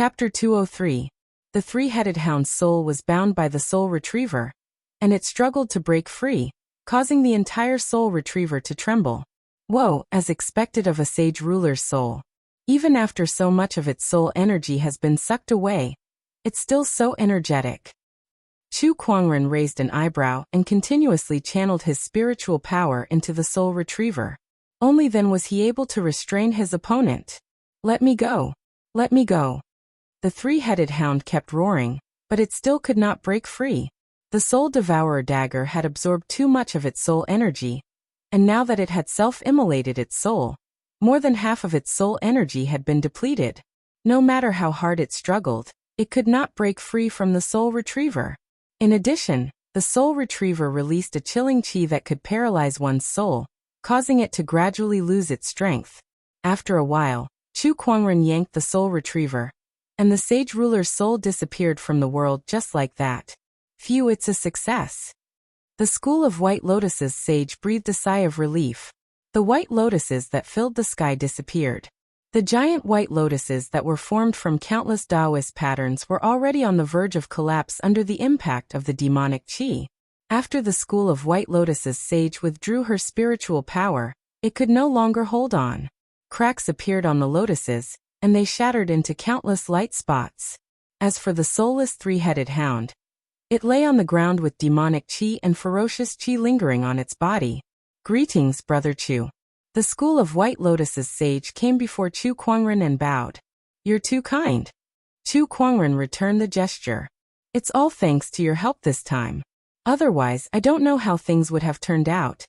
Chapter 203. The three-headed hound's soul was bound by the soul retriever, and it struggled to break free, causing the entire soul retriever to tremble. Woe, as expected of a sage ruler's soul. Even after so much of its soul energy has been sucked away, it's still so energetic. Chu Kuangren raised an eyebrow and continuously channeled his spiritual power into the soul retriever. Only then was he able to restrain his opponent. Let me go. Let me go. The three-headed hound kept roaring, but it still could not break free. The soul devourer dagger had absorbed too much of its soul energy, and now that it had self-immolated its soul, more than half of its soul energy had been depleted. No matter how hard it struggled, it could not break free from the soul retriever. In addition, the soul retriever released a chilling chi that could paralyze one's soul, causing it to gradually lose its strength. After a while, Chu Kuangren yanked the soul retriever, and the sage ruler's soul disappeared from the world just like that. Phew, it's a success. The school of white lotuses sage breathed a sigh of relief. The white lotuses that filled the sky disappeared. The giant white lotuses that were formed from countless Taoist patterns were already on the verge of collapse under the impact of the demonic chi. After the school of white lotuses sage withdrew her spiritual power, it could no longer hold on. Cracks appeared on the lotuses, and they shattered into countless light spots. As for the soulless three-headed hound, it lay on the ground with demonic chi and ferocious chi lingering on its body. Greetings, Brother Chu. The school of white lotuses sage came before Chu Kuangren and bowed. You're too kind. Chu Kuangren returned the gesture. It's all thanks to your help this time. Otherwise, I don't know how things would have turned out.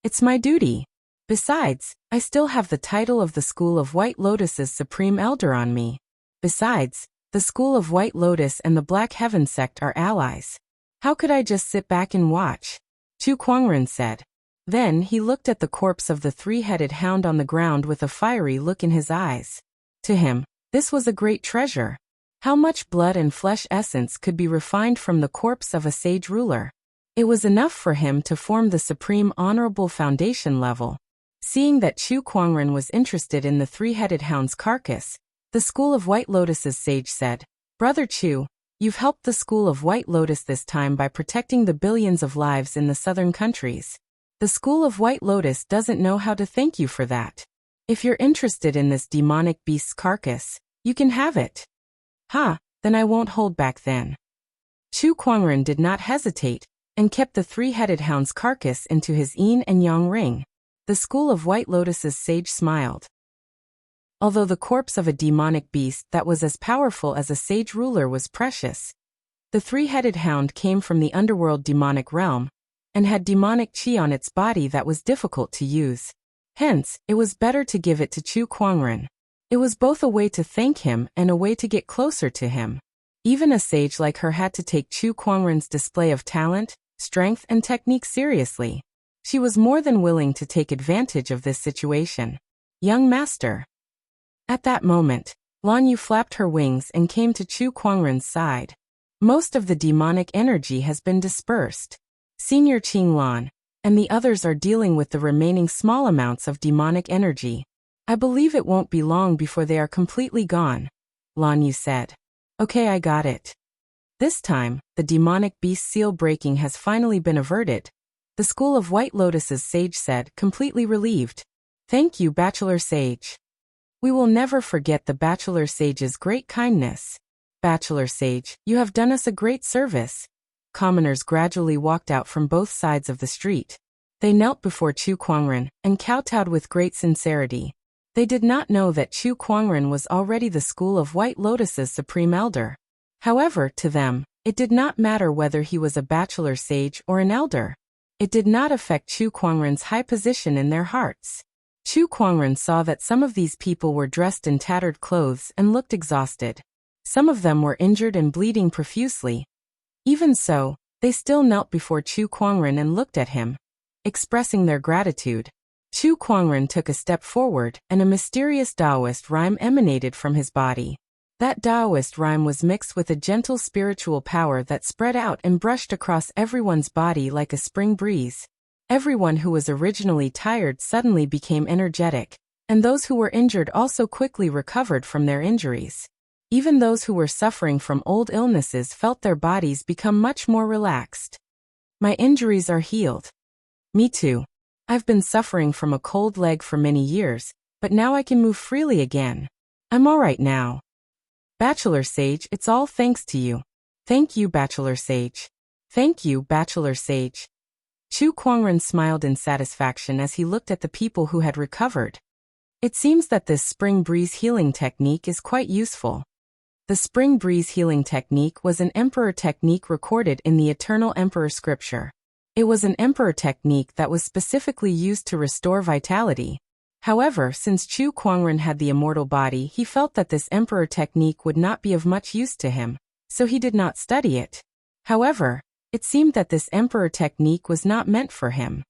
It's my duty. Besides, I still have the title of the school of white lotuses supreme elder on me. Besides, the school of white lotus and the Black Heaven sect are allies. How could I just sit back and watch? Chu Kuangren said. Then he looked at the corpse of the three-headed hound on the ground with a fiery look in his eyes. To him, this was a great treasure. How much blood and flesh essence could be refined from the corpse of a sage ruler? It was enough for him to form the supreme honorable foundation level. Seeing that Chu Kuangren was interested in the three-headed hound's carcass, the school of white lotuses sage said, Brother Chu, you've helped the school of white lotus this time by protecting the billions of lives in the southern countries. The school of white lotus doesn't know how to thank you for that. If you're interested in this demonic beast's carcass, you can have it. Then I won't hold back then. Chu Kuangren did not hesitate, and kept the three-headed hound's carcass into his yin and yang ring. The school of white lotuses sage smiled. Although the corpse of a demonic beast that was as powerful as a sage ruler was precious, the three-headed hound came from the underworld demonic realm, and had demonic chi on its body that was difficult to use. Hence, it was better to give it to Chu Kuangren. It was both a way to thank him and a way to get closer to him. Even a sage like her had to take Chu Kuangren's display of talent, strength, and technique seriously. She was more than willing to take advantage of this situation. Young master. At that moment, Lan Yu flapped her wings and came to Chu Kuangren's side. Most of the demonic energy has been dispersed. Senior Qing Lan and the others are dealing with the remaining small amounts of demonic energy. I believe it won't be long before they are completely gone, Lan Yu said. Okay, I got it. This time, the demonic beast seal breaking has finally been averted, the school of white lotuses sage said, completely relieved. Thank you, Bachelor Sage. We will never forget the Bachelor Sage's great kindness. Bachelor Sage, you have done us a great service. Commoners gradually walked out from both sides of the street. They knelt before Chu Kuangren and kowtowed with great sincerity. They did not know that Chu Kuangren was already the school of white lotuses supreme elder. However, to them, it did not matter whether he was a bachelor sage or an elder. It did not affect Chu Kuangren's high position in their hearts. Chu Kuangren saw that some of these people were dressed in tattered clothes and looked exhausted. Some of them were injured and bleeding profusely. Even so, they still knelt before Chu Kuangren and looked at him, expressing their gratitude. Chu Kuangren took a step forward, and a mysterious Taoist rhyme emanated from his body. That Taoist rhyme was mixed with a gentle spiritual power that spread out and brushed across everyone's body like a spring breeze. Everyone who was originally tired suddenly became energetic, and those who were injured also quickly recovered from their injuries. Even those who were suffering from old illnesses felt their bodies become much more relaxed. My injuries are healed. Me too. I've been suffering from a cold leg for many years, but now I can move freely again. I'm all right now. Bachelor Sage, it's all thanks to you. Thank you, Bachelor Sage. Thank you, Bachelor Sage. Chu Kuangren smiled in satisfaction as he looked at the people who had recovered. It seems that this spring breeze healing technique is quite useful. The spring breeze healing technique was an emperor technique recorded in the Eternal Emperor scripture. It was an emperor technique that was specifically used to restore vitality. However, since Chu Kuangren had the immortal body, he felt that this emperor technique would not be of much use to him, so he did not study it. However, it seemed that this emperor technique was not meant for him.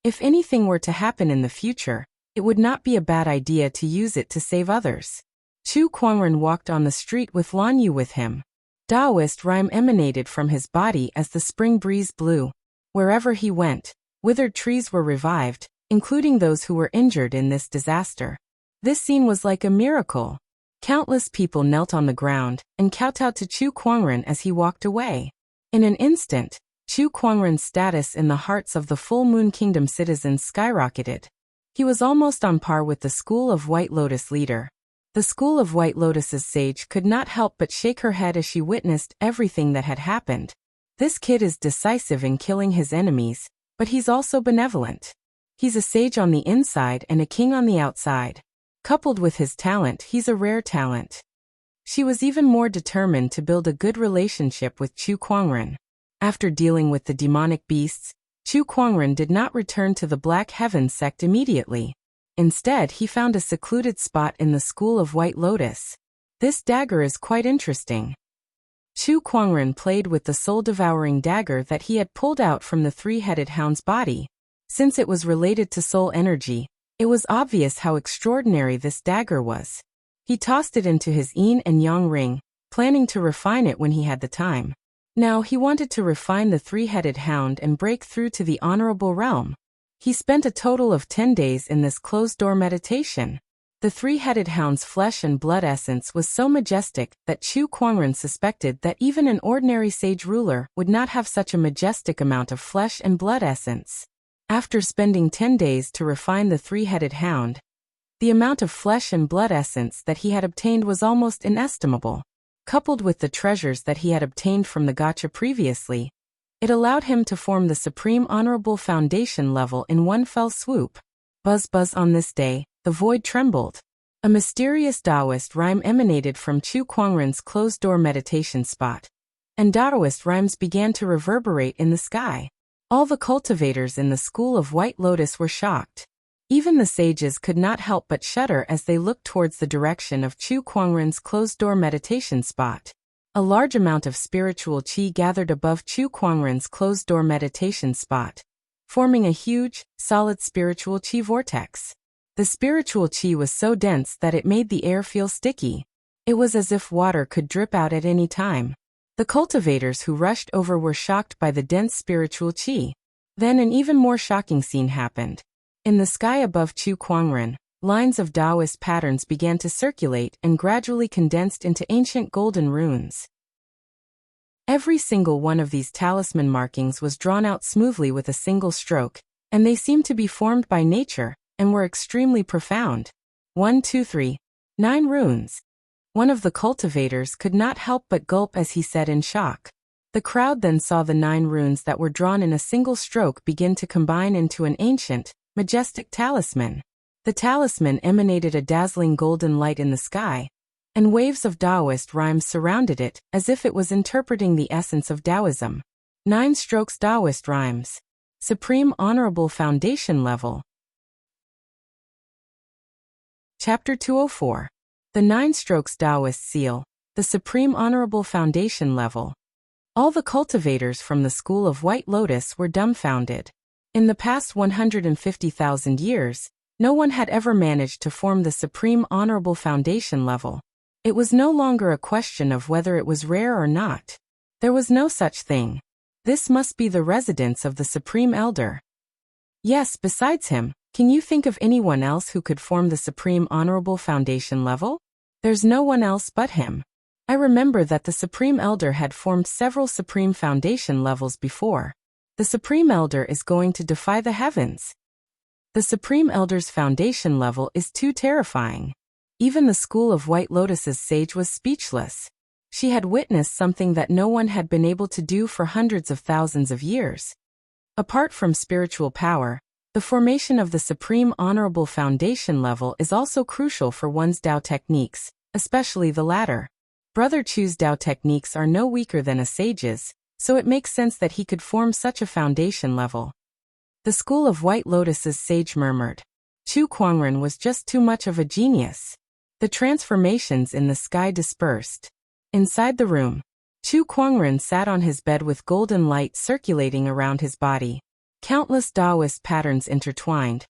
If anything were to happen in the future, it would not be a bad idea to use it to save others. Chu Kuangren walked on the street with Lan Yu with him. Taoist rhyme emanated from his body as the spring breeze blew. Wherever he went, withered trees were revived, including those who were injured in this disaster. This scene was like a miracle. Countless people knelt on the ground and kowtowed to Chu Kuangren as he walked away. In an instant, Chu Kuangren's status in the hearts of the Full Moon Kingdom citizens skyrocketed. He was almost on par with the School of White Lotus leader. The School of White Lotus's sage could not help but shake her head as she witnessed everything that had happened. This kid is decisive in killing his enemies, but he's also benevolent. He's a sage on the inside and a king on the outside. Coupled with his talent, he's a rare talent. She was even more determined to build a good relationship with Chu Kuangren. After dealing with the demonic beasts, Chu Kuangren did not return to the Black Heavens sect immediately. Instead, he found a secluded spot in the School of White Lotus. This dagger is quite interesting. Chu Kuangren played with the soul-devouring dagger that he had pulled out from the three-headed hound's body. Since it was related to soul energy, it was obvious how extraordinary this dagger was. He tossed it into his yin and yang ring, planning to refine it when he had the time. Now he wanted to refine the three-headed hound and break through to the honorable realm. He spent a total of 10 days in this closed-door meditation. The three-headed hound's flesh and blood essence was so majestic that Chu Kuangren suspected that even an ordinary sage ruler would not have such a majestic amount of flesh and blood essence. After spending 10 days to refine the three-headed hound, the amount of flesh and blood essence that he had obtained was almost inestimable. Coupled with the treasures that he had obtained from the gacha previously, it allowed him to form the Supreme Honorable Foundation level in one fell swoop. Buzz buzz on this day, the void trembled. A mysterious Taoist rhyme emanated from Chu Kuangren's closed-door meditation spot, and Taoist rhymes began to reverberate in the sky. All the cultivators in the School of White Lotus were shocked. Even the sages could not help but shudder as they looked towards the direction of Chu Kuangren's closed-door meditation spot. A large amount of spiritual qi gathered above Chu Kuangren's closed-door meditation spot, forming a huge, solid spiritual qi vortex. The spiritual qi was so dense that it made the air feel sticky. It was as if water could drip out at any time. The cultivators who rushed over were shocked by the dense spiritual qi. Then an even more shocking scene happened. In the sky above Chu Kuangren, lines of Taoist patterns began to circulate and gradually condensed into ancient golden runes. Every single one of these talisman markings was drawn out smoothly with a single stroke, and they seemed to be formed by nature, and were extremely profound. 1, 2, 3. 9 runes. One of the cultivators could not help but gulp as he said in shock. The crowd then saw the 9 runes that were drawn in a single stroke begin to combine into an ancient, majestic talisman. The talisman emanated a dazzling golden light in the sky, and waves of Taoist rhymes surrounded it, as if it was interpreting the essence of Taoism. 9 strokes Taoist rhymes. Supreme Honorable Foundation level. Chapter 204. The 9 strokes Taoist seal. The Supreme Honorable Foundation level. All the cultivators from the School of White Lotus were dumbfounded. In the past 150,000 years, no one had ever managed to form the Supreme Honorable Foundation level. It was no longer a question of whether it was rare or not. There was no such thing. This must be the residence of the Supreme Elder. Yes, besides him, can you think of anyone else who could form the Supreme Honorable Foundation level? There's no one else but him. I remember that the Supreme Elder had formed several Supreme Foundation levels before. The Supreme Elder is going to defy the heavens. The Supreme Elder's foundation level is too terrifying. Even the School of White Lotus's sage was speechless. She had witnessed something that no one had been able to do for hundreds of thousands of years. Apart from spiritual power, the formation of the Supreme Honorable Foundation level is also crucial for one's Tao techniques, especially the latter. Brother Chu's Tao techniques are no weaker than a sage's, so it makes sense that he could form such a foundation level. The School of White Lotus's sage murmured. Chu Kuangren was just too much of a genius. The transformations in the sky dispersed. Inside the room, Chu Kuangren sat on his bed with golden light circulating around his body. Countless Taoist patterns intertwined,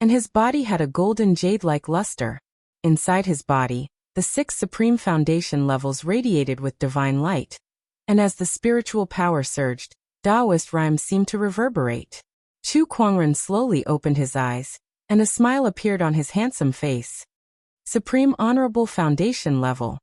and his body had a golden jade-like luster. Inside his body, the 6 supreme foundation levels radiated with divine light, and as the spiritual power surged, Taoist rhymes seemed to reverberate. Chu Kuangren slowly opened his eyes, and a smile appeared on his handsome face. Supreme Honorable Foundation level.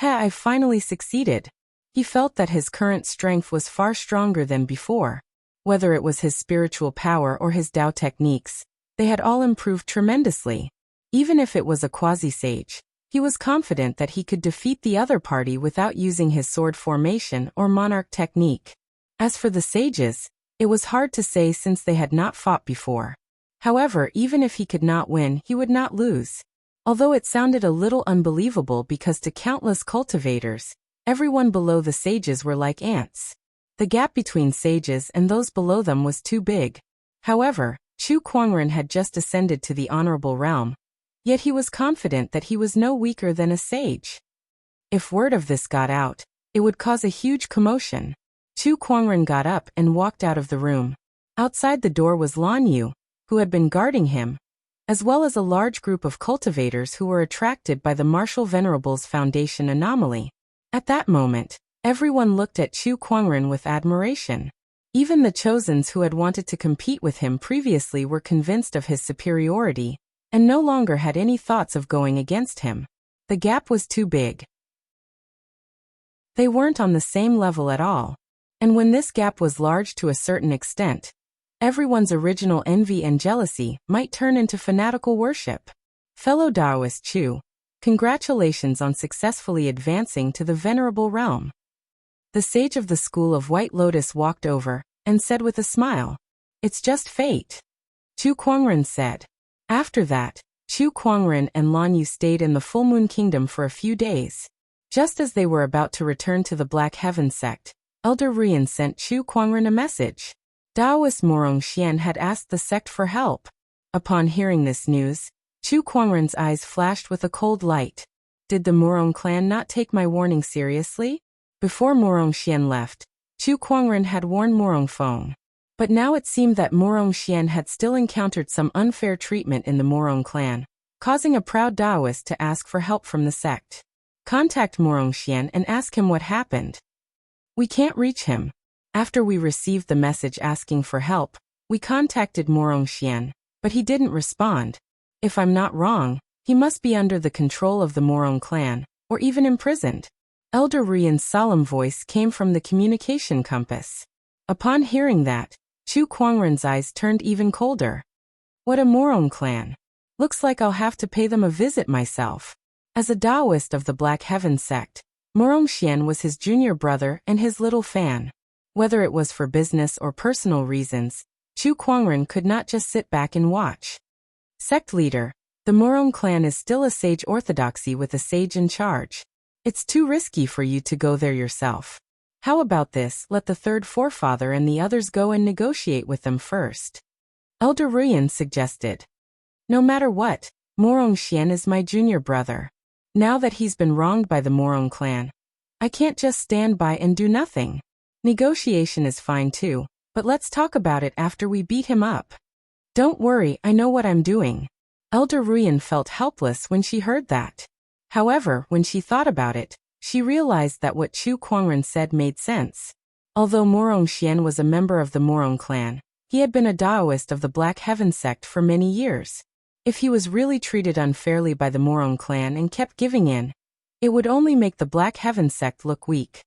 I've finally succeeded. He felt that his current strength was far stronger than before. Whether it was his spiritual power or his Tao techniques, they had all improved tremendously. Even if it was a quasi-sage, he was confident that he could defeat the other party without using his sword formation or monarch technique. As for the sages, it was hard to say since they had not fought before. However, even if he could not win, he would not lose. Although it sounded a little unbelievable because to countless cultivators, everyone below the sages were like ants. The gap between sages and those below them was too big. However, Chu Kuangren had just ascended to the honorable realm, yet he was confident that he was no weaker than a sage. If word of this got out, it would cause a huge commotion. Chu Kuangren got up and walked out of the room. Outside the door was Lan Yu, who had been guarding him, as well as a large group of cultivators who were attracted by the Martial Venerable's Foundation anomaly. At that moment, everyone looked at Chu Kuangren with admiration. Even the Chosens who had wanted to compete with him previously were convinced of his superiority, and no longer had any thoughts of going against him. The gap was too big. They weren't on the same level at all. And when this gap was large to a certain extent, everyone's original envy and jealousy might turn into fanatical worship. Fellow Taoist Chu, congratulations on successfully advancing to the venerable realm. The sage of the School of White Lotus walked over and said with a smile, "It's just fate." Chu Kuangren said. After that, Chu Kuangren and Lan Yu stayed in the Full Moon Kingdom for a few days. Just as they were about to return to the Black Heaven sect, Elder Rian sent Chu Kuangren a message. Taoist Morong Xian had asked the sect for help. Upon hearing this news, Chu Kuangren's eyes flashed with a cold light. Did the Morong clan not take my warning seriously? Before Morong Xian left, Chu Kuangren had warned Morong Fong. But now it seemed that Morong Xian had still encountered some unfair treatment in the Morong clan, causing a proud Taoist to ask for help from the sect. Contact Morong Xian and ask him what happened. We can't reach him. After we received the message asking for help, we contacted Morong Xian, but he didn't respond. If I'm not wrong, he must be under the control of the Morong clan, or even imprisoned. Elder Rian's solemn voice came from the communication compass. Upon hearing that, Chu Kuangren's eyes turned even colder. What a Morong clan. Looks like I'll have to pay them a visit myself. As a Taoist of the Black Heaven sect, Morong Xian was his junior brother and his little fan. Whether it was for business or personal reasons, Chu Kuangren could not just sit back and watch. Sect leader, the Morong clan is still a sage orthodoxy with a sage in charge. It's too risky for you to go there yourself. How about this? Let the third forefather and the others go and negotiate with them first. Elder Ruyan suggested. No matter what, Morong Xian is my junior brother. Now that he's been wronged by the Morong clan, I can't just stand by and do nothing. Negotiation is fine too, but let's talk about it after we beat him up. Don't worry, I know what I'm doing. Elder Ruyan felt helpless when she heard that. However, when she thought about it, she realized that what Chu Kuangren said made sense. Although Morong Xian was a member of the Morong clan, he had been a Taoist of the Black Heaven sect for many years. If he was really treated unfairly by the Morong clan and kept giving in, It would only make the Black Heaven sect look weak.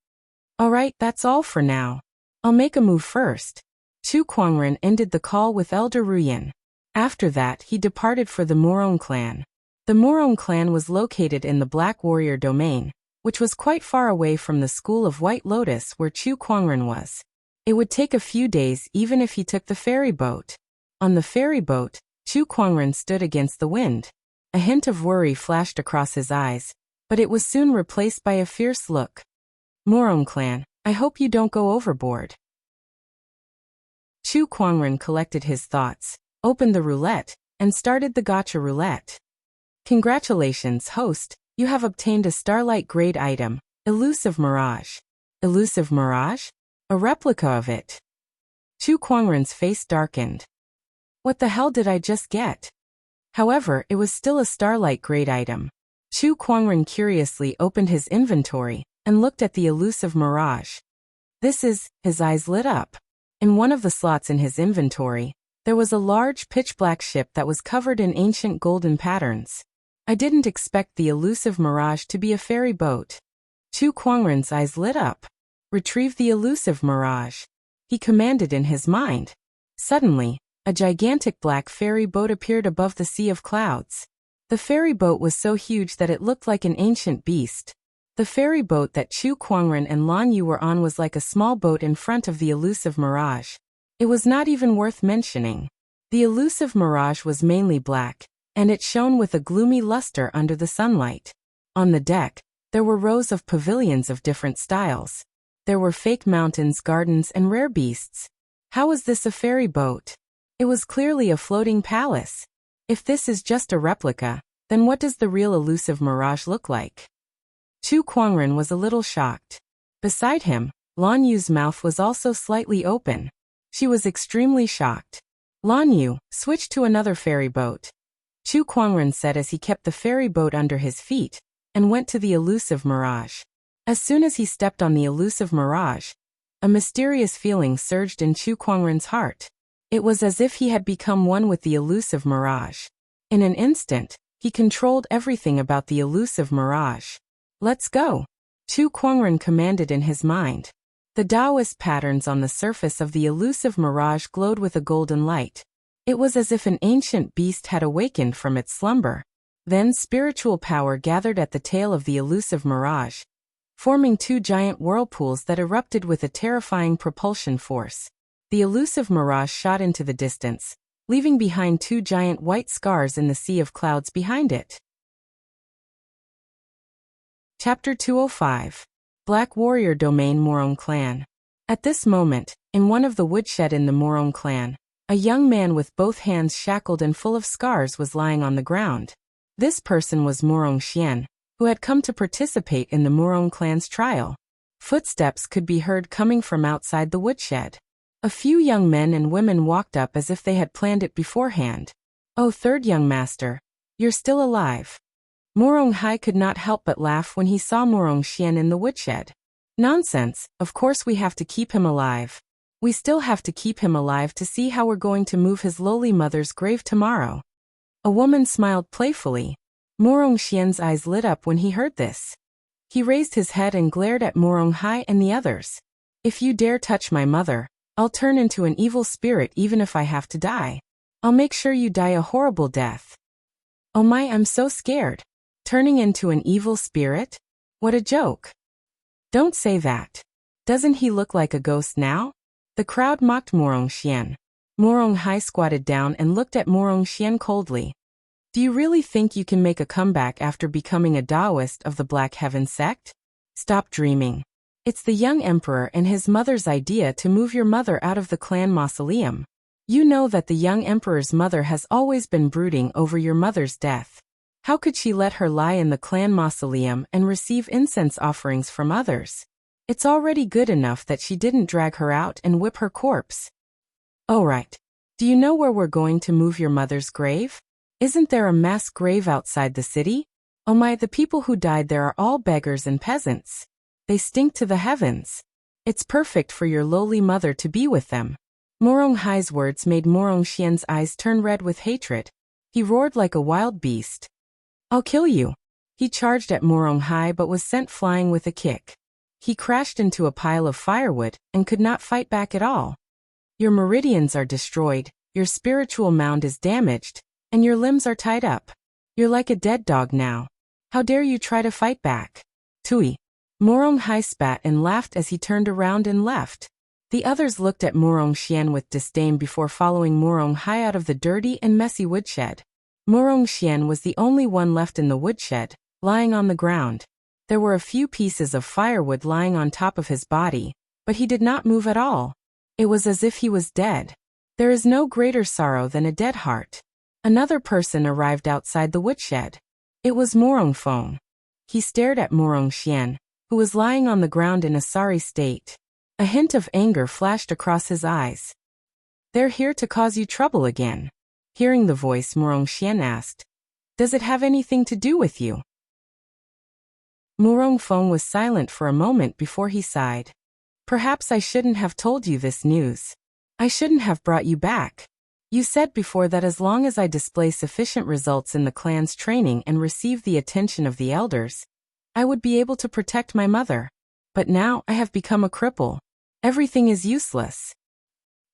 Alright, that's all for now. I'll make a move first. Chu Kuangren ended the call with Elder Ruyan. After that, he departed for the Morong clan. The Morong clan was located in the Black Warrior domain, which was quite far away from the School of White Lotus where Chu Kuangren was. It would take a few days even if he took the ferry boat. On the ferry boat, Chu Kuangren stood against the wind. A hint of worry flashed across his eyes, but it was soon replaced by a fierce look. Morong clan, I hope you don't go overboard. Chu Kuangren collected his thoughts, opened the roulette, and started the gacha roulette. Congratulations, host, you have obtained a Starlight grade item, Elusive Mirage. Elusive Mirage? A replica of it. Chu Kuangren's face darkened. What the hell did I just get? However, it was still a Starlight grade item. Chu Kuangren curiously opened his inventory and looked at the Elusive Mirage. His eyes lit up. In one of the slots in his inventory, there was a large pitch-black ship that was covered in ancient golden patterns. I didn't expect the Elusive Mirage to be a ferry boat. Chu Kuangren's eyes lit up. Retrieve the Elusive Mirage, he commanded in his mind. Suddenly, a gigantic black ferry boat appeared above the sea of clouds. The ferry boat was so huge that it looked like an ancient beast. The ferry boat that Chu Kuangren and Lan Yu were on was like a small boat in front of the Elusive Mirage. It was not even worth mentioning. The Elusive Mirage was mainly black, and it shone with a gloomy luster under the sunlight. On the deck, there were rows of pavilions of different styles. There were fake mountains, gardens, and rare beasts. How was this a ferry boat? It was clearly a floating palace. If this is just a replica, then what does the real Elusive Mirage look like? Chu Kuangren was a little shocked. Beside him, Lan Yu's mouth was also slightly open. She was extremely shocked. Lan Yu, switch to another ferry boat. Chu Kuangren said as he kept the ferry boat under his feet, and went to the Elusive Mirage. As soon as he stepped on the Elusive Mirage, a mysterious feeling surged in Chu Kuangren's heart. It was as if he had become one with the Elusive Mirage. In an instant, he controlled everything about the Elusive Mirage. Let's go, Chu Kuangren commanded in his mind. The Taoist patterns on the surface of the Elusive Mirage glowed with a golden light. It was as if an ancient beast had awakened from its slumber. Then spiritual power gathered at the tail of the Elusive Mirage, forming two giant whirlpools that erupted with a terrifying propulsion force. The Elusive Mirage shot into the distance, leaving behind two giant white scars in the sea of clouds behind it. Chapter 205. Black Warrior Domain Morong Clan. At this moment, in one of the woodshed in the Morong clan, a young man with both hands shackled and full of scars was lying on the ground. This person was Morong Xian, who had come to participate in the Morong clan's trial. Footsteps could be heard coming from outside the woodshed. A few young men and women walked up as if they had planned it beforehand. "Oh, third young master, you're still alive." Morong Hai could not help but laugh when he saw Morong Xian in the woodshed. "Nonsense, of course we have to keep him alive. We still have to keep him alive to see how we're going to move his lowly mother's grave tomorrow." A woman smiled playfully. Morong Xian's eyes lit up when he heard this. He raised his head and glared at Morong Hai and the others. "If you dare touch my mother, I'll turn into an evil spirit even if I have to die. I'll make sure you die a horrible death." "Oh my, I'm so scared. Turning into an evil spirit? What a joke." "Don't say that. Doesn't he look like a ghost now?" The crowd mocked Morong Xian. Morong Hai squatted down and looked at Morong Xian coldly. "Do you really think you can make a comeback after becoming a Taoist of the Black Heaven sect? Stop dreaming. It's the young emperor and his mother's idea to move your mother out of the clan mausoleum. You know that the young emperor's mother has always been brooding over your mother's death. How could she let her lie in the clan mausoleum and receive incense offerings from others? It's already good enough that she didn't drag her out and whip her corpse." "Oh right. Do you know where we're going to move your mother's grave? Isn't there a mass grave outside the city? Oh my, the people who died there are all beggars and peasants. They stink to the heavens. It's perfect for your lowly mother to be with them." Morong Hai's words made Morong Xian's eyes turn red with hatred. He roared like a wild beast. "I'll kill you," He charged at Morong Hai but was sent flying with a kick. He crashed into a pile of firewood and could not fight back at all. Your meridians are destroyed, your spiritual mound is damaged, and your limbs are tied up. You're like a dead dog now. How dare you try to fight back? Tui. Morong Hai spat and laughed as he turned around and left. The others looked at Morong Xian with disdain before following Morong Hai out of the dirty and messy woodshed. Morong Xian was the only one left in the woodshed, lying on the ground. There were a few pieces of firewood lying on top of his body, but he did not move at all. It was as if he was dead. There is no greater sorrow than a dead heart. Another person arrived outside the woodshed. It was Morong Fong. He stared at Morong Xian, who was lying on the ground in a sorry state. A hint of anger flashed across his eyes. They're here to cause you trouble again. Hearing the voice, Morong Xian asked, Does it have anything to do with you? Morong Fong was silent for a moment before he sighed. Perhaps I shouldn't have told you this news. I shouldn't have brought you back. You said before that as long as I display sufficient results in the clan's training and receive the attention of the elders, I would be able to protect my mother. But now I have become a cripple. Everything is useless.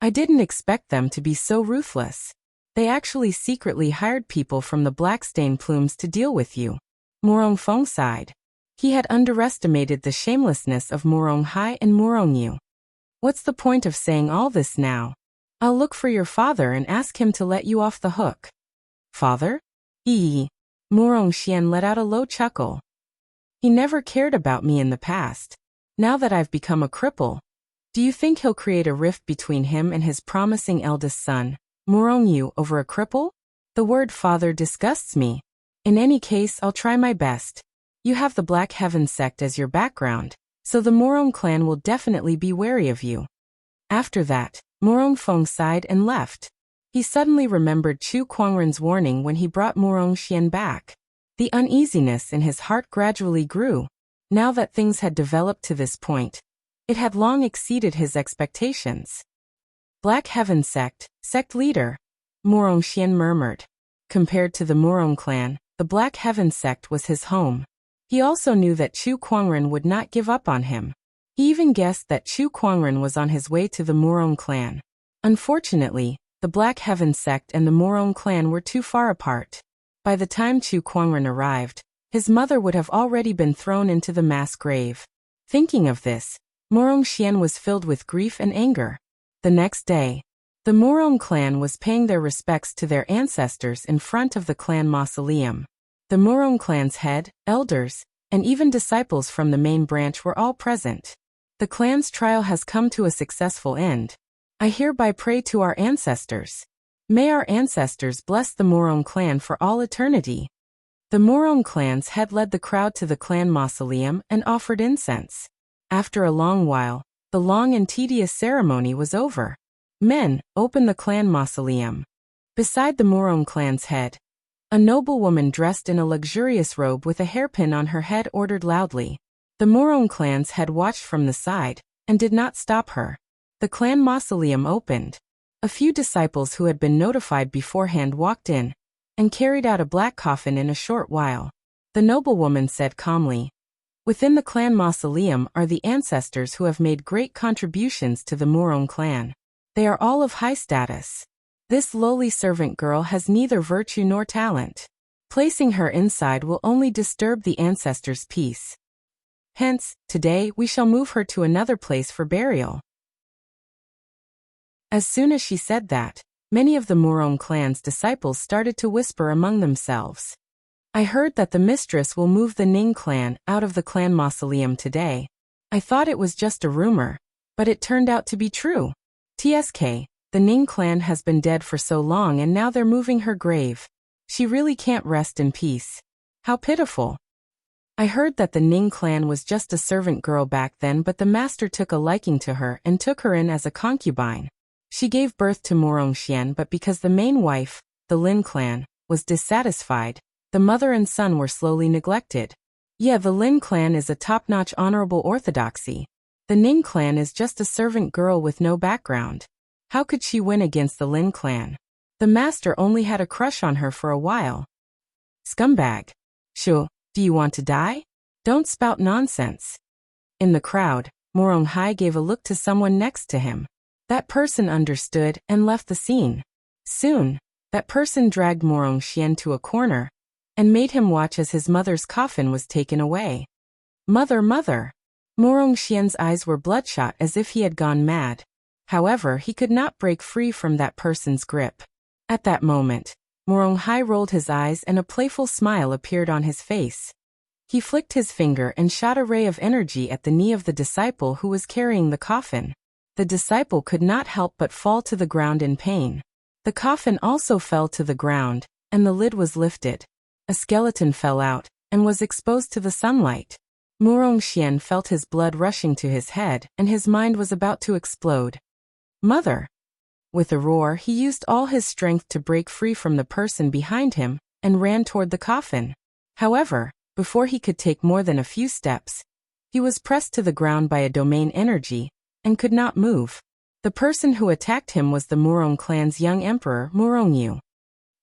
I didn't expect them to be so ruthless. They actually secretly hired people from the Blackstain Plumes to deal with you. Morong Fong sighed. He had underestimated the shamelessness of Morong Hai and Morong Yu. What's the point of saying all this now? I'll look for your father and ask him to let you off the hook. Father? Eee. Morong Xian let out a low chuckle. He never cared about me in the past. Now that I've become a cripple, do you think he'll create a rift between him and his promising eldest son, Morong Yu, over a cripple? The word father disgusts me. In any case, I'll try my best. You have the Black Heaven sect as your background, so the Morong clan will definitely be wary of you. After that, Morong Fong sighed and left. He suddenly remembered Chu Kuangren's warning when he brought Morong Xian back. The uneasiness in his heart gradually grew. Now that things had developed to this point, it had long exceeded his expectations. Black Heaven sect leader, Morong Xian murmured. Compared to the Morong clan, the Black Heaven sect was his home. He also knew that Chu Kuangren would not give up on him. He even guessed that Chu Kuangren was on his way to the Morong clan. Unfortunately, the Black Heaven sect and the Morong clan were too far apart. By the time Chu Kuangren arrived, his mother would have already been thrown into the mass grave. Thinking of this, Morong Xian was filled with grief and anger. The next day, the Morong clan was paying their respects to their ancestors in front of the clan mausoleum. The Morong clan's head, elders, and even disciples from the main branch were all present. The clan's trial has come to a successful end. I hereby pray to our ancestors. May our ancestors bless the Morong clan for all eternity. The Morong clan's head led the crowd to the clan mausoleum and offered incense. After a long while, the long and tedious ceremony was over. Men, open the clan mausoleum. Beside the Morong clan's head, a noblewoman dressed in a luxurious robe with a hairpin on her head ordered loudly. The Morong clan's head watched from the side, and did not stop her. The clan mausoleum opened. A few disciples who had been notified beforehand walked in, and carried out a black coffin in a short while. The noblewoman said calmly, Within the clan mausoleum are the ancestors who have made great contributions to the Morong clan. They are all of high status. This lowly servant girl has neither virtue nor talent. Placing her inside will only disturb the ancestors' peace. Hence, today we shall move her to another place for burial. As soon as she said that, many of the Morong clan's disciples started to whisper among themselves. I heard that the mistress will move the Ning clan out of the clan mausoleum today. I thought it was just a rumor, but it turned out to be true. TSK. The Ning clan has been dead for so long and now they're moving her grave. She really can't rest in peace. How pitiful. I heard that the Ning clan was just a servant girl back then, but the master took a liking to her and took her in as a concubine. She gave birth to Morong Xian, but because the main wife, the Lin clan, was dissatisfied, the mother and son were slowly neglected. Yeah, the Lin clan is a top-notch honorable orthodoxy. The Ning clan is just a servant girl with no background. How could she win against the Lin clan? The master only had a crush on her for a while. Scumbag. Do you want to die? Don't spout nonsense. In the crowd, Morong Hai gave a look to someone next to him. That person understood and left the scene. Soon, that person dragged Morong Xian to a corner and made him watch as his mother's coffin was taken away. Mother, mother! Morong Xian's eyes were bloodshot as if he had gone mad. However, he could not break free from that person's grip. At that moment, Morong Hai rolled his eyes and a playful smile appeared on his face. He flicked his finger and shot a ray of energy at the knee of the disciple who was carrying the coffin. The disciple could not help but fall to the ground in pain. The coffin also fell to the ground, and the lid was lifted. A skeleton fell out and was exposed to the sunlight. Morong Xian felt his blood rushing to his head, and his mind was about to explode. Mother! With a roar, he used all his strength to break free from the person behind him and ran toward the coffin. However, before he could take more than a few steps, he was pressed to the ground by a domain energy and could not move. The person who attacked him was the Morong clan's young emperor, Morong Yu.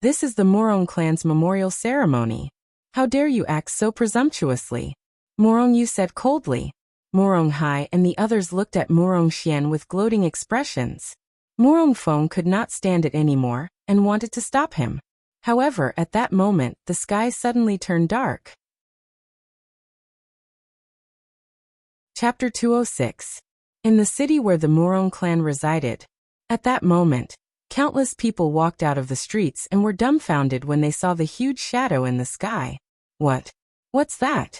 This is the Morong clan's memorial ceremony. How dare you act so presumptuously? Morong Yu said coldly. Morong Hai and the others looked at Morong Xian with gloating expressions. Morong Feng could not stand it anymore and wanted to stop him. However, at that moment, the sky suddenly turned dark. Chapter 206. In the city where the Morong clan resided. At that moment, countless people walked out of the streets and were dumbfounded when they saw the huge shadow in the sky. What's that?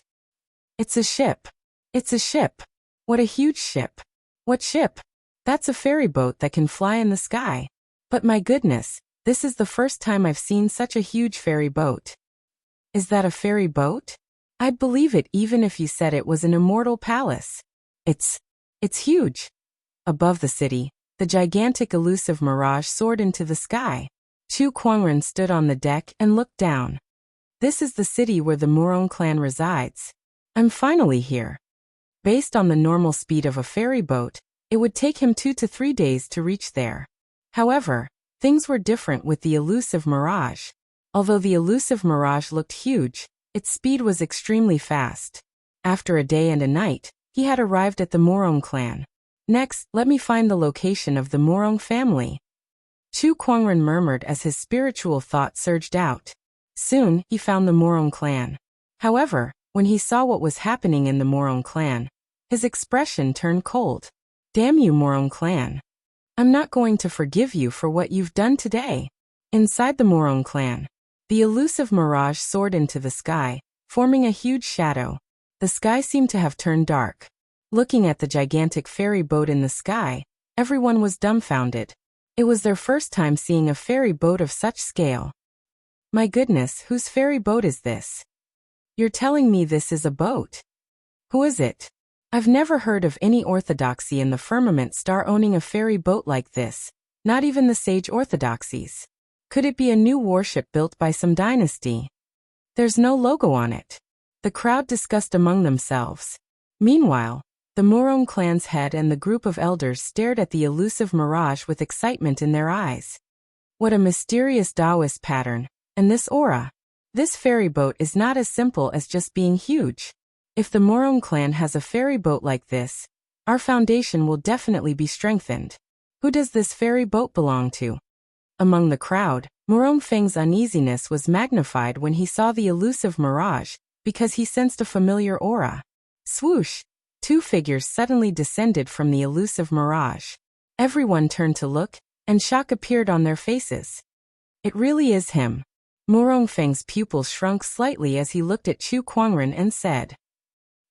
It's a ship. It's a ship. What a huge ship. What ship? That's a ferry boat that can fly in the sky. But my goodness, this is the first time I've seen such a huge ferry boat. Is that a ferry boat? I'd believe it even if you said it was an immortal palace. It's huge. Above the city, the gigantic elusive mirage soared into the sky. Chu Kuangren stood on the deck and looked down. This is the city where the Morong clan resides. I'm finally here. Based on the normal speed of a ferry boat, it would take him 2 to 3 days to reach there. However, things were different with the elusive mirage. Although the elusive mirage looked huge, its speed was extremely fast. After a day and a night, he had arrived at the Morong clan. Next, let me find the location of the Morong family. Chu Kuangren murmured as his spiritual thought surged out. Soon, he found the Morong clan. However, when he saw what was happening in the Morong clan, his expression turned cold. Damn you, Morong clan. I'm not going to forgive you for what you've done today. Inside the Morong clan, the elusive mirage soared into the sky, forming a huge shadow. The sky seemed to have turned dark. Looking at the gigantic ferry boat in the sky, everyone was dumbfounded. It was their first time seeing a ferry boat of such scale. My goodness, whose ferry boat is this? You're telling me this is a boat? Who is it? I've never heard of any orthodoxy in the firmament star owning a ferry boat like this, not even the sage orthodoxies. Could it be a new warship built by some dynasty? There's no logo on it. The crowd discussed among themselves. Meanwhile, the Morong clan's head and the group of elders stared at the elusive mirage with excitement in their eyes. What a mysterious Taoist pattern, and this aura. This ferry boat is not as simple as just being huge. If the Morong clan has a ferry boat like this, our foundation will definitely be strengthened. Who does this ferry boat belong to? Among the crowd, Morong Feng's uneasiness was magnified when he saw the elusive mirage, because he sensed a familiar aura. Swoosh! 2 figures suddenly descended from the elusive mirage. Everyone turned to look, and shock appeared on their faces. It really is him. Morong Feng's pupils shrunk slightly as he looked at Chu Kuangren and said,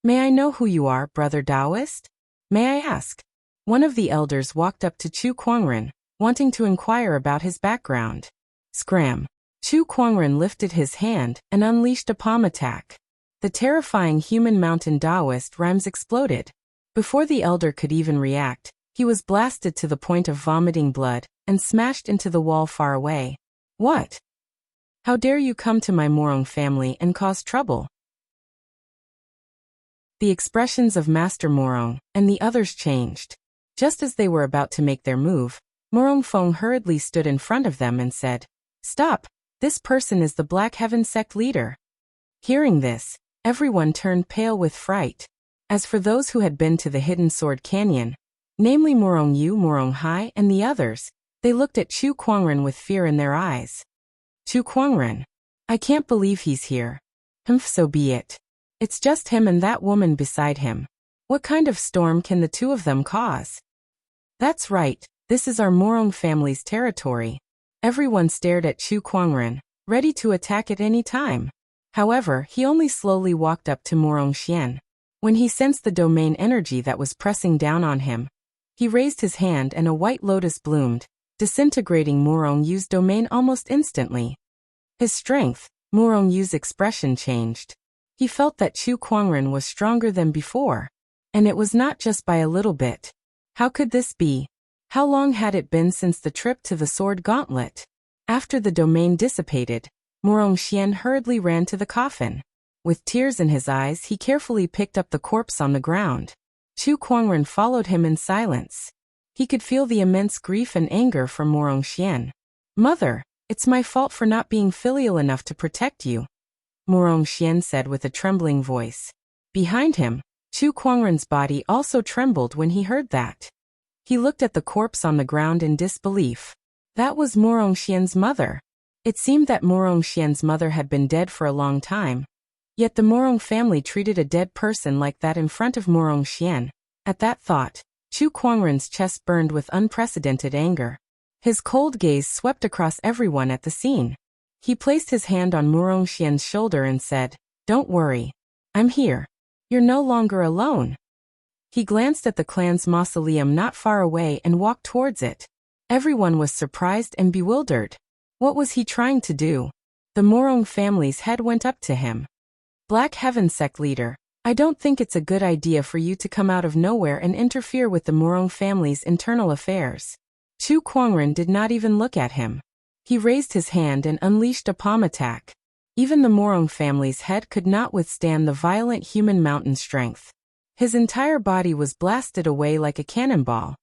May I know who you are, brother Taoist? May I ask? One of the elders walked up to Chu Kuangren, wanting to inquire about his background. Scram! Chu Kuangren lifted his hand and unleashed a palm attack. The terrifying human mountain Taoist rhymes exploded. Before the elder could even react, he was blasted to the point of vomiting blood and smashed into the wall far away. What? How dare you come to my Morong family and cause trouble? The expressions of Master Morong and the others changed. Just as they were about to make their move, Morong Feng hurriedly stood in front of them and said, Stop! This person is the Black Heaven sect leader. Hearing this, Everyone turned pale with fright. As for those who had been to the Hidden Sword Canyon, namely Morong Yu, Morong Hai, and the others, they looked at Chu Kuangren with fear in their eyes. Chu Kuangren. I can't believe he's here. Humph, so be it. It's just him and that woman beside him. What kind of storm can the two of them cause? That's right, this is our Morong family's territory. Everyone stared at Chu Kuangren, ready to attack at any time. However, he only slowly walked up to Morong Xian. When he sensed the domain energy that was pressing down on him, he raised his hand and a white lotus bloomed, disintegrating Morong Yu's domain almost instantly. His strength, Morong Yu's expression changed. He felt that Chu Kuangren was stronger than before. And it was not just by a little bit. How could this be? How long had it been since the trip to the Sword Gauntlet? After the domain dissipated, Morong Xian hurriedly ran to the coffin. With tears in his eyes, he carefully picked up the corpse on the ground. Chu Kuangren followed him in silence. He could feel the immense grief and anger from Morong Xian. Mother, it's my fault for not being filial enough to protect you, Morong Xian said with a trembling voice. Behind him, Chu Kuangren's body also trembled when he heard that. He looked at the corpse on the ground in disbelief. That was Morong Xian's mother. It seemed that Morong Xian's mother had been dead for a long time. Yet the Morong family treated a dead person like that in front of Morong Xian. At that thought, Chu Kuangren's chest burned with unprecedented anger. His cold gaze swept across everyone at the scene. He placed his hand on Morong Xian's shoulder and said, "Don't worry. I'm here. You're no longer alone." He glanced at the clan's mausoleum not far away and walked towards it. Everyone was surprised and bewildered. What was he trying to do? The Morong family's head went up to him. Black Heaven Sect leader, I don't think it's a good idea for you to come out of nowhere and interfere with the Morong family's internal affairs. Chu Kuangren did not even look at him. He raised his hand and unleashed a palm attack. Even the Morong family's head could not withstand the violent human mountain strength. His entire body was blasted away like a cannonball.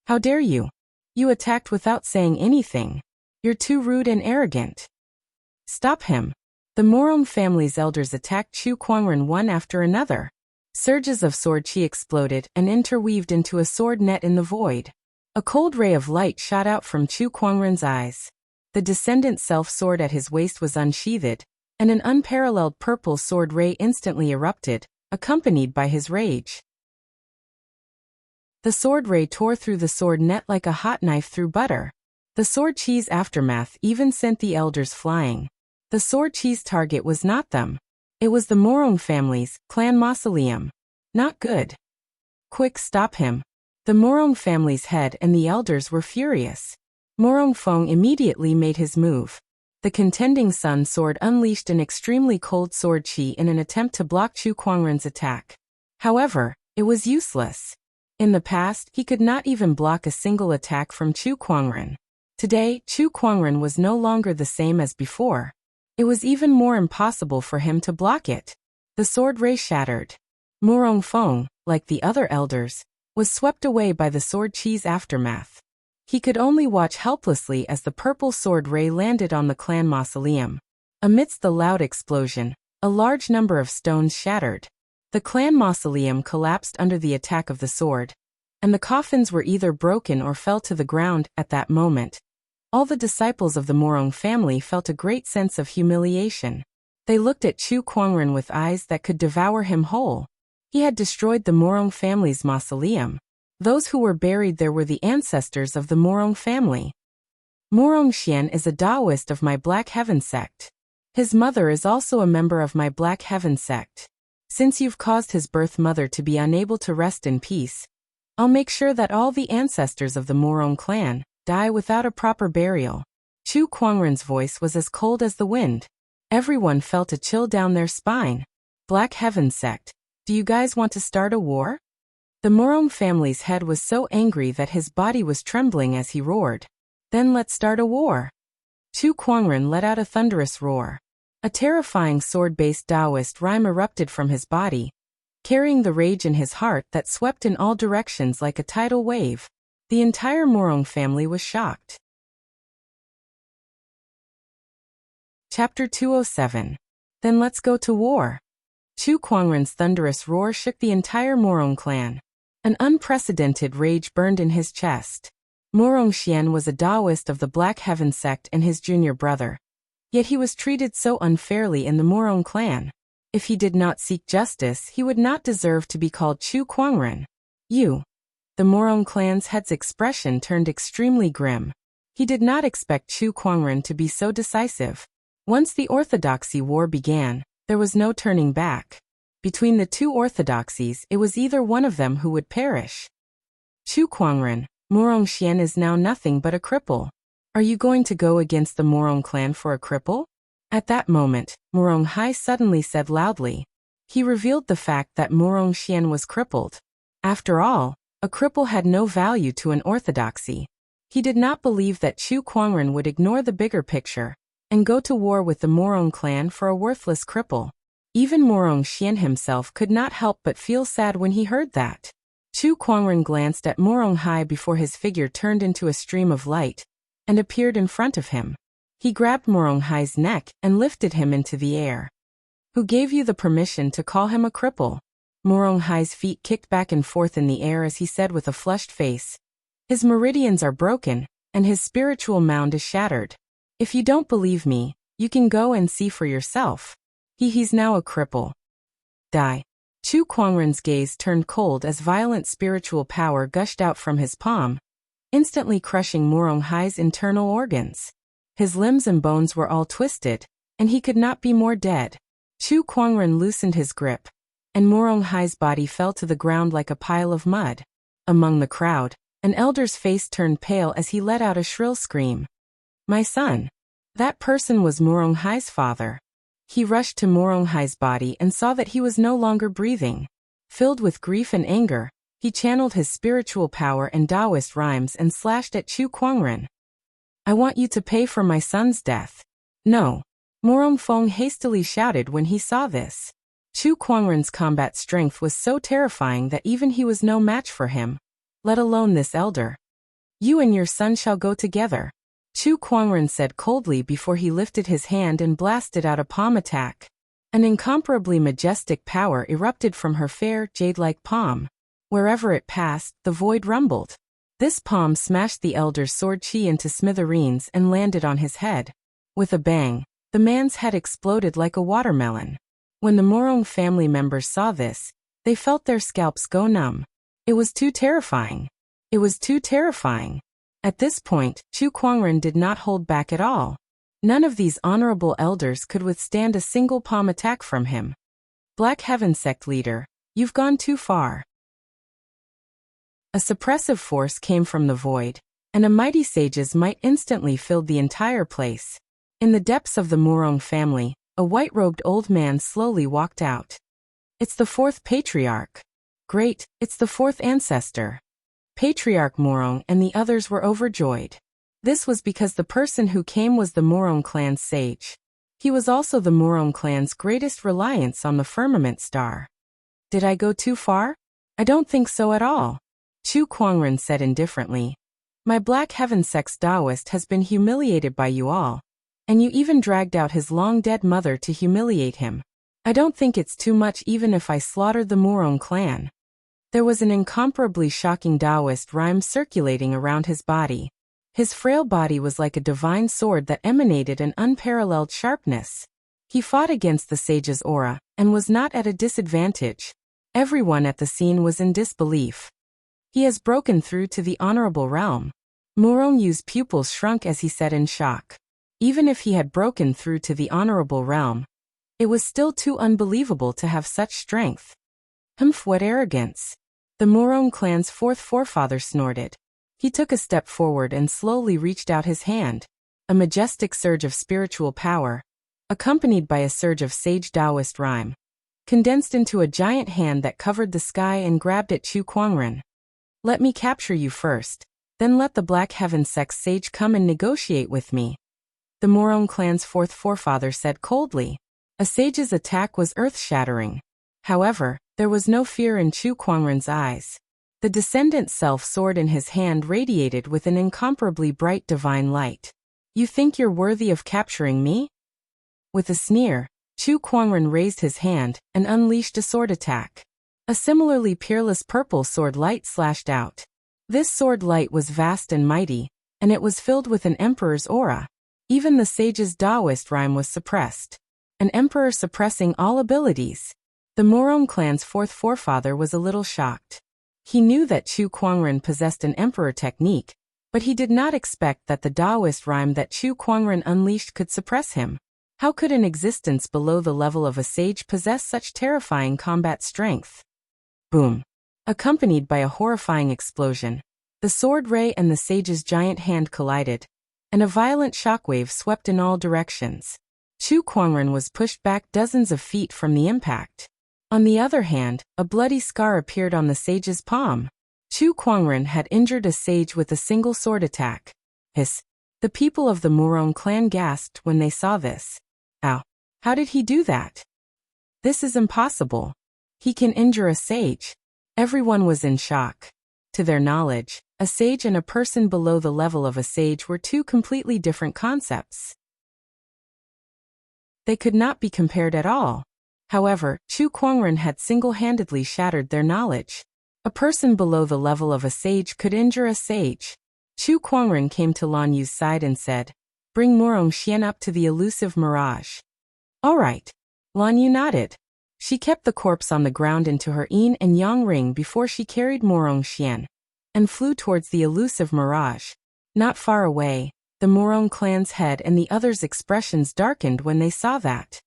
How dare you? You attacked without saying anything. You're too rude and arrogant. Stop him. The Morong family's elders attacked Chu Kuangren one after another. Surges of sword chi exploded and interweaved into a sword net in the void. A cold ray of light shot out from Chu Kuangren's eyes. The descendant self-sword at his waist was unsheathed, and an unparalleled purple sword ray instantly erupted, accompanied by his rage. The sword ray tore through the sword net like a hot knife through butter. The sword chi's aftermath even sent the elders flying. The sword chi's target was not them. It was the Morong family's clan mausoleum. Not good. Quick, stop him. The Morong family's head and the elders were furious. Morong Feng immediately made his move. The contending sun sword unleashed an extremely cold sword chi in an attempt to block Chu Kuangren's attack. However, it was useless. In the past, he could not even block a single attack from Chu Kuangren. Today, Chu Kuangren was no longer the same as before. It was even more impossible for him to block it. The sword ray shattered. Morong Feng, like the other elders, was swept away by the sword chi's aftermath. He could only watch helplessly as the purple sword ray landed on the clan mausoleum. Amidst the loud explosion, a large number of stones shattered. The clan mausoleum collapsed under the attack of the sword, and the coffins were either broken or fell to the ground at that moment. All the disciples of the Morong family felt a great sense of humiliation. They looked at Chu Kuangren with eyes that could devour him whole. He had destroyed the Morong family's mausoleum. Those who were buried there were the ancestors of the Morong family. Morong Xian is a Taoist of my Black Heaven sect. His mother is also a member of my Black Heaven sect. Since you've caused his birth mother to be unable to rest in peace, I'll make sure that all the ancestors of the Morong clan die without a proper burial. Chu Kuangren's voice was as cold as the wind. Everyone felt a chill down their spine. Black Heaven sect, do you guys want to start a war? The Morong family's head was so angry that his body was trembling as he roared. Then let's start a war. Chu Kuangren let out a thunderous roar. A terrifying sword-based Taoist rhyme erupted from his body, carrying the rage in his heart that swept in all directions like a tidal wave. The entire Morong family was shocked. Chapter 207. Then let's go to war. Chu Kuangren's thunderous roar shook the entire Morong clan. An unprecedented rage burned in his chest. Morong Xian was a Taoist of the Black Heaven sect and his junior brother. Yet he was treated so unfairly in the Morong clan. If he did not seek justice, he would not deserve to be called Chu Kuangren. You. The Morong clan's head's expression turned extremely grim. He did not expect Chu Kuangren to be so decisive. Once the orthodoxy war began, there was no turning back. Between the two orthodoxies, it was either one of them who would perish. Chu Kuangren, Morong Xian is now nothing but a cripple. Are you going to go against the Morong clan for a cripple? At that moment, Morong Hai suddenly said loudly. He revealed the fact that Morong Xian was crippled. After all, a cripple had no value to an orthodoxy. He did not believe that Chu Kuangren would ignore the bigger picture and go to war with the Morong clan for a worthless cripple. Even Morong Xian himself could not help but feel sad when he heard that. Chu Kuangren glanced at Morong Hai before his figure turned into a stream of light and appeared in front of him. He grabbed Morong Hai's neck and lifted him into the air. Who gave you the permission to call him a cripple? Morong Hai's feet kicked back and forth in the air as he said with a flushed face. His meridians are broken, and his spiritual mound is shattered. If you don't believe me, you can go and see for yourself. He's now a cripple. Die. Chu Kuangren's gaze turned cold as violent spiritual power gushed out from his palm, instantly crushing Morong Hai's internal organs. His limbs and bones were all twisted, and he could not be more dead. Chu Kuangren loosened his grip, and Morong Hai's body fell to the ground like a pile of mud. Among the crowd, an elder's face turned pale as he let out a shrill scream. My son. That person was Morong Hai's father. He rushed to Morong Hai's body and saw that he was no longer breathing. Filled with grief and anger, he channeled his spiritual power and Taoist rhymes and slashed at Chu Kuangren. I want you to pay for my son's death. No. Morong Fong hastily shouted when he saw this. Chu Kuangren's combat strength was so terrifying that even he was no match for him, let alone this elder. You and your son shall go together. Chu Kuangren said coldly before he lifted his hand and blasted out a palm attack. An incomparably majestic power erupted from her fair, jade-like palm. Wherever it passed, the void rumbled. This palm smashed the elder's sword chi into smithereens and landed on his head. With a bang, the man's head exploded like a watermelon. When the Morong family members saw this, they felt their scalps go numb. It was too terrifying. It was too terrifying. At this point, Chu Kuangren did not hold back at all. None of these honorable elders could withstand a single palm attack from him. Black Heaven sect leader, you've gone too far. A suppressive force came from the void, and a mighty sage's might instantly filled the entire place. In the depths of the Morong family, a white-robed old man slowly walked out. It's the fourth patriarch. Great, it's the fourth ancestor. Patriarch Morong and the others were overjoyed. This was because the person who came was the Morong clan's sage. He was also the Morong clan's greatest reliance on the firmament star. Did I go too far? I don't think so at all. Chu Kuangren said indifferently. My Black Heaven sect's Taoist has been humiliated by you all, and you even dragged out his long-dead mother to humiliate him. I don't think it's too much even if I slaughtered the Morong clan. There was an incomparably shocking Taoist rhyme circulating around his body. His frail body was like a divine sword that emanated an unparalleled sharpness. He fought against the sage's aura, and was not at a disadvantage. Everyone at the scene was in disbelief. He has broken through to the honorable realm. Morong Yu's pupils shrunk as he said in shock. Even if he had broken through to the honorable realm, it was still too unbelievable to have such strength. Humph, what arrogance! The Morong clan's fourth forefather snorted. He took a step forward and slowly reached out his hand. A majestic surge of spiritual power, accompanied by a surge of sage Taoist rhyme, condensed into a giant hand that covered the sky and grabbed at Chu Kuangren. Let me capture you first, then let the Black Heaven sect's sage come and negotiate with me. The Morong clan's fourth forefather said coldly. A sage's attack was earth-shattering. However, there was no fear in Chu Kuangren's eyes. The descendant self-sword in his hand radiated with an incomparably bright divine light. You think you're worthy of capturing me? With a sneer, Chu Kuangren raised his hand and unleashed a sword attack. A similarly peerless purple sword light slashed out. This sword light was vast and mighty, and it was filled with an emperor's aura. Even the sage's Taoist rhyme was suppressed. An emperor suppressing all abilities. The Morong clan's fourth forefather was a little shocked. He knew that Chu Kuangren possessed an emperor technique, but he did not expect that the Taoist rhyme that Chu Kuangren unleashed could suppress him. How could an existence below the level of a sage possess such terrifying combat strength? Boom! Accompanied by a horrifying explosion, the sword ray and the sage's giant hand collided, and a violent shockwave swept in all directions. Chu Kuangren was pushed back dozens of feet from the impact. On the other hand, a bloody scar appeared on the sage's palm. Chu Kuangren had injured a sage with a single sword attack. Hiss! The people of the Morong clan gasped when they saw this. Ow! How did he do that? This is impossible. He can injure a sage. Everyone was in shock. To their knowledge, a sage and a person below the level of a sage were two completely different concepts. They could not be compared at all. However, Chu Kuangren had single-handedly shattered their knowledge. A person below the level of a sage could injure a sage. Chu Kuangren came to Lan Yu's side and said, "Bring Morong Xian up to the elusive mirage." "All right." Lan Yu nodded. She kept the corpse on the ground into her yin and yang ring before she carried Morong Xian and flew towards the elusive mirage. Not far away, the Morong clan's head and the others' expressions darkened when they saw that.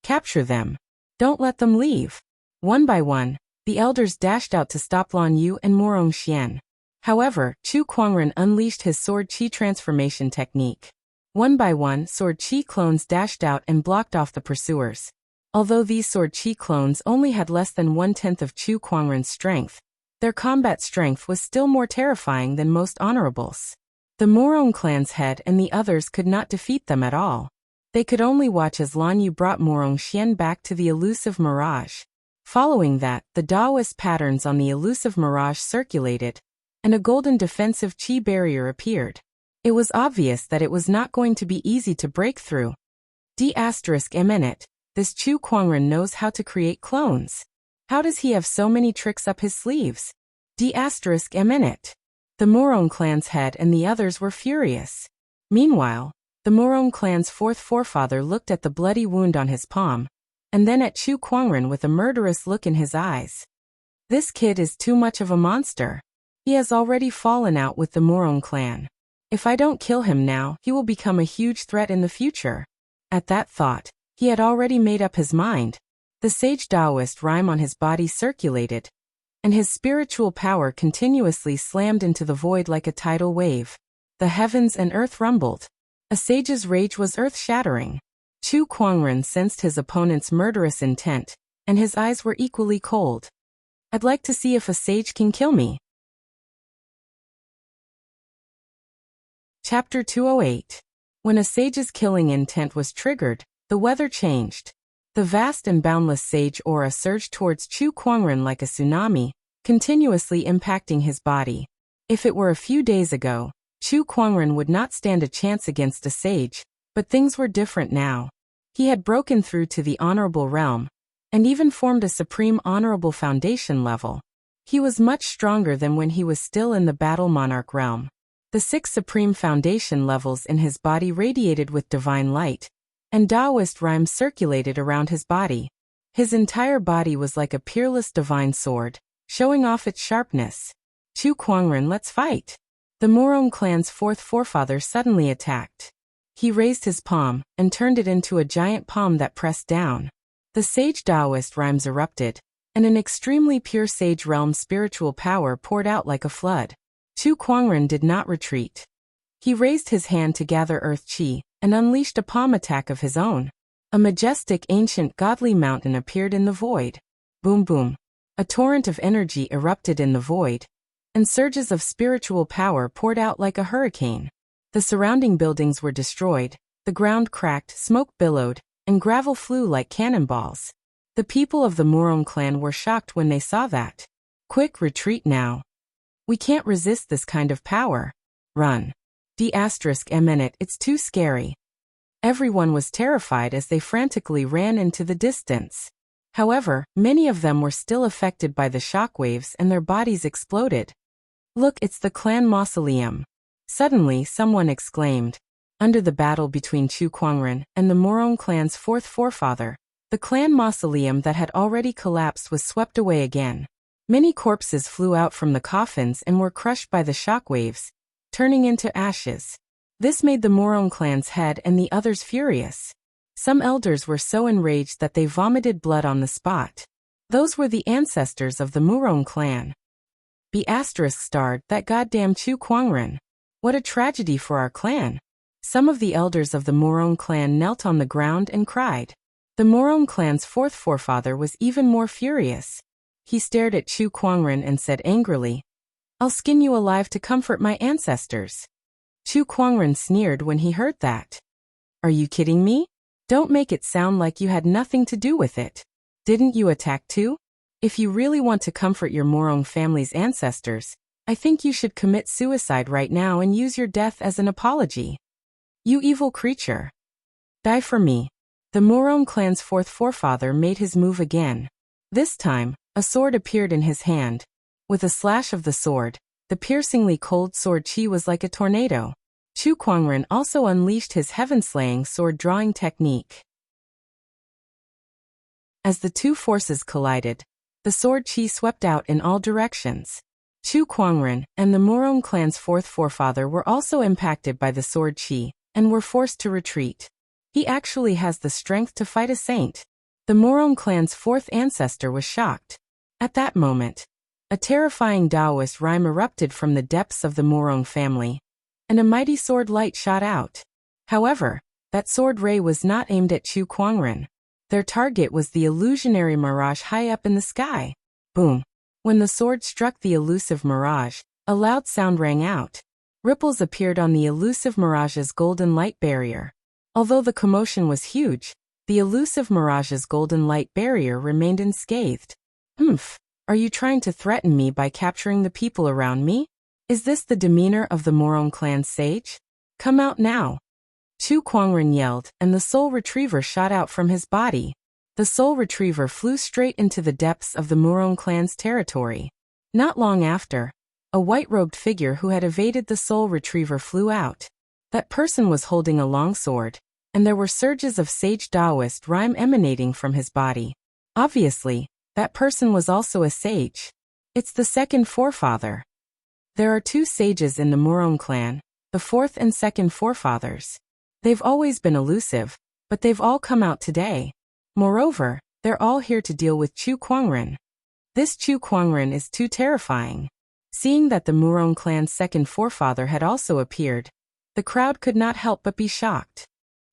"Capture them. Don't let them leave." One by one, the elders dashed out to stop Lan Yu and Morong Xian. However, Chu Kuangren unleashed his sword chi transformation technique. One by one, sword chi clones dashed out and blocked off the pursuers. Although these sword chi clones only had less than 1/10 of Chu Kuangren's strength, their combat strength was still more terrifying than most honorables. The Morong clan's head and the others could not defeat them at all. They could only watch as Lan Yu brought Morong Xian back to the elusive mirage. Following that, the Taoist patterns on the elusive mirage circulated, and a golden defensive chi barrier appeared. It was obvious that it was not going to be easy to break through. D***. This Chu Kuangren knows how to create clones. How does he have so many tricks up his sleeves? D***. The Morong clan's head and the others were furious. Meanwhile, the Morong clan's fourth forefather looked at the bloody wound on his palm, and then at Chu Kuangren with a murderous look in his eyes. This kid is too much of a monster. He has already fallen out with the Morong clan. If I don't kill him now, he will become a huge threat in the future. At that thought, he had already made up his mind. The sage Taoist rhyme on his body circulated, and his spiritual power continuously slammed into the void like a tidal wave. The heavens and earth rumbled. A sage's rage was earth-shattering. Chu Kuangren sensed his opponent's murderous intent, and his eyes were equally cold. "I'd like to see if a sage can kill me." Chapter 208. When a sage's killing intent was triggered, the weather changed. The vast and boundless sage aura surged towards Chu Kuangren like a tsunami, continuously impacting his body. If it were a few days ago, Chu Kuangren would not stand a chance against a sage, but things were different now. He had broken through to the honorable realm, and even formed a supreme honorable foundation level. He was much stronger than when he was still in the battle monarch realm. The 6 supreme foundation levels in his body radiated with divine light, and Taoist rhymes circulated around his body. His entire body was like a peerless divine sword, showing off its sharpness. "Chu Kuangren, let's fight." The Morong clan's fourth forefather suddenly attacked. He raised his palm, and turned it into a giant palm that pressed down. The sage Taoist rhymes erupted, and an extremely pure sage realm spiritual power poured out like a flood. Chu Kuangren did not retreat. He raised his hand to gather earth chi, and unleashed a palm attack of his own. A majestic ancient godly mountain appeared in the void. Boom boom. A torrent of energy erupted in the void, and surges of spiritual power poured out like a hurricane. The surrounding buildings were destroyed, the ground cracked, smoke billowed, and gravel flew like cannonballs. The people of the Morong clan were shocked when they saw that. "Quick, retreat now. We can't resist this kind of power. Run. D***. It's too scary." Everyone was terrified as they frantically ran into the distance. However, many of them were still affected by the shockwaves and their bodies exploded. "Look, it's the clan mausoleum!" Suddenly, someone exclaimed. Under the battle between Chu Kuangren and the Morong clan's fourth forefather, the clan mausoleum that had already collapsed was swept away again. Many corpses flew out from the coffins and were crushed by the shockwaves, turning into ashes. This made the Morong clan's head and the others furious. Some elders were so enraged that they vomited blood on the spot. Those were the ancestors of the Morong clan. B** that goddamn Chu Kuangren. What a tragedy for our clan. Some of the elders of the Morong clan knelt on the ground and cried. The Morong clan's fourth forefather was even more furious. He stared at Chu Kuangren and said angrily, "I'll skin you alive to comfort my ancestors." Chu Kuangren sneered when he heard that. "Are you kidding me? Don't make it sound like you had nothing to do with it. Didn't you attack too? If you really want to comfort your Morong family's ancestors, I think you should commit suicide right now and use your death as an apology. You evil creature. Die for me." The Morong clan's fourth forefather made his move again. This time, a sword appeared in his hand. With a slash of the sword, the piercingly cold sword chi was like a tornado. Chu Kuangren also unleashed his heaven-slaying sword-drawing technique. As the two forces collided, the sword chi swept out in all directions. Chu Kuangren and the Morong clan's fourth forefather were also impacted by the sword chi and were forced to retreat. He actually has the strength to fight a saint. The Morong clan's fourth ancestor was shocked. At that moment, a terrifying Taoist rhyme erupted from the depths of the Morong family, and a mighty sword light shot out. However, that sword ray was not aimed at Chu Kuangren. Their target was the illusionary mirage high up in the sky. Boom! When the sword struck the elusive mirage, a loud sound rang out. Ripples appeared on the elusive mirage's golden light barrier. Although the commotion was huge, the elusive mirage's golden light barrier remained unscathed. Are you trying to threaten me by capturing the people around me? Is this the demeanor of the Morong clan sage? Come out now! Chu Kuangren yelled, and the soul retriever shot out from his body. The soul retriever flew straight into the depths of the Morong clan's territory. Not long after, a white-robed figure who had evaded the soul retriever flew out. That person was holding a long sword, and there were surges of sage Taoist rhyme emanating from his body. Obviously, that person was also a sage. It's the second forefather. There are two sages in the Morong clan, the fourth and second forefathers. They've always been elusive, but they've all come out today. Moreover, they're all here to deal with Chu Kuangren. This Chu Kuangren is too terrifying. Seeing that the Morong clan's second forefather had also appeared, the crowd could not help but be shocked.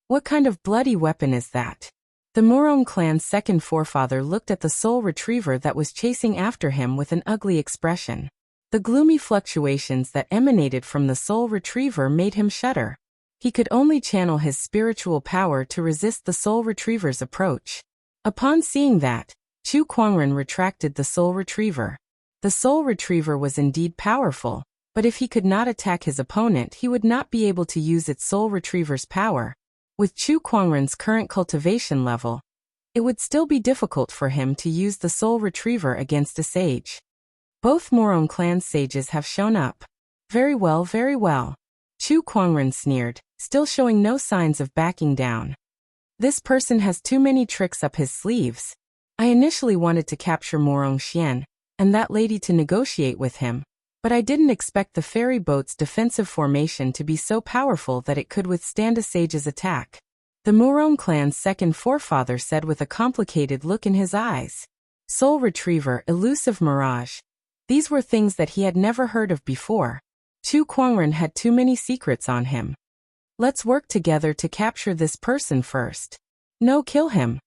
What kind of bloody weapon is that? The Morong clan's second forefather looked at the soul retriever that was chasing after him with an ugly expression. The gloomy fluctuations that emanated from the soul retriever made him shudder. He could only channel his spiritual power to resist the soul retriever's approach. Upon seeing that, Chu Kuangren retracted the soul retriever. The soul retriever was indeed powerful, but if he could not attack his opponent, he would not be able to use its soul retriever's power. With Chu Kuangren's current cultivation level, it would still be difficult for him to use the soul retriever against a sage. Both Morong clan sages have shown up. Very well, very well. Chu Kuangren sneered, still showing no signs of backing down. This person has too many tricks up his sleeves. I initially wanted to capture Morong Xian and that lady to negotiate with him, but I didn't expect the ferry boat's defensive formation to be so powerful that it could withstand a sage's attack. The Morong clan's second forefather said with a complicated look in his eyes. Soul retriever, elusive mirage. These were things that he had never heard of before. Chu Kuangren had too many secrets on him. Let's work together to capture this person first. No, kill him.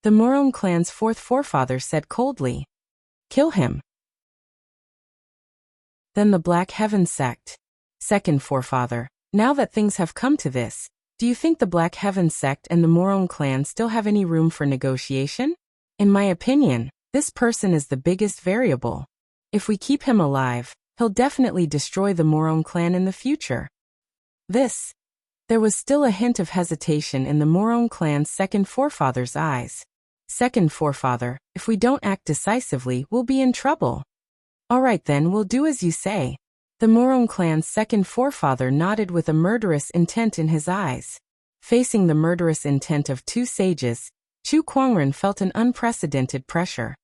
The Morong clan's fourth forefather said coldly. Kill him. Then the Black Heaven sect. Second forefather. Now that things have come to this, do you think the Black Heaven sect and the Morong clan still have any room for negotiation? In my opinion, this person is the biggest variable. If we keep him alive, he'll definitely destroy the Morong clan in the future. This There was still a hint of hesitation in the Morone clan's second forefather's eyes. Second forefather, if we don't act decisively, we'll be in trouble. All right then, we'll do as you say. The Morone clan's second forefather nodded with a murderous intent in his eyes. Facing the murderous intent of two sages, Chu Kuangren felt an unprecedented pressure.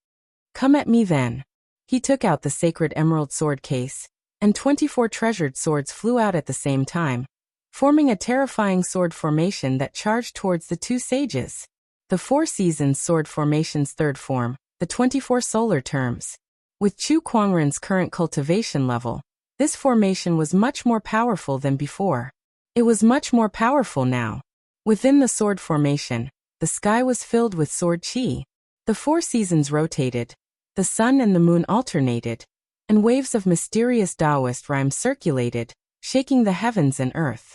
Come at me then. He took out the sacred emerald sword case, and 24 treasured swords flew out at the same time, forming a terrifying sword formation that charged towards the two sages. The Four Seasons sword formation's third form, the 24 solar terms. With Chu Kuangren's current cultivation level, this formation was much more powerful than before. It was much more powerful now. Within the sword formation, the sky was filled with sword chi. The four seasons rotated, the sun and the moon alternated, and waves of mysterious Taoist rhymes circulated, shaking the heavens and earth.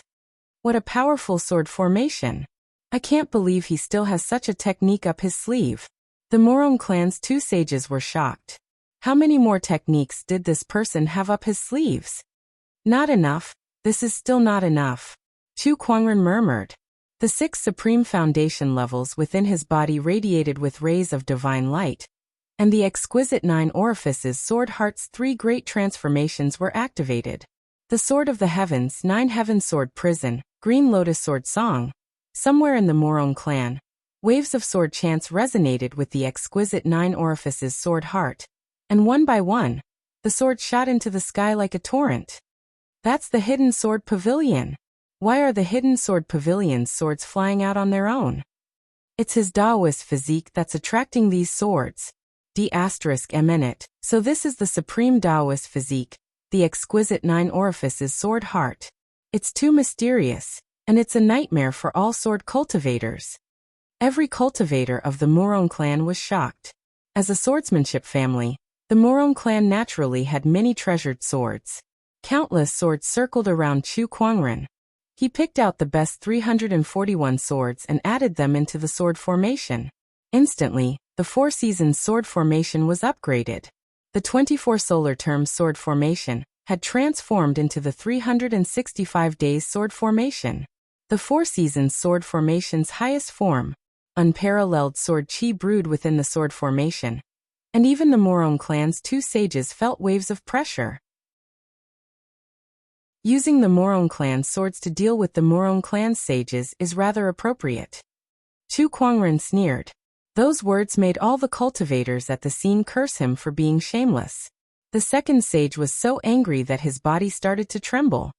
What a powerful sword formation! I can't believe he still has such a technique up his sleeve. The Morone clan's two sages were shocked. How many more techniques did this person have up his sleeves? Not enough. This is still not enough. Chu Kuangren murmured. The 6 supreme foundation levels within his body radiated with rays of divine light, and the exquisite 9 orifices sword heart's 3 great transformations were activated. The sword of the heavens, 9 heaven sword prison, green lotus sword song. Somewhere in the Morone clan, waves of sword chants resonated with the exquisite 9 orifices sword heart, and one by one, the swords shot into the sky like a torrent. That's the hidden sword pavilion. Why are the hidden sword pavilion's swords flying out on their own? It's his Taoist physique that's attracting these swords. D*eminent. So this is the supreme Taoist physique, the exquisite 9 orifices sword heart. It's too mysterious, and it's a nightmare for all sword cultivators. Every cultivator of the Morone clan was shocked. As a swordsmanship family, the Morone clan naturally had many treasured swords. Countless swords circled around Chu Kuangren. He picked out the best 341 swords and added them into the sword formation. Instantly, the Four Seasons sword formation was upgraded. The 24 solar terms sword formation had transformed into the 365 days sword formation. The Four Seasons sword formation's highest form, unparalleled sword chi brewed within the sword formation, and even the Morone clan's two sages felt waves of pressure. Using the Morone clan's swords to deal with the Morone clan's sages is rather appropriate. Chu Kuangren sneered. Those words made all the cultivators at the scene curse him for being shameless. The second sage was so angry that his body started to tremble.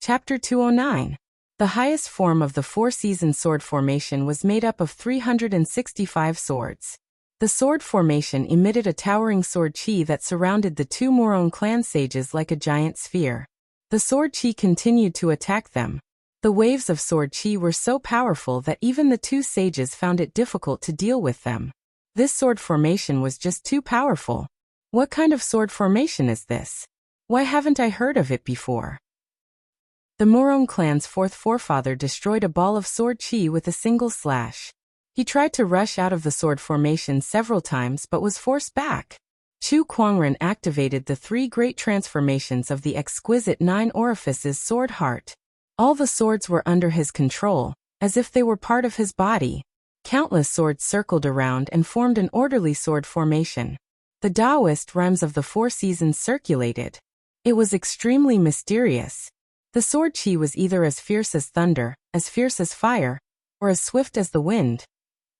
Chapter 209. The highest form of the Four Seasons sword formation was made up of 365 swords. The sword formation emitted a towering sword chi that surrounded the two Morone clan sages like a giant sphere. The sword chi continued to attack them. The waves of sword chi were so powerful that even the two sages found it difficult to deal with them. This sword formation was just too powerful. What kind of sword formation is this? Why haven't I heard of it before? The Morone clan's fourth forefather destroyed a ball of sword chi with a single slash. He tried to rush out of the sword formation several times but was forced back. Chu Kuangren activated the 3 great transformations of the exquisite 9 orifices sword heart. All the swords were under his control, as if they were part of his body. Countless swords circled around and formed an orderly sword formation. The Taoist rhymes of the Four Seasons circulated. It was extremely mysterious. The sword chi was either as fierce as thunder, as fierce as fire, or as swift as the wind.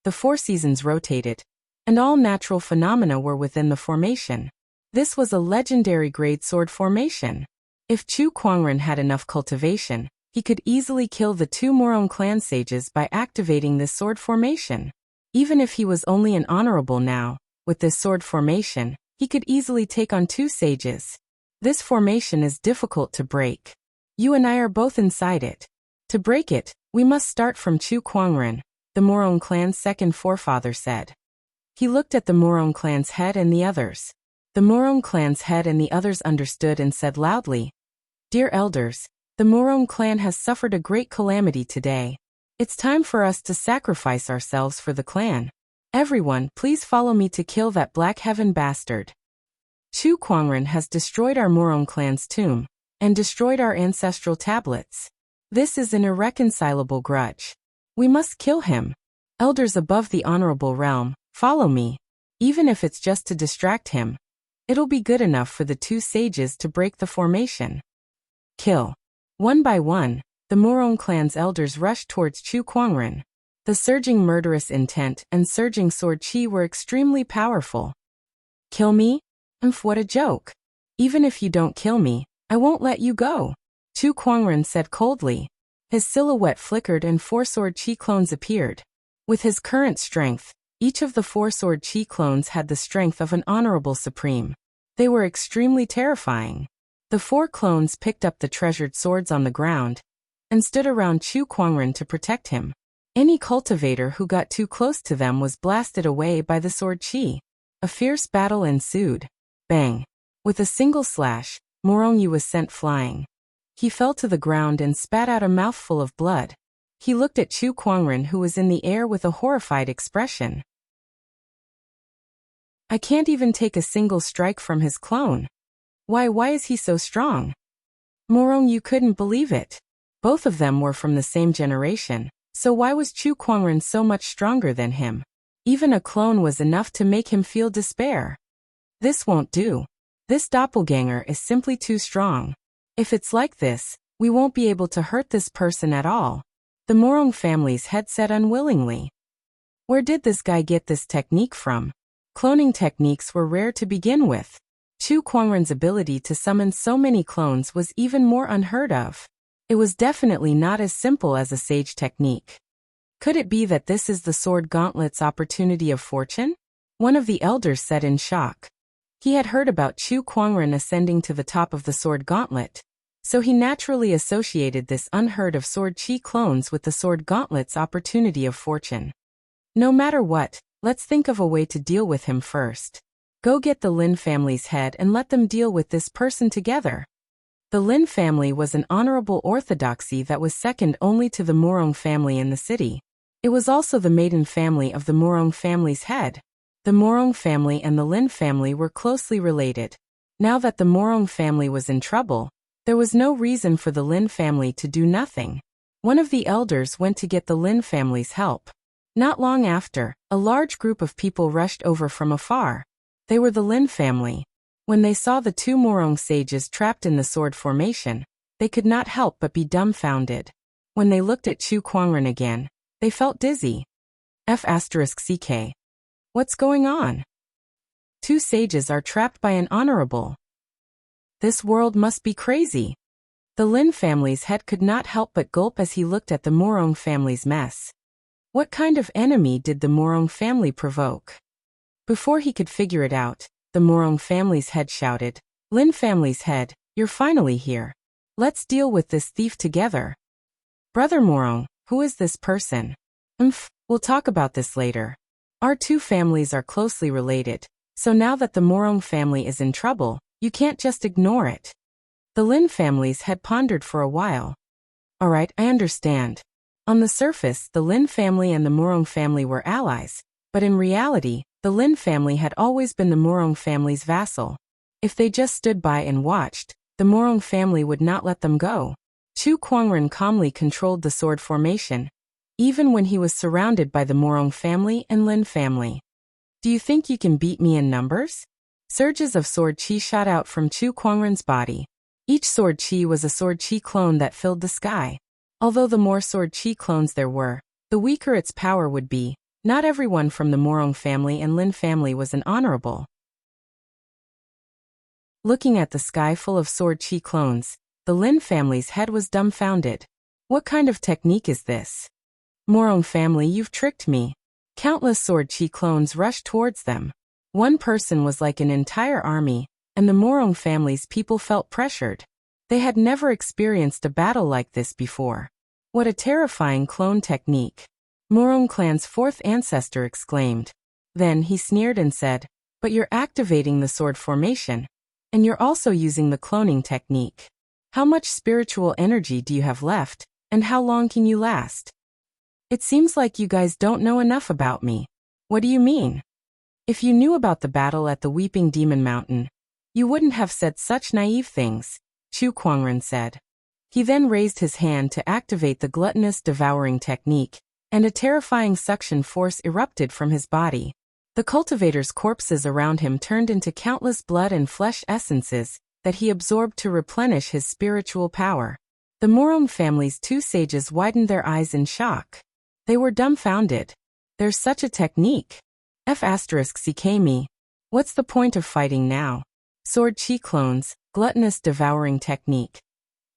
The Four Seasons rotated, and all natural phenomena were within the formation. This was a legendary grade sword formation. If Chu Kuangren had enough cultivation, he could easily kill the two Morone clan sages by activating this sword formation. Even if he was only an honorable now, with this sword formation, he could easily take on 2 sages. This formation is difficult to break. You and I are both inside it. To break it, we must start from Chu Kuangren, the Morone clan's second forefather said. He looked at the Morone clan's head and the others. The Morone clan's head and the others understood and said loudly, "Dear elders, the Morone clan has suffered a great calamity today. It's time for us to sacrifice ourselves for the clan. Everyone, please follow me to kill that Black Heaven bastard." Chu Kwangren has destroyed our Morong clan's tomb and destroyed our ancestral tablets. This is an irreconcilable grudge. We must kill him. Elders above the honorable realm, follow me. Even if it's just to distract him, it'll be good enough for the two sages to break the formation. Kill. One by one, the Morong clan's elders rushed towards Chu Kwangren. The surging murderous intent and surging sword chi were extremely powerful. Kill me? What a joke. Even if you don't kill me, I won't let you go, Chu Kwangren said coldly. His silhouette flickered and 4 sword chi clones appeared. With his current strength, each of the 4 sword chi clones had the strength of an honorable supreme. They were extremely terrifying. The 4 clones picked up the treasured swords on the ground and stood around Chu Kwangren to protect him. Any cultivator who got too close to them was blasted away by the sword chi. A fierce battle ensued. Bang! With a single slash, Morong Yu was sent flying. He fell to the ground and spat out a mouthful of blood. He looked at Chu Kwangren, who was in the air, with a horrified expression. I can't even take a single strike from his clone. Why is he so strong? Morong Yu couldn't believe it. Both of them were from the same generation, so why was Chu Kwangren so much stronger than him? Even a clone was enough to make him feel despair. This won't do. This doppelganger is simply too strong. If it's like this, we won't be able to hurt this person at all. The Morong family's head said unwillingly. Where did this guy get this technique from? Cloning techniques were rare to begin with. Chu Kwangren's ability to summon so many clones was even more unheard of. It was definitely not as simple as a sage technique. Could it be that this is the sword gauntlet's opportunity of fortune? One of the elders said in shock. He had heard about Chu Kwangren ascending to the top of the sword gauntlet, so he naturally associated this unheard of sword chi clones with the sword gauntlet's opportunity of fortune. No matter what, let's think of a way to deal with him first. Go get the Lin family's head and let them deal with this person together. The Lin family was an honorable orthodoxy that was second only to the Morong family in the city. It was also the maiden family of the Morong family's head. The Morong family and the Lin family were closely related. Now that the Morong family was in trouble, there was no reason for the Lin family to do nothing. One of the elders went to get the Lin family's help. Not long after, a large group of people rushed over from afar. They were the Lin family. When they saw the 2 Morong sages trapped in the sword formation, they could not help but be dumbfounded. When they looked at Chu Kwangren again, they felt dizzy. F***CK. What's going on? 2 sages are trapped by an honorable. This world must be crazy. The Lin family's head could not help but gulp as he looked at the Morong family's mess. What kind of enemy did the Morong family provoke? Before he could figure it out, the Morong family's head shouted, Lin family's head, you're finally here. Let's deal with this thief together. Brother Morong, who is this person? We'll talk about this later. Our 2 families are closely related, so now that the Morong family is in trouble, you can't just ignore it. The Lin families had pondered for a while. Alright, I understand. On the surface, the Lin family and the Morong family were allies, but in reality, the Lin family had always been the Morong family's vassal. If they just stood by and watched, the Morong family would not let them go. Chu Kwangren calmly controlled the sword formation, even when he was surrounded by the Morong family and Lin family. Do you think you can beat me in numbers? Surges of sword chi shot out from Chu Kwangren's body. Each sword chi was a sword chi clone that filled the sky. Although the more sword chi clones there were, the weaker its power would be. Not everyone from the Morong family and Lin family was an honorable. Looking at the sky full of sword chi clones, the Lin family's head was dumbfounded. What kind of technique is this? Morong family, you've tricked me. Countless sword chi clones rushed towards them. One person was like an entire army, and the Morong family's people felt pressured. They had never experienced a battle like this before. What a terrifying clone technique! Morong clan's 4th ancestor exclaimed. Then he sneered and said, but you're activating the sword formation, and you're also using the cloning technique. How much spiritual energy do you have left, and how long can you last? It seems like you guys don't know enough about me. What do you mean? If you knew about the battle at the Weeping Demon Mountain, You wouldn't have said such naive things, Chu Kuangren said. He then raised his hand to activate the gluttonous devouring technique, and a terrifying suction force erupted from his body. The cultivator's corpses around him turned into countless blood and flesh essences that he absorbed to replenish his spiritual power. The Morong family's two sages widened their eyes in shock. They were dumbfounded. There's such a technique. F***CKme. What's the point of fighting now? Sword Chi clones, gluttonous devouring technique.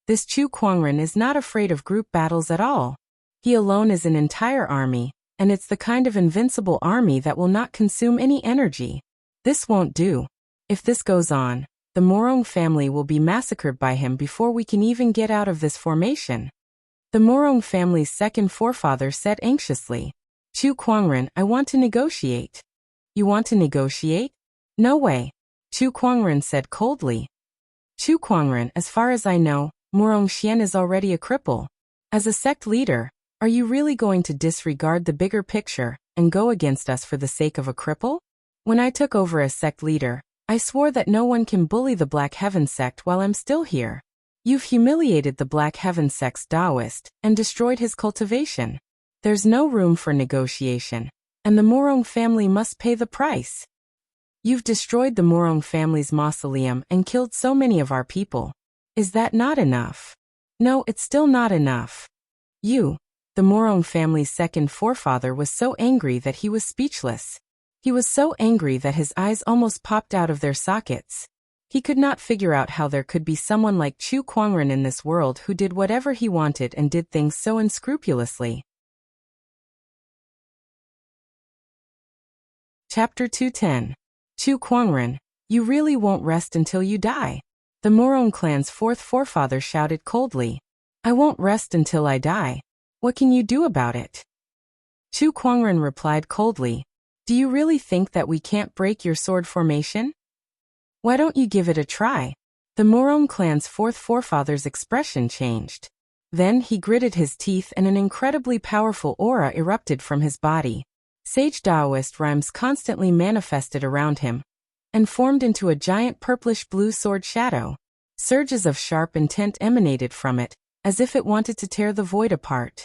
This Chu Kuangren is not afraid of group battles at all. He alone is an entire army, and it's the kind of invincible army that will not consume any energy. This won't do. If this goes on, the Morong family will be massacred by him before we can even get out of this formation. The Morong family's second forefather said anxiously. Chu Kuangren, I want to negotiate. You want to negotiate? No way. Chu Kuangren said coldly. Chu Kuangren, as far as I know, Morong Xian is already a cripple. As a sect leader, are you really going to disregard the bigger picture and go against us for the sake of a cripple? When I took over as sect leader, I swore that no one can bully the Black Heaven sect while I'm still here. You've humiliated the Black Heaven sect's Taoist and destroyed his cultivation. There's no room for negotiation, and the Morong family must pay the price. You've destroyed the Morong family's mausoleum and killed so many of our people. Is that not enough? No, it's still not enough. The Morong family's second forefather was so angry that he was speechless. He was so angry that his eyes almost popped out of their sockets. He could not figure out how there could be someone like Chu Kuangren in this world who did whatever he wanted and did things so unscrupulously. Chapter 210. Chu Kuangren, you really won't rest until you die. The Morong clan's fourth forefather shouted coldly. I won't rest until I die. What can you do about it? Chu Kuangren replied coldly. Do you really think that we can't break your sword formation? Why don't you give it a try? The Morong clan's fourth forefather's expression changed. Then he gritted his teeth and an incredibly powerful aura erupted from his body. Sage Taoist rhymes constantly manifested around him and formed into a giant purplish-blue sword shadow. Surges of sharp intent emanated from it, as if it wanted to tear the void apart.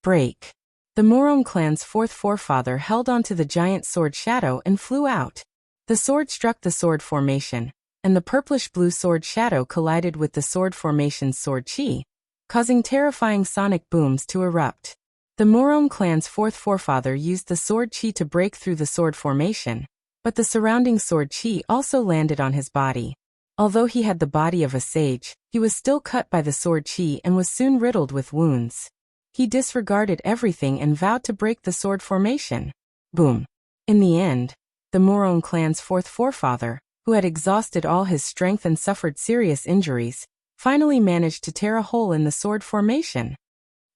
Break. The Morong clan's fourth forefather held onto the giant sword shadow and flew out. The sword struck the sword formation, and the purplish-blue sword shadow collided with the sword formation's sword chi, causing terrifying sonic booms to erupt. The Morong clan's fourth forefather used the sword chi to break through the sword formation, but the surrounding sword chi also landed on his body. Although he had the body of a sage, he was still cut by the sword chi and was soon riddled with wounds. He disregarded everything and vowed to break the sword formation. Boom. In the end, the Morong clan's fourth forefather, who had exhausted all his strength and suffered serious injuries, finally managed to tear a hole in the sword formation.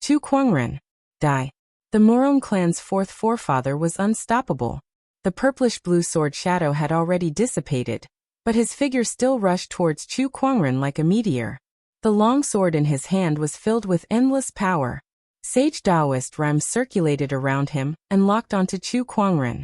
Chu Kuangren. Die. The Morong clan's fourth forefather was unstoppable. The purplish-blue sword shadow had already dissipated, but his figure still rushed towards Chu Kuangren like a meteor. The long sword in his hand was filled with endless power. Sage Taoist rhymes circulated around him and locked onto Chu Kuangren.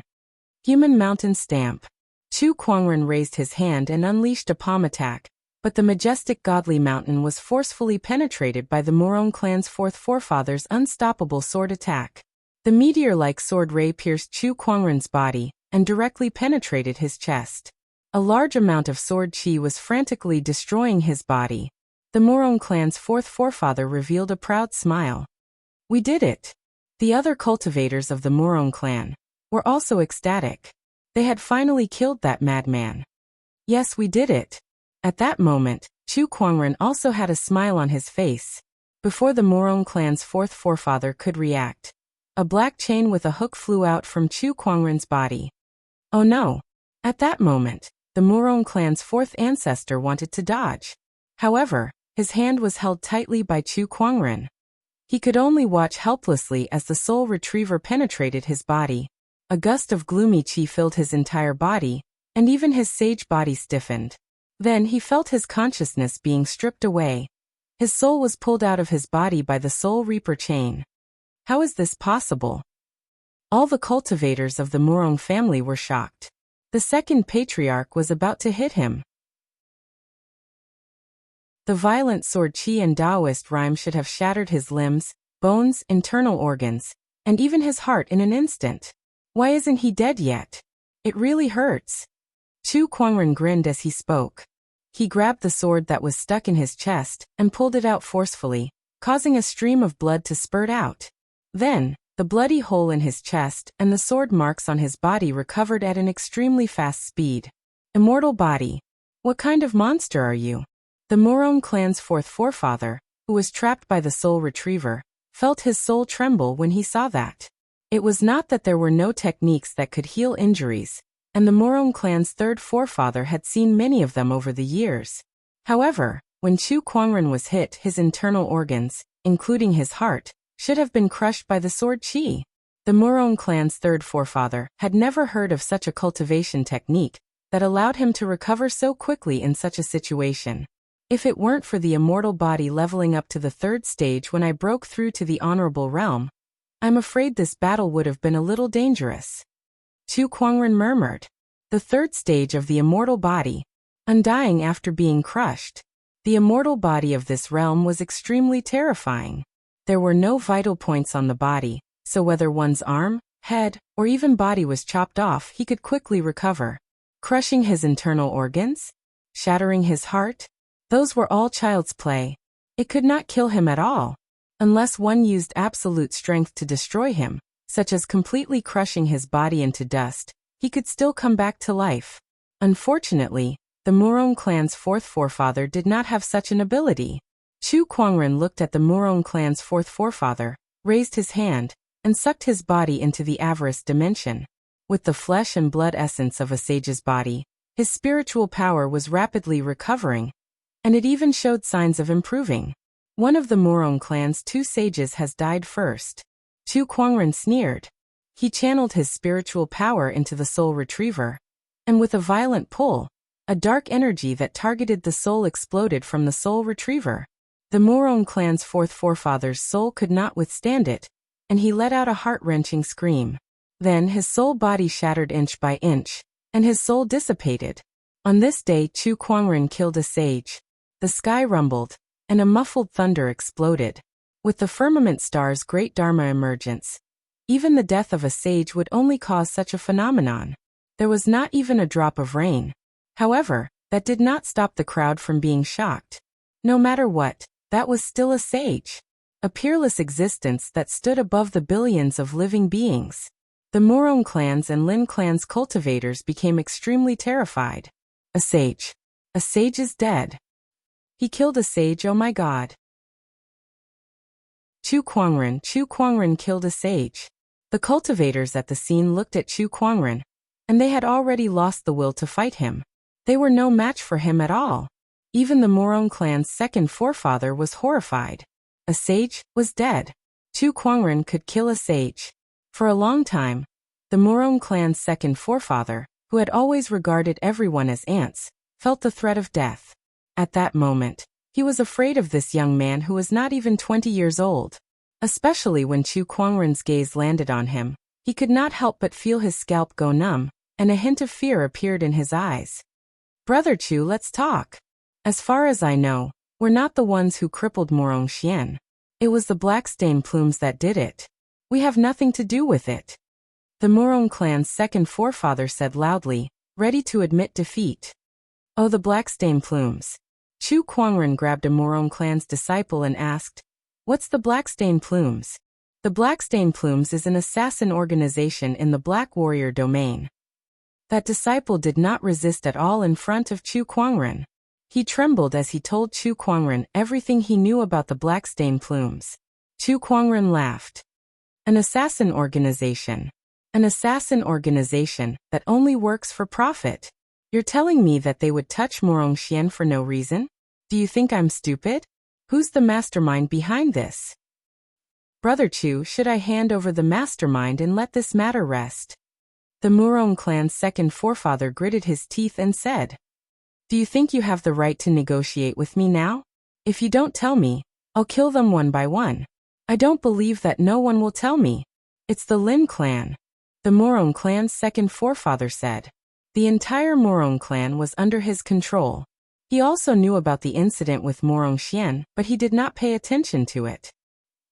Human Mountain Stamp. Chu Kuangren raised his hand and unleashed a palm attack, but the majestic godly mountain was forcefully penetrated by the Morong clan's fourth forefather's unstoppable sword attack. The meteor-like sword ray pierced Chu Kuangren's body and directly penetrated his chest. A large amount of sword chi was frantically destroying his body. The Morong clan's fourth forefather revealed a proud smile. We did it. The other cultivators of the Morong clan were also ecstatic. They had finally killed that madman. Yes, we did it. At that moment, Chu Kuangren also had a smile on his face. Before the Morong clan's fourth forefather could react, a black chain with a hook flew out from Chu Kuangren's body. Oh no! At that moment, the Morong clan's fourth ancestor wanted to dodge. However, his hand was held tightly by Chu Kuangren. He could only watch helplessly as the soul retriever penetrated his body. A gust of gloomy chi filled his entire body, and even his sage body stiffened. Then he felt his consciousness being stripped away. His soul was pulled out of his body by the Soul Reaper chain. How is this possible? All the cultivators of the Morong family were shocked. The second patriarch was about to hit him. The violent sword chi and Taoist rhyme should have shattered his limbs, bones, internal organs, and even his heart in an instant. Why isn't he dead yet? It really hurts. Chu Kuangren grinned as he spoke. He grabbed the sword that was stuck in his chest and pulled it out forcefully, causing a stream of blood to spurt out. Then, the bloody hole in his chest and the sword marks on his body recovered at an extremely fast speed. Immortal body. What kind of monster are you? The Morong clan's fourth forefather, who was trapped by the soul retriever, felt his soul tremble when he saw that. It was not that there were no techniques that could heal injuries, and the Morong clan's third forefather had seen many of them over the years. However, when Chu Kuangren was hit, his internal organs, including his heart, should have been crushed by the sword chi. The Morong clan's third forefather had never heard of such a cultivation technique that allowed him to recover so quickly in such a situation. If it weren't for the immortal body leveling up to the third stage when I broke through to the honorable realm, I'm afraid this battle would have been a little dangerous. Chu Kuangren murmured. The third stage of the immortal body, undying after being crushed. The immortal body of this realm was extremely terrifying. There were no vital points on the body, so whether one's arm, head, or even body was chopped off, he could quickly recover. Crushing his internal organs? Shattering his heart? Those were all child's play. It could not kill him at all. Unless one used absolute strength to destroy him, such as completely crushing his body into dust, he could still come back to life. Unfortunately, the Morong clan's fourth forefather did not have such an ability. Chu Kuangren looked at the Morong clan's fourth forefather, raised his hand, and sucked his body into the avarice dimension. With the flesh and blood essence of a sage's body, his spiritual power was rapidly recovering, and it even showed signs of improving. One of the Morong clan's two sages has died first. Chu Kuangren sneered. He channeled his spiritual power into the soul retriever, and with a violent pull, a dark energy that targeted the soul exploded from the soul retriever. The Morong clan's fourth forefather's soul could not withstand it, and he let out a heart-wrenching scream. Then his soul body shattered inch by inch, and his soul dissipated. On this day Chu Kuangren killed a sage. The sky rumbled, and a muffled thunder exploded. With the firmament star's great Dharma emergence, even the death of a sage would only cause such a phenomenon. There was not even a drop of rain. However, that did not stop the crowd from being shocked. No matter what, that was still a sage. A peerless existence that stood above the billions of living beings. The Morong clan's and Lin clan's cultivators became extremely terrified. A sage. A sage is dead. He killed a sage, oh my god. Chu Kuangren killed a sage. The cultivators at the scene looked at Chu Kuangren, and they had already lost the will to fight him. They were no match for him at all. Even the Morong clan's second forefather was horrified. A sage was dead. Chu Kuangren could kill a sage. For a long time, the Morong clan's second forefather, who had always regarded everyone as ants, felt the threat of death. At that moment, he was afraid of this young man who was not even 20 years old. Especially when Chu Kuangren's gaze landed on him, he could not help but feel his scalp go numb, and a hint of fear appeared in his eyes. Brother Chu, let's talk. As far as I know, we're not the ones who crippled Morong Xian. It was the black stain plumes that did it. We have nothing to do with it. The Morong clan's second forefather said loudly, ready to admit defeat. Oh, the black stain plumes. Chu Kuangren grabbed a Morong clan's disciple and asked, "What's the black stain plumes?" The black stain plumes is an assassin organization in the Black Warrior domain. That disciple did not resist at all in front of Chu Kuangren. He trembled as he told Chu Kuangren everything he knew about the black stain plumes. Chu Kuangren laughed. An assassin organization. An assassin organization that only works for profit. You're telling me that they would touch Morong Xian for no reason? Do you think I'm stupid? Who's the mastermind behind this? Brother Chu, should I hand over the mastermind and let this matter rest? The Morong clan's second forefather gritted his teeth and said, "Do you think you have the right to negotiate with me now? If you don't tell me, I'll kill them one by one." I don't believe that no one will tell me. It's the Lin clan. The Morong clan's second forefather said. The entire Morong clan was under his control. He also knew about the incident with Morongxian, but he did not pay attention to it.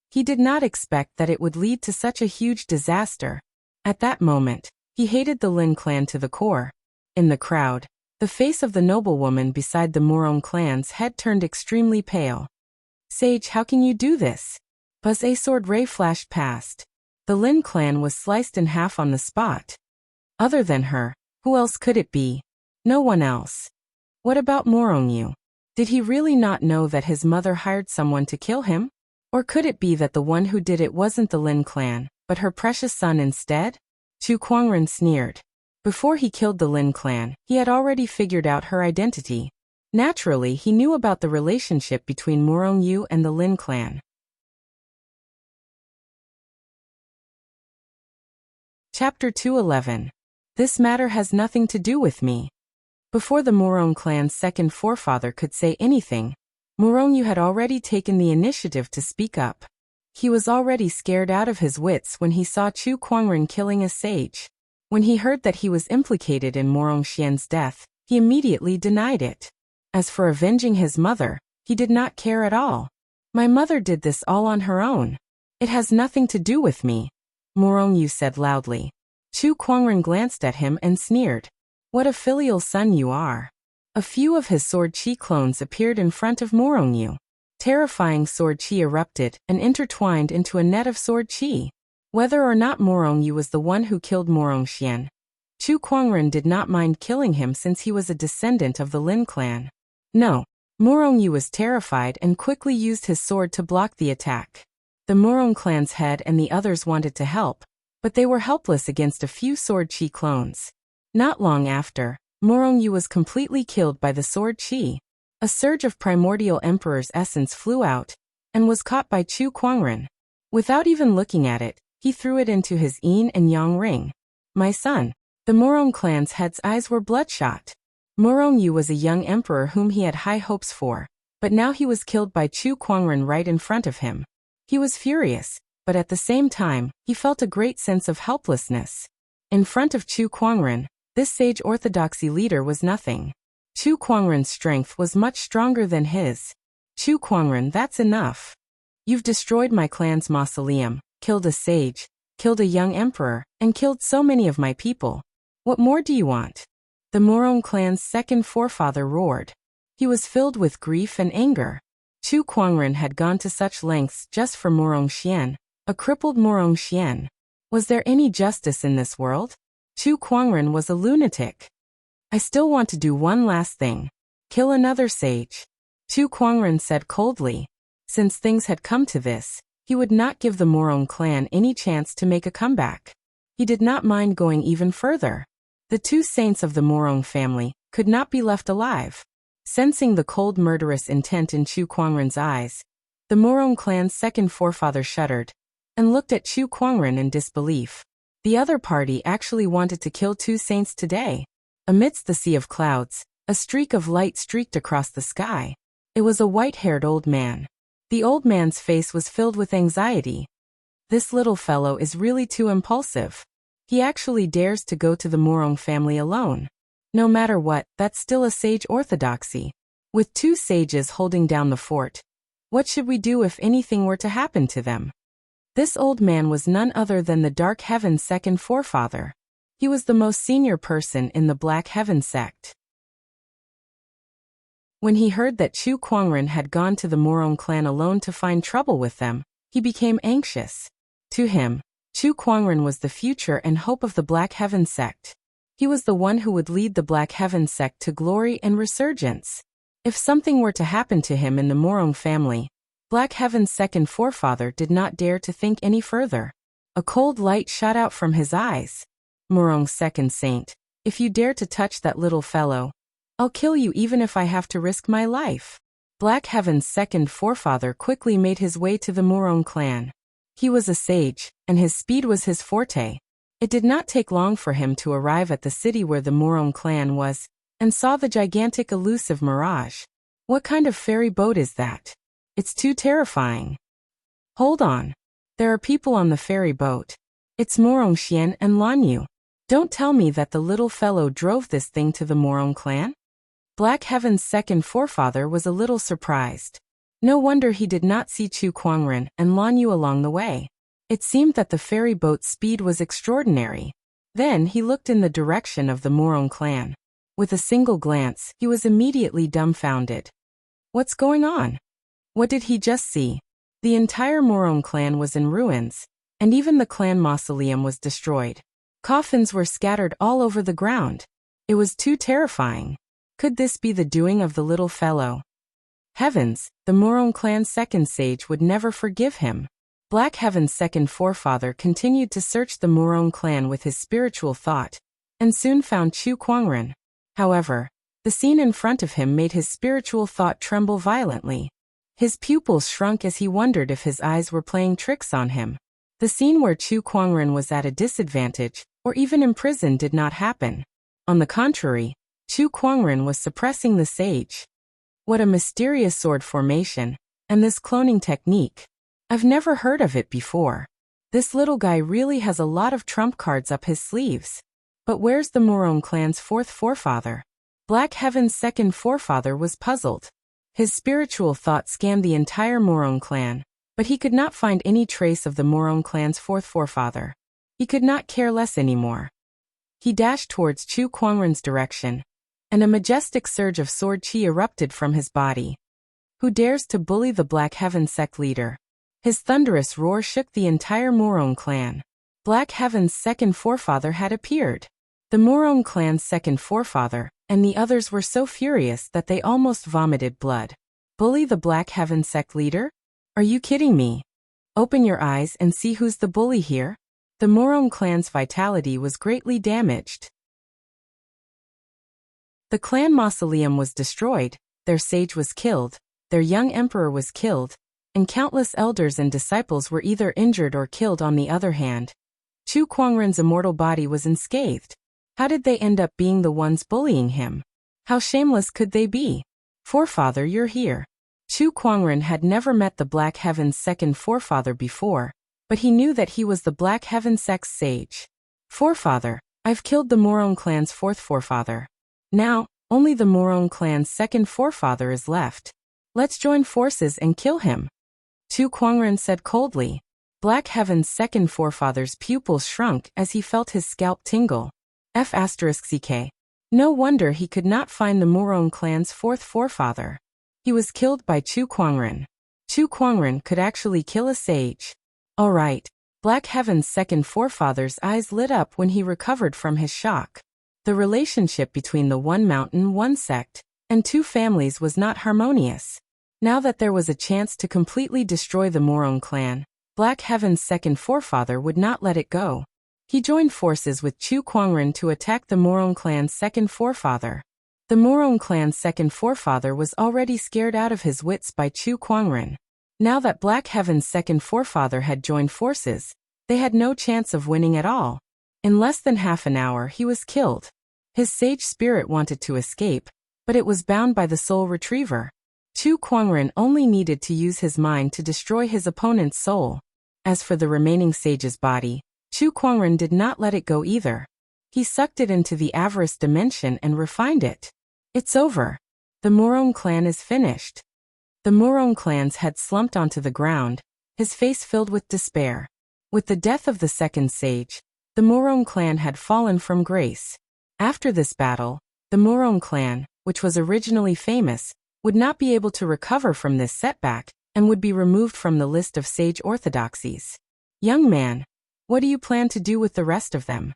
He did not expect that it would lead to such a huge disaster. At that moment, he hated the Lin clan to the core. In the crowd, the face of the noblewoman beside the Morong clan's head turned extremely pale. "Sage, how can you do this?" Buzz a sword ray flashed past. The Lin clan was sliced in half on the spot. Other than her, who else could it be? No one else. What about Morongyu? Did he really not know that his mother hired someone to kill him? Or could it be that the one who did it wasn't the Lin clan, but her precious son instead? Chu Kuangren sneered. Before he killed the Lin clan, he had already figured out her identity. Naturally, he knew about the relationship between Morongyu and the Lin clan. Chapter 211. This matter has nothing to do with me. Before the Morong clan's second forefather could say anything, Morongyu had already taken the initiative to speak up. He was already scared out of his wits when he saw Chu Kuangren killing a sage. When he heard that he was implicated in Morongxian's death, he immediately denied it. As for avenging his mother, he did not care at all. "My mother did this all on her own. It has nothing to do with me," Morongyu said loudly. Chu Kuangren glanced at him and sneered. "What a filial son you are." A few of his sword chi clones appeared in front of Morongyu. Terrifying sword chi erupted and intertwined into a net of sword chi. Whether or not Morongyu was the one who killed Morongxian, Chu Kuangren did not mind killing him since he was a descendant of the Lin clan. No, Morongyu was terrified and quickly used his sword to block the attack. The Morong clan's head and the others wanted to help, but they were helpless against a few sword chi clones. Not long after, Morongyu was completely killed by the sword chi. A surge of primordial emperor's essence flew out, and was caught by Chu Kuangren. Without even looking at it, he threw it into his yin and yang ring. "My son." The Morong clan's head's eyes were bloodshot. Morongyu was a young emperor whom he had high hopes for, but now he was killed by Chu Kuangren right in front of him. He was furious, but at the same time, he felt a great sense of helplessness. In front of Chu Kuangren, this sage orthodoxy leader was nothing. Chu Kuangren's strength was much stronger than his. "Chu Kuangren, that's enough. You've destroyed my clan's mausoleum, killed a sage, killed a young emperor, and killed so many of my people. What more do you want?" The Morong clan's second forefather roared. He was filled with grief and anger. Chu Kuangren had gone to such lengths just for Morongxian, a crippled Morongxian. Was there any justice in this world? Chu Kuangren was a lunatic. "I still want to do one last thing. Kill another sage," Chu Kuangren said coldly. Since things had come to this, he would not give the Morong clan any chance to make a comeback. He did not mind going even further. The two saints of the Morong family could not be left alive. Sensing the cold murderous intent in Chu Kuangren's eyes, the Morong clan's second forefather shuddered and looked at Chu Kuangren in disbelief. The other party actually wanted to kill two saints today. Amidst the sea of clouds, a streak of light streaked across the sky. It was a white-haired old man. The old man's face was filled with anxiety. This little fellow is really too impulsive. He actually dares to go to the Morong family alone. No matter what, that's still a sage orthodoxy. With two sages holding down the fort, what should we do if anything were to happen to them? This old man was none other than the Dark Heaven's second forefather. He was the most senior person in the Black Heaven sect. When he heard that Chu Kuangren had gone to the Morong clan alone to find trouble with them, he became anxious. To him, Chu Kuangren was the future and hope of the Black Heaven sect. He was the one who would lead the Black Heaven sect to glory and resurgence. If something were to happen to him in the Morong family, Black Heaven's second forefather did not dare to think any further. A cold light shot out from his eyes. "Morong's second saint, if you dare to touch that little fellow, I'll kill you even if I have to risk my life." Black Heaven's second forefather quickly made his way to the Morong clan. He was a sage, and his speed was his forte. It did not take long for him to arrive at the city where the Morong clan was, and saw the gigantic elusive mirage. What kind of ferry boat is that? It's too terrifying. Hold on. There are people on the ferry boat. It's Morongxian and Lanyu. Don't tell me that the little fellow drove this thing to the Morong clan? Black Heaven's second forefather was a little surprised. No wonder he did not see Chu Kuangren and Lan Yu along the way. It seemed that the ferry boat's speed was extraordinary. Then he looked in the direction of the Morong clan. With a single glance, he was immediately dumbfounded. What's going on? What did he just see? The entire Morong clan was in ruins, and even the clan mausoleum was destroyed. Coffins were scattered all over the ground. It was too terrifying. Could this be the doing of the little fellow? Heavens, the Morong clan's second sage would never forgive him. Black Heaven's second forefather continued to search the Morong clan with his spiritual thought, and soon found Chu Kuangren. However, the scene in front of him made his spiritual thought tremble violently. His pupils shrunk as he wondered if his eyes were playing tricks on him. The scene where Chu Kuangren was at a disadvantage, or even imprisoned, did not happen. On the contrary, Chu Kuangren was suppressing the sage. What a mysterious sword formation, and this cloning technique. I've never heard of it before. This little guy really has a lot of trump cards up his sleeves. But where's the Morong clan's fourth forefather? Black Heaven's second forefather was puzzled. His spiritual thought scanned the entire Morong clan, but he could not find any trace of the Morong clan's fourth forefather. He could not care less anymore. He dashed towards Chu Kuangren's direction, and a majestic surge of sword chi erupted from his body. Who dares to bully the Black Heaven sect leader? His thunderous roar shook the entire Morong clan. Black Heaven's second forefather had appeared. The Morong clan's second forefather and the others were so furious that they almost vomited blood. Bully the Black Heaven sect leader? Are you kidding me? Open your eyes and see who's the bully here. The Morong clan's vitality was greatly damaged. The clan mausoleum was destroyed, their sage was killed, their young emperor was killed, and countless elders and disciples were either injured or killed. On the other hand, Chu Kuangren's immortal body was unscathed. How did they end up being the ones bullying him? How shameless could they be? Forefather, you're here. Chu Kuangren had never met the Black Heaven's second forefather before, but he knew that he was the Black Heaven sect's sage. Forefather, I've killed the Morong clan's fourth forefather. Now, only the Morong clan's second forefather is left. Let's join forces and kill him. Chu Kuangren said coldly. Black Heaven's second forefather's pupils shrunk as he felt his scalp tingle. F***ck. No wonder he could not find the Morong clan's fourth forefather. He was killed by Chu Kuangren. Chu Kuangren could actually kill a sage. All right. Black Heaven's second forefather's eyes lit up when he recovered from his shock. The relationship between the one mountain, one sect, and two families was not harmonious. Now that there was a chance to completely destroy the Morong clan, Black Heaven's second forefather would not let it go. He joined forces with Chu Kuangren to attack the Morong clan's second forefather. The Morong clan's second forefather was already scared out of his wits by Chu Kuangren. Now that Black Heaven's second forefather had joined forces, they had no chance of winning at all. In less than half an hour he was killed. His sage spirit wanted to escape, but it was bound by the soul retriever. Chu Kuangren only needed to use his mind to destroy his opponent's soul. As for the remaining sage's body, Chu Kuangren did not let it go either. He sucked it into the avarice dimension and refined it. It's over. The Morong clan is finished. The Morong clan's head slumped onto the ground, his face filled with despair. With the death of the second sage, the Morong clan had fallen from grace. After this battle, the Morong clan, which was originally famous, would not be able to recover from this setback and would be removed from the list of sage orthodoxies. Young man, what do you plan to do with the rest of them?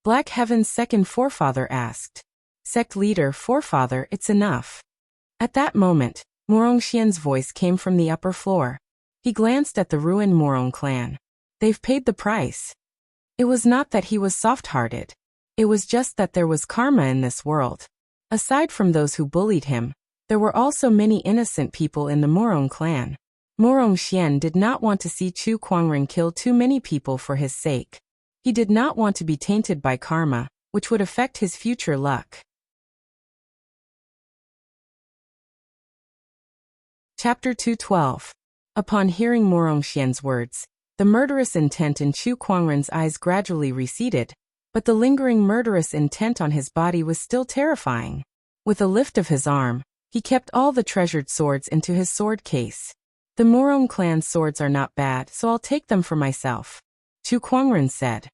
Black Heaven's second forefather asked. Sect leader, forefather, it's enough. At that moment, Morong Xian's voice came from the upper floor. He glanced at the ruined Morong clan. They've paid the price. It was not that he was soft-hearted. It was just that there was karma in this world. Aside from those who bullied him, there were also many innocent people in the Morong clan. Morong Xian did not want to see Chu Kuangren kill too many people for his sake. He did not want to be tainted by karma, which would affect his future luck. Chapter 212. Upon hearing Morong Xian's words, the murderous intent in Chu Kuangren's eyes gradually receded, but the lingering murderous intent on his body was still terrifying. With a lift of his arm, he kept all the treasured swords into his sword case. The Morong clan's swords are not bad, so I'll take them for myself, Chu Kwangren said.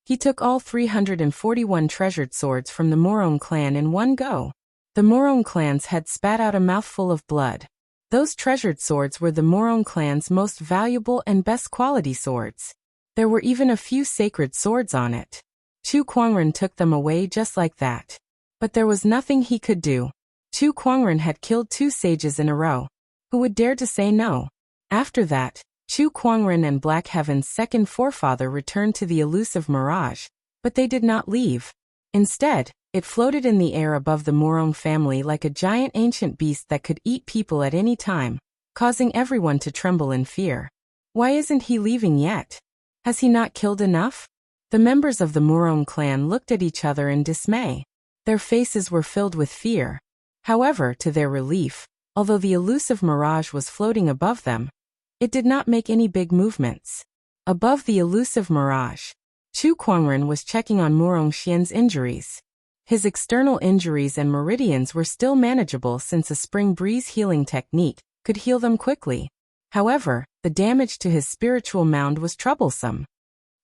He took all 341 treasured swords from the Morong clan in one go. The Morong clan's head spat out a mouthful of blood. Those treasured swords were the Morong clan's most valuable and best quality swords. There were even a few sacred swords on it. Chu Kwangren took them away just like that. But there was nothing he could do. Chu Kwangren had killed 2 sages in a row. Who would dare to say no? After that, Chu Kwangren and Black Heaven's second forefather returned to the elusive mirage, but they did not leave. Instead, it floated in the air above the Morong family like a giant ancient beast that could eat people at any time, causing everyone to tremble in fear. Why isn't he leaving yet? Has he not killed enough? The members of the Morong clan looked at each other in dismay. Their faces were filled with fear. However, to their relief, although the elusive mirage was floating above them, it did not make any big movements. Above the elusive mirage, Chu Kwangren was checking on Morong Xian's injuries. His external injuries and meridians were still manageable since a spring breeze healing technique could heal them quickly. However, the damage to his spiritual mound was troublesome.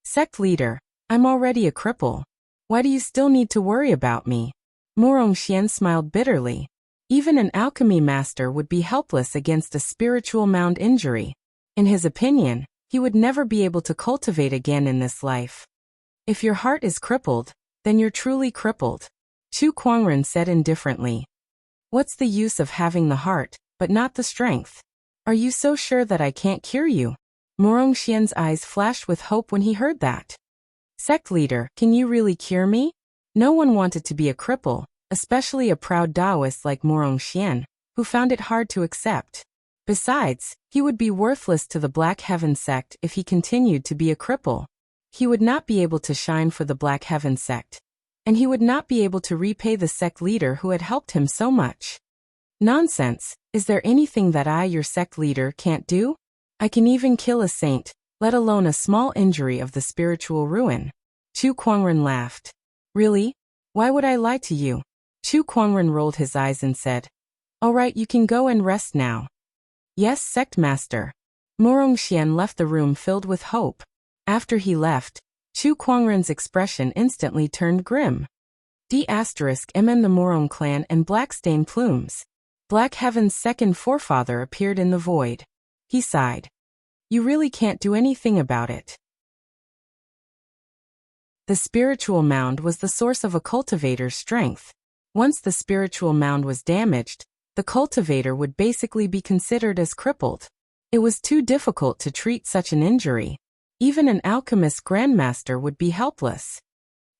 Sect leader, I'm already a cripple. Why do you still need to worry about me? Morong Xian smiled bitterly. Even an alchemy master would be helpless against a spiritual mound injury. In his opinion, he would never be able to cultivate again in this life. If your heart is crippled, then you're truly crippled, Chu Kwangren said indifferently. What's the use of having the heart, but not the strength? Are you so sure that I can't cure you? Morong Xian's eyes flashed with hope when he heard that. Sect leader, can you really cure me? No one wanted to be a cripple, especially a proud Taoist like Morong Xian, who found it hard to accept. Besides, he would be worthless to the Black Heaven sect if he continued to be a cripple. He would not be able to shine for the Black Heaven sect, and he would not be able to repay the sect leader who had helped him so much. Nonsense, is there anything that I, your sect leader, can't do? I can even kill a saint, let alone a small injury of the spiritual ruin. Chu Kwangren laughed. Really? Why would I lie to you? Chu Kwangren rolled his eyes and said, All right, you can go and rest now. Yes, sect master. Morong Xian left the room filled with hope. After he left, Chu Kwangren's expression instantly turned grim. D***M the Morong clan and Blackstain plumes. Black Heaven's second forefather appeared in the void. He sighed. You really can't do anything about it. The spiritual mound was the source of a cultivator's strength. Once the spiritual mound was damaged, the cultivator would basically be considered as crippled. It was too difficult to treat such an injury. Even an alchemist grandmaster would be helpless.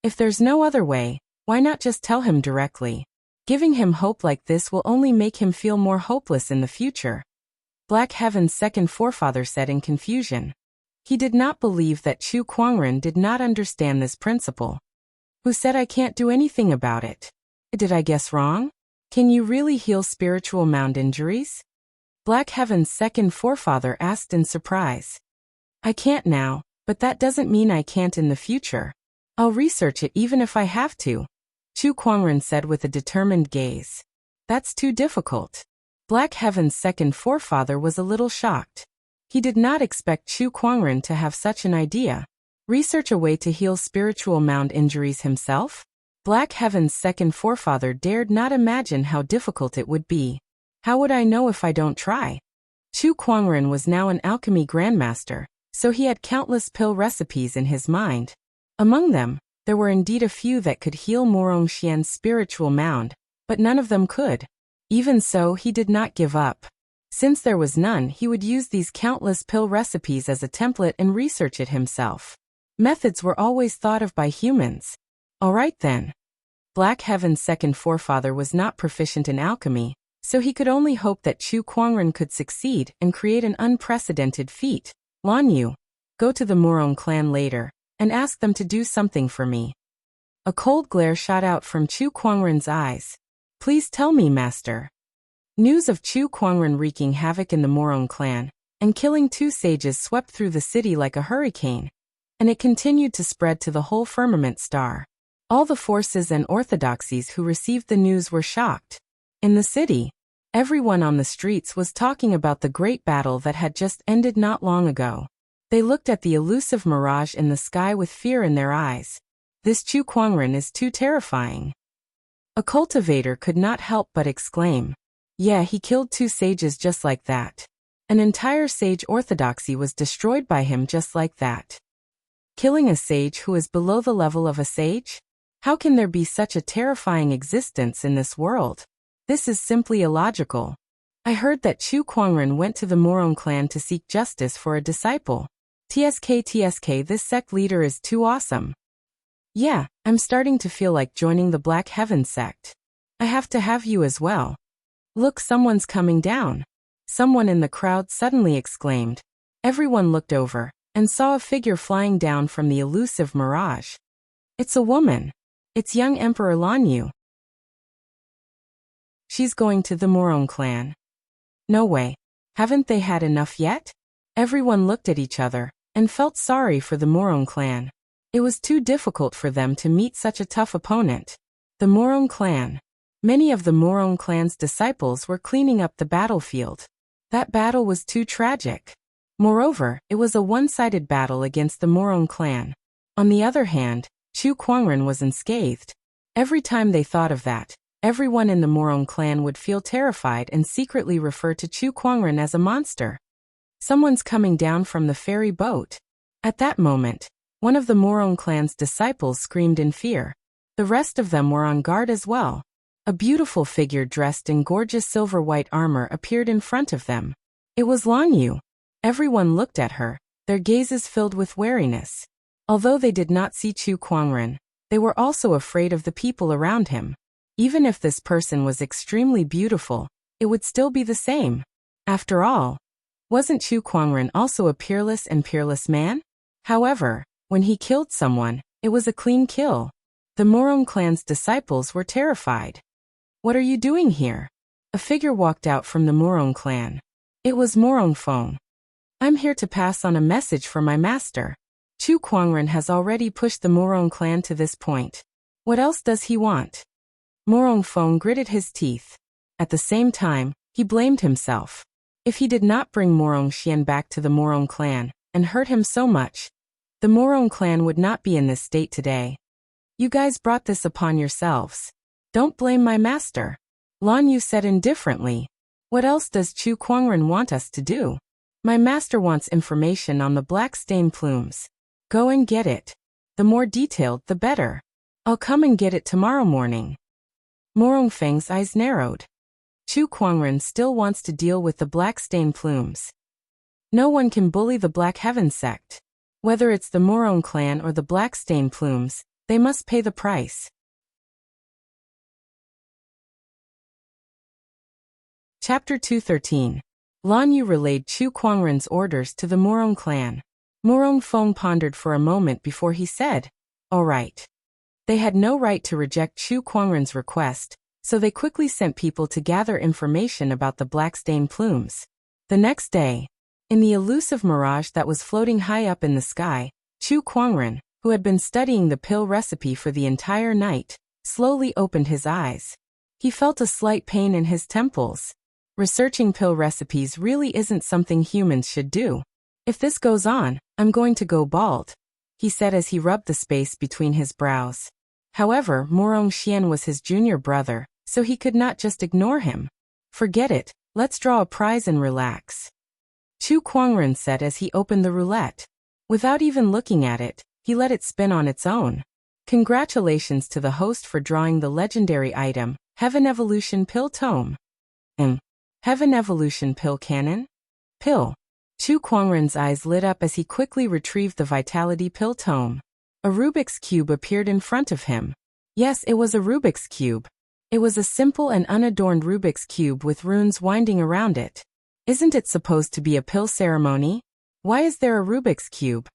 If there's no other way, why not just tell him directly? Giving him hope like this will only make him feel more hopeless in the future. Black Heaven's second forefather said in confusion. He did not believe that Chu Kwangren did not understand this principle. Who said I can't do anything about it? Did I guess wrong? Can you really heal spiritual mound injuries? Black Heaven's second forefather asked in surprise. I can't now, but that doesn't mean I can't in the future. I'll research it even if I have to, Chu Kwangren said with a determined gaze. That's too difficult. Black Heaven's second forefather was a little shocked. He did not expect Chu Kwangren to have such an idea. Research a way to heal spiritual mound injuries himself? Black Heaven's second forefather dared not imagine how difficult it would be. How would I know if I don't try? Chu Kwangren was now an alchemy grandmaster, so he had countless pill recipes in his mind. Among them, there were indeed a few that could heal Morong Xian's spiritual mound, but none of them could. Even so, he did not give up. Since there was none, he would use these countless pill recipes as a template and research it himself. Methods were always thought of by humans. All right then. Black Heaven's second forefather was not proficient in alchemy, so he could only hope that Chu Kwangren could succeed and create an unprecedented feat. Lan Yu, go to the Morong clan later, and ask them to do something for me. A cold glare shot out from Chu Kwangren's eyes. Please tell me, master. News of Chu Kwangren wreaking havoc in the Morong clan and killing 2 sages swept through the city like a hurricane, and it continued to spread to the whole firmament star. All the forces and orthodoxies who received the news were shocked. In the city, everyone on the streets was talking about the great battle that had just ended not long ago. They looked at the elusive mirage in the sky with fear in their eyes. This Chu Kuangren is too terrifying. A cultivator could not help but exclaim. Yeah, he killed 2 sages just like that. An entire sage orthodoxy was destroyed by him just like that. Killing a sage who is below the level of a sage? How can there be such a terrifying existence in this world? This is simply illogical. I heard that Chu Kuangren went to the Morong clan to seek justice for a disciple. TSK, this sect leader is too awesome. Yeah, I'm starting to feel like joining the Black Heaven sect. I have to have you as well. Look, someone's coming down. Someone in the crowd suddenly exclaimed. Everyone looked over and saw a figure flying down from the elusive mirage. It's a woman. It's young Emperor Lan Yu. She's going to the Morong clan. No way. Haven't they had enough yet? Everyone looked at each other and felt sorry for the Morong clan. It was too difficult for them to meet such a tough opponent. The Morong clan. Many of the Morong clan's disciples were cleaning up the battlefield. That battle was too tragic. Moreover, it was a one-sided battle against the Morong clan. On the other hand, Chu Kuangren was unscathed. Every time they thought of that, everyone in the Morong clan would feel terrified and secretly refer to Chu Kuangren as a monster. Someone's coming down from the ferry boat. At that moment, one of the Morong clan's disciples screamed in fear. The rest of them were on guard as well. A beautiful figure dressed in gorgeous silver-white armor appeared in front of them. It was Lan Yu. Everyone looked at her, their gazes filled with wariness. Although they did not see Chu Kuangren, they were also afraid of the people around him. Even if this person was extremely beautiful, it would still be the same. After all, wasn't Chu Kuangren also a peerless man? However, when he killed someone, it was a clean kill. The Morong clan's disciples were terrified. What are you doing here? A figure walked out from the Morong clan. It was Morong Fong. I'm here to pass on a message for my master. Chu Kuangren has already pushed the Morong clan to this point. What else does he want? Morong Fong gritted his teeth. At the same time, he blamed himself. If he did not bring Morong Xian back to the Morong clan and hurt him so much, the Morong clan would not be in this state today. You guys brought this upon yourselves. Don't blame my master. Lan Yu said indifferently. What else does Chu Kuangren want us to do? My master wants information on the black stain plumes. Go and get it. The more detailed, the better. I'll come and get it tomorrow morning. Morong Feng's eyes narrowed. Chu Kuangren still wants to deal with the black stain plumes. No one can bully the Black Heaven sect. Whether it's the Morong clan or the black stain plumes, they must pay the price. Chapter 213. Lan Yu relayed Chu Kuangren's orders to the Morong clan. Morong Fong pondered for a moment before he said, all right. They had no right to reject Chu Kuangren's request, so they quickly sent people to gather information about the black stain plumes. The next day, in the elusive mirage that was floating high up in the sky, Chu Kuangren, who had been studying the pill recipe for the entire night, slowly opened his eyes. He felt a slight pain in his temples. Researching pill recipes really isn't something humans should do. If this goes on, I'm going to go bald, he said as he rubbed the space between his brows. However, Morong Xian was his junior brother, so he could not just ignore him. Forget it, let's draw a prize and relax. Chu Kuangren said as he opened the roulette. Without even looking at it, he let it spin on its own. Congratulations to the host for drawing the legendary item, Heaven Evolution Pill Tome. Heaven Evolution Pill Cannon? Pill. Chu Kuangren's eyes lit up as he quickly retrieved the Vitality Pill Tome. A Rubik's Cube appeared in front of him. Yes, it was a Rubik's Cube. It was a simple and unadorned Rubik's Cube with runes winding around it. Isn't it supposed to be a pill ceremony? Why is there a Rubik's Cube?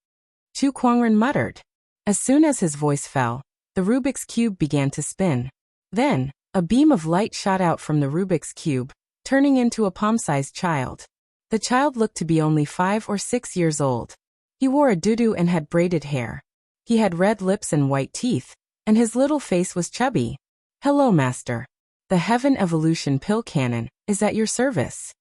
Chu Kuangren muttered. As soon as his voice fell, the Rubik's Cube began to spin. Then, a beam of light shot out from the Rubik's Cube, turning into a palm-sized child. The child looked to be only 5 or 6 years old. He wore a doudou and had braided hair. He had red lips and white teeth, and his little face was chubby. "Hello, Master. The Heaven Evolution Pill Cannon is at your service,"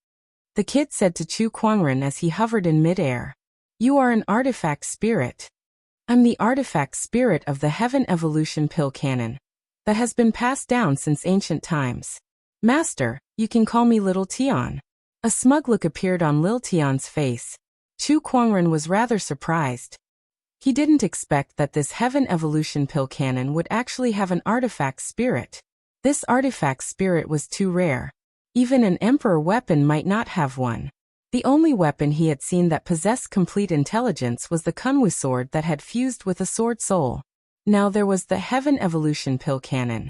the kid said to Chu Kuangren as he hovered in midair. "You are an artifact spirit." "I'm the artifact spirit of the Heaven Evolution Pill Cannon that has been passed down since ancient times. Master, you can call me Little Tian." A smug look appeared on Lil Tian's face. Chu Kuangren was rather surprised. He didn't expect that this Heaven Evolution Pill Cannon would actually have an artifact spirit. This artifact spirit was too rare. Even an emperor weapon might not have one. The only weapon he had seen that possessed complete intelligence was the Kunwu sword that had fused with a sword soul. Now there was the Heaven Evolution Pill Cannon.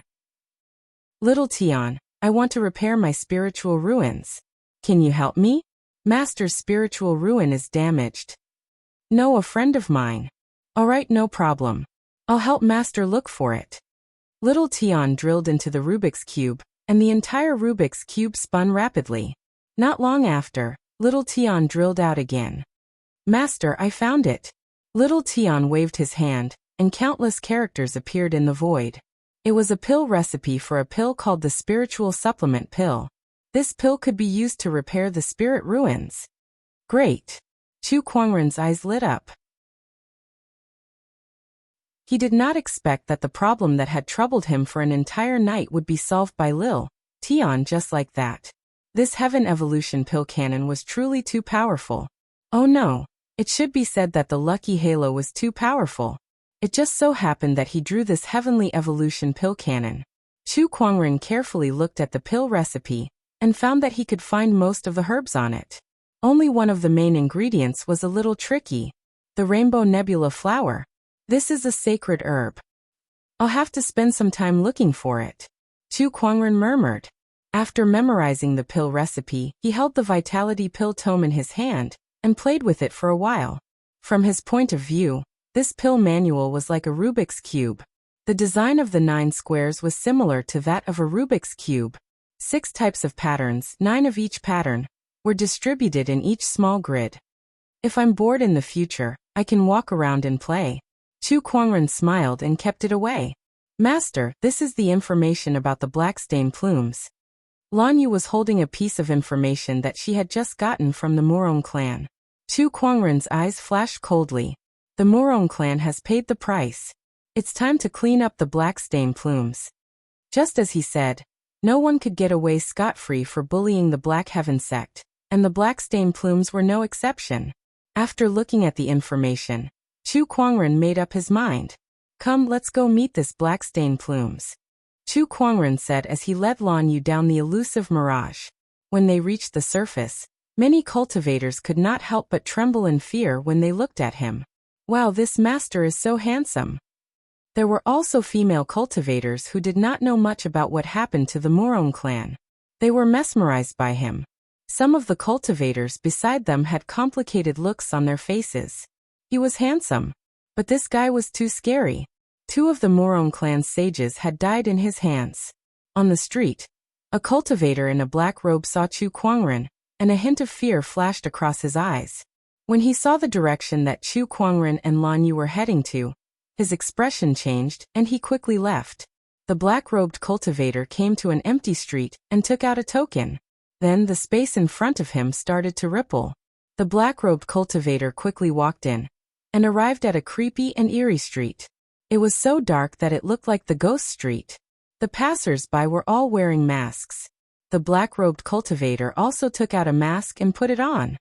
"Little Tian, I want to repair my spiritual ruins. Can you help me? Master's spiritual ruin is damaged." "No, a friend of mine." "Alright, no problem. I'll help Master look for it." Little Tian drilled into the Rubik's Cube, and the entire Rubik's Cube spun rapidly. Not long after, Little Tian drilled out again. "Master, I found it." Little Tian waved his hand, and countless characters appeared in the void. It was a pill recipe for a pill called the Spiritual Supplement Pill. This pill could be used to repair the spirit ruins. Great! Chu Kuangren's eyes lit up. He did not expect that the problem that had troubled him for an entire night would be solved by Lil Tian just like that. This Heaven Evolution Pill Cannon was truly too powerful. Oh no, it should be said that the Lucky Halo was too powerful. It just so happened that he drew this Heavenly Evolution Pill Cannon. Chu Kuangren carefully looked at the pill recipe and found that he could find most of the herbs on it. Only one of the main ingredients was a little tricky: the Rainbow Nebula flower. This is a sacred herb. I'll have to spend some time looking for it, Chu Kuangren murmured. After memorizing the pill recipe, he held the Vitality Pill Tome in his hand and played with it for a while. From his point of view, this pill manual was like a Rubik's Cube. The design of the 9 squares was similar to that of a Rubik's Cube. 6 types of patterns, 9 of each pattern, were distributed in each small grid. If I'm bored in the future, I can walk around and play. Chu Kuangren smiled and kept it away. Master, this is the information about the black stain plumes. Lan Yu was holding a piece of information that she had just gotten from the Murong clan. Chu Kuangren's eyes flashed coldly. The Murong clan has paid the price. It's time to clean up the black stain plumes. Just as he said, no one could get away scot-free for bullying the Black Heaven sect, and the black stain plumes were no exception. After looking at the information, Chu Kuangren made up his mind. Come, let's go meet this black stain plumes, Chu Kuangren said as he led Lan Yu down the elusive mirage. When they reached the surface, many cultivators could not help but tremble in fear when they looked at him. Wow, this master is so handsome. There were also female cultivators who did not know much about what happened to the Murong clan. They were mesmerized by him. Some of the cultivators beside them had complicated looks on their faces. He was handsome, but this guy was too scary. 2 of the Murong clan's sages had died in his hands. On the street, a cultivator in a black robe saw Chu Kuangren, and a hint of fear flashed across his eyes. When he saw the direction that Chu Kuangren and Lan Yu were heading to, his expression changed, and he quickly left. The black-robed cultivator came to an empty street and took out a token. Then the space in front of him started to ripple. The black-robed cultivator quickly walked in and arrived at a creepy and eerie street. It was so dark that it looked like the ghost street. The passers-by were all wearing masks. The black-robed cultivator also took out a mask and put it on.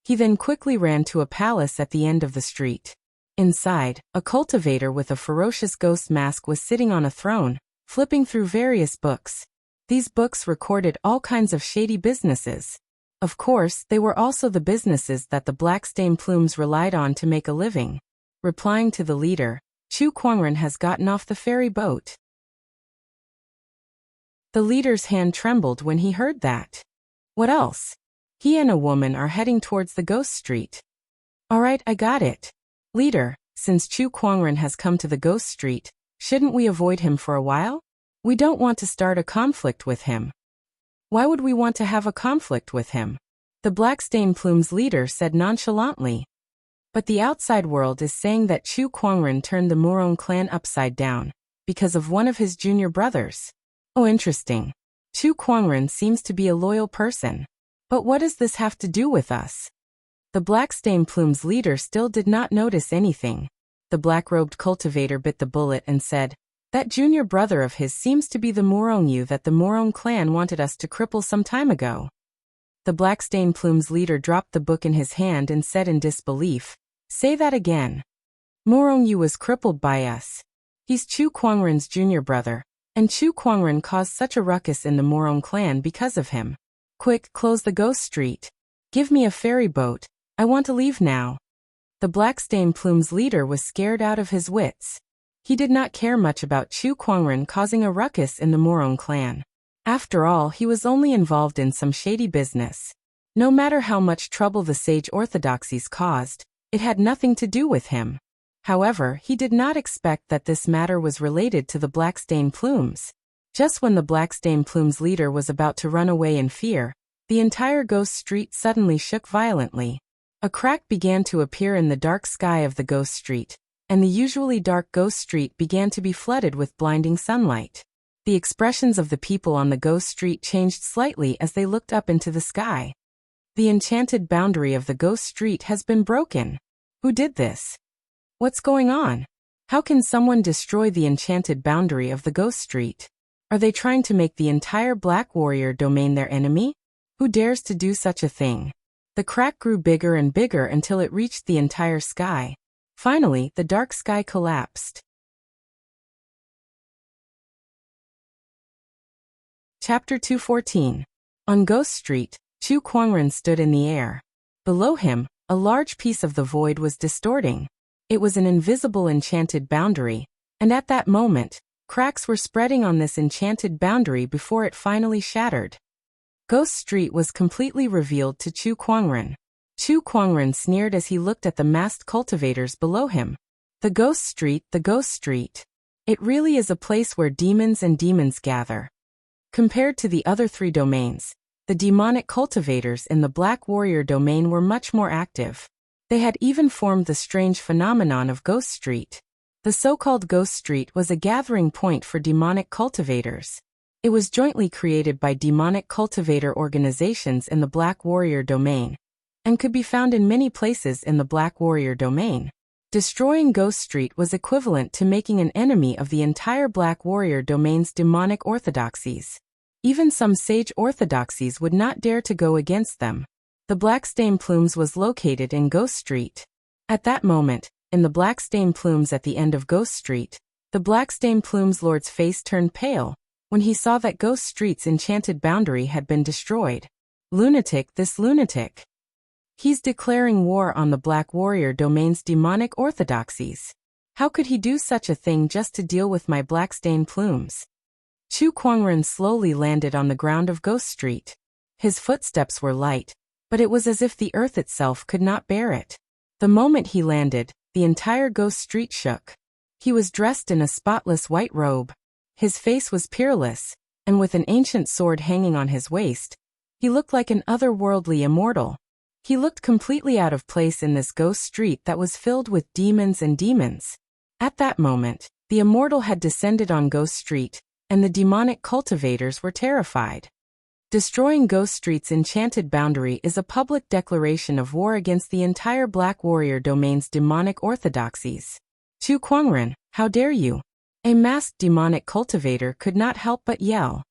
He then quickly ran to a palace at the end of the street. Inside, a cultivator with a ferocious ghost mask was sitting on a throne, flipping through various books. These books recorded all kinds of shady businesses. Of course, they were also the businesses that the black stain plumes relied on to make a living. Replying to the leader, Chu Kuangren has gotten off the ferry boat. The leader's hand trembled when he heard that. What else? He and a woman are heading towards the ghost street. Alright, I got it. Leader, since Chu Kuangren has come to the ghost street, shouldn't we avoid him for a while? We don't want to start a conflict with him. Why would we want to have a conflict with him? The Black Stain Plume's leader said nonchalantly. But the outside world is saying that Chu Kuangren turned the Murong clan upside down. because of one of his junior brothers. Oh, interesting. Chu Kuangren seems to be a loyal person. But what does this have to do with us? The Black Stain Plume's leader still did not notice anything. The black-robed cultivator bit the bullet and said, "That junior brother of his seems to be the Morongyu that the Morong clan wanted us to cripple some time ago." The Black Stain Plume's leader dropped the book in his hand and said in disbelief, "Say that again." "Morongyu was crippled by us. He's Chu Kuangren's junior brother, and Chu Kuangren caused such a ruckus in the Morong clan because of him. Quick, close the ghost street. Give me a ferry boat. I want to leave now." The Black Stain Plume's leader was scared out of his wits. He did not care much about Chu Kuangren causing a ruckus in the Morong clan. After all, he was only involved in some shady business. No matter how much trouble the sage orthodoxies caused, it had nothing to do with him. However, he did not expect that this matter was related to the Black Stain Plumes. Just when the Black Stain Plume's leader was about to run away in fear, the entire ghost street suddenly shook violently. A crack began to appear in the dark sky of the ghost street, and the usually dark ghost street began to be flooded with blinding sunlight. The expressions of the people on the ghost street changed slightly as they looked up into the sky. The enchanted boundary of the ghost street has been broken. Who did this? What's going on? How can someone destroy the enchanted boundary of the ghost street? Are they trying to make the entire Black Warrior domain their enemy? Who dares to do such a thing? The crack grew bigger and bigger until it reached the entire sky. Finally, the dark sky collapsed. Chapter 214. On Ghost Street, Chu Kuangren stood in the air. Below him, a large piece of the void was distorting. It was an invisible enchanted boundary, and at that moment, cracks were spreading on this enchanted boundary before it finally shattered. Ghost Street was completely revealed to Chu Kuangren. Chu Kuangren sneered as he looked at the masked cultivators below him. The Ghost Street, the Ghost Street. It really is a place where demons gather. Compared to the other three domains, the demonic cultivators in the Black Warrior domain were much more active. They had even formed the strange phenomenon of Ghost Street. The so-called Ghost Street was a gathering point for demonic cultivators. It was jointly created by demonic cultivator organizations in the Black Warrior domain, and could be found in many places in the Black Warrior domain. Destroying Ghost Street was equivalent to making an enemy of the entire Black Warrior domain's demonic orthodoxies. Even some sage orthodoxies would not dare to go against them. The Black Stain Plumes was located in Ghost Street. At that moment, in the Black Stain Plumes at the end of Ghost Street, the Black Stain Plumes Lord's face turned pale when he saw that Ghost Street's enchanted boundary had been destroyed. Lunatic, this lunatic. He's declaring war on the Black Warrior domain's demonic orthodoxies. How could he do such a thing just to deal with my Black Stain Plumes? Chu Kuangren slowly landed on the ground of Ghost Street. His footsteps were light, but it was as if the earth itself could not bear it. The moment he landed, the entire Ghost Street shook. He was dressed in a spotless white robe. His face was peerless, and with an ancient sword hanging on his waist, he looked like an otherworldly immortal. He looked completely out of place in this Ghost Street that was filled with demons and demons. At that moment, the immortal had descended on Ghost Street, and the demonic cultivators were terrified. Destroying Ghost Street's enchanted boundary is a public declaration of war against the entire Black Warrior domain's demonic orthodoxies. Chu Kuangren, how dare you? A masked demonic cultivator could not help but yell.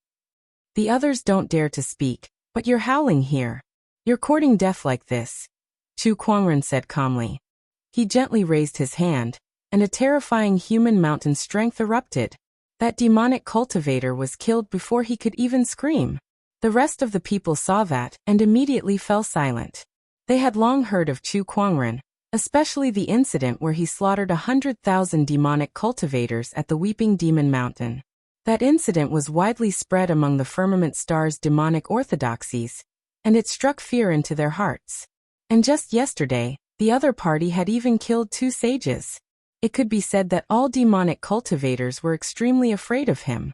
The others don't dare to speak, but you're howling here. You're courting death like this, Chu Kuangren said calmly. He gently raised his hand, and a terrifying human mountain strength erupted. That demonic cultivator was killed before he could even scream. The rest of the people saw that and immediately fell silent. They had long heard of Chu Kuangren, especially the incident where he slaughtered 100,000 demonic cultivators at the Weeping Demon Mountain. That incident was widely spread among the Firmament Star's demonic orthodoxies, and it struck fear into their hearts. And just yesterday, the other party had even killed 2 sages. It could be said that all demonic cultivators were extremely afraid of him.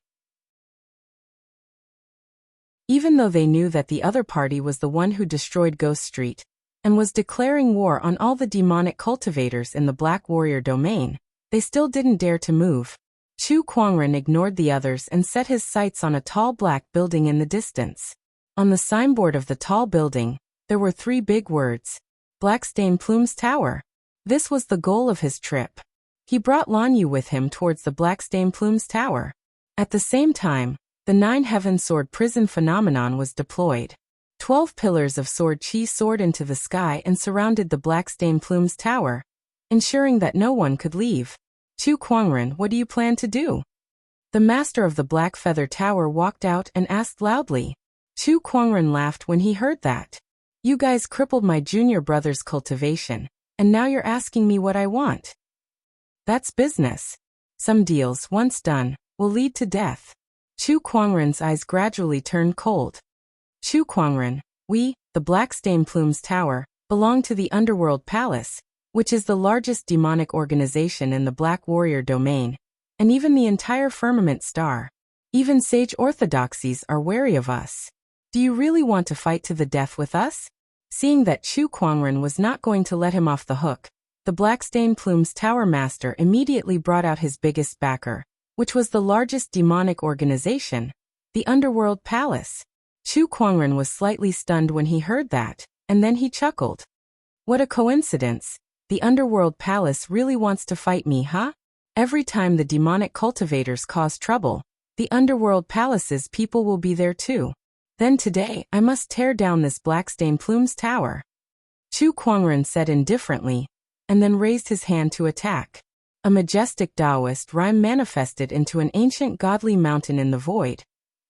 Even though they knew that the other party was the one who destroyed Ghost Street, and was declaring war on all the demonic cultivators in the Black Warrior domain, they still didn't dare to move. Chu Kuangren ignored the others and set his sights on a tall black building in the distance. On the signboard of the tall building, there were 3 big words: Blackstone Plume's Tower. This was the goal of his trip. He brought Lan Yu with him towards the Blackstone Plume's Tower. At the same time, the 9 Heaven Sword prison phenomenon was deployed. 12 pillars of sword chi soared into the sky and surrounded the Blackstone Plume's Tower, ensuring that no one could leave. Chu Kuangren, what do you plan to do? The master of the Black Feather Tower walked out and asked loudly. Chu Kuangren laughed when he heard that. You guys crippled my junior brother's cultivation, and now you're asking me what I want. That's business. Some deals, once done, will lead to death. Chu Kuangren's eyes gradually turned cold. Chu Kuangren, we, the Blackstone Plume's Tower, belong to the Underworld Palace, which is the largest demonic organization in the Black Warrior domain, and even the entire Firmament Star. Even sage orthodoxies are wary of us. Do you really want to fight to the death with us? Seeing that Chu Kuangren was not going to let him off the hook, the Blackstone Plume's Tower Master immediately brought out his biggest backer, which was the largest demonic organization, the Underworld Palace. Chu Kuangren was slightly stunned when he heard that, and then he chuckled. What a coincidence. The Underworld Palace really wants to fight me, huh? Every time the demonic cultivators cause trouble, the Underworld Palace's people will be there too. Then today, I must tear down this Blackstone Plume's Tower. Chu Kuangren said indifferently, and then raised his hand to attack. A majestic Taoist rhyme manifested into an ancient godly mountain in the void,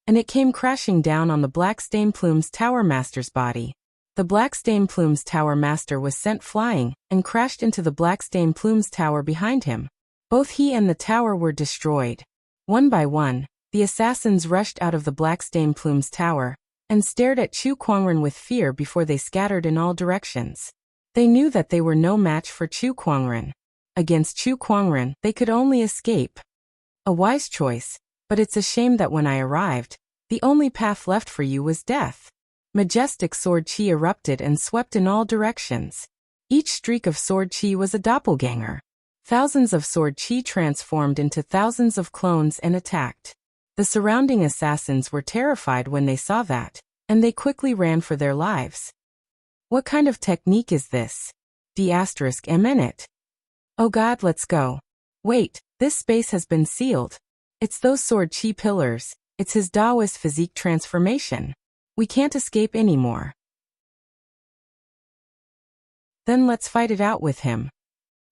and it came crashing down on the Blackstone Plume's Tower Master's body. The Blackstone Plume's Tower Master was sent flying and crashed into the Blackstone Plume's tower behind him. Both he and the tower were destroyed. One by one, the assassins rushed out of the Blackstone Plume's tower and stared at Chu Kuangren with fear before they scattered in all directions. They knew that they were no match for Chu Kuangren. Against Chu Kuangren, they could only escape. A wise choice, but it's a shame that when I arrived, the only path left for you was death. Majestic sword chi erupted and swept in all directions. Each streak of sword chi was a doppelganger. Thousands of sword chi transformed into thousands of clones and attacked. The surrounding assassins were terrified when they saw that, and they quickly ran for their lives. What kind of technique is this? D***M in it. Oh God, let's go. Wait, this space has been sealed. It's those sword chi pillars, it's his Taoist physique transformation. We can't escape anymore. Then let's fight it out with him.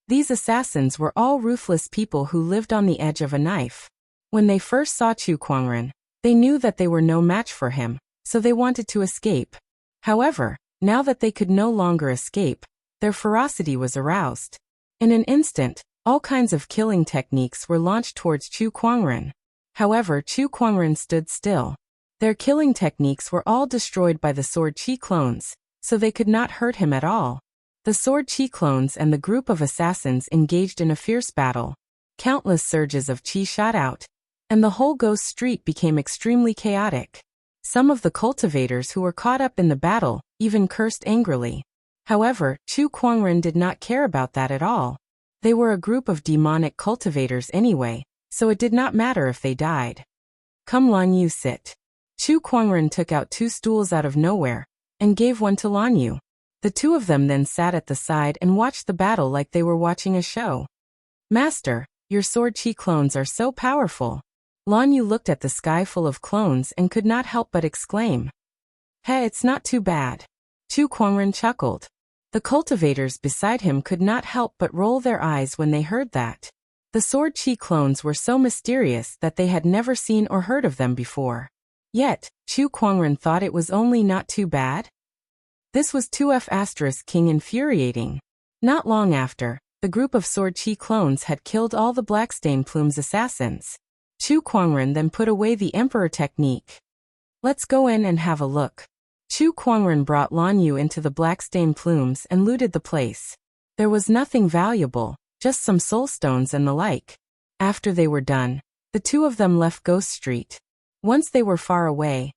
These assassins were all ruthless people who lived on the edge of a knife. When they first saw Chu Kuangren, they knew that they were no match for him, so they wanted to escape. However, now that they could no longer escape, their ferocity was aroused. In an instant, all kinds of killing techniques were launched towards Chu Kuangren. However, Chu Kuangren stood still. Their killing techniques were all destroyed by the sword chi clones, so they could not hurt him at all. The sword chi clones and the group of assassins engaged in a fierce battle. Countless surges of chi shot out, and the whole ghost street became extremely chaotic. Some of the cultivators who were caught up in the battle even cursed angrily. However, Chu Kuangren did not care about that at all. They were a group of demonic cultivators anyway, so it did not matter if they died. Come Lan Yu, sit. Chu Kuangren took out 2 stools out of nowhere, and gave one to Lan Yu. The 2 of them then sat at the side and watched the battle like they were watching a show. Master, your sword chi clones are so powerful. Lan Yu looked at the sky full of clones and could not help but exclaim. Hey, it's not too bad. Chu Kuangren chuckled. The cultivators beside him could not help but roll their eyes when they heard that. The sword chi clones were so mysterious that they had never seen or heard of them before. Yet, Chu Kuangren thought it was only not too bad. This was 2F** King infuriating. Not long after, the group of sword chi clones had killed all the Blackstone Plume's assassins. Chu Kuangren then put away the Emperor technique. Let's go in and have a look. Chu Kuangren brought Lan Yu into the Blackstone Plumes and looted the place. There was nothing valuable, just some soul stones and the like. After they were done, the 2 of them left Ghost Street. Once they were far away,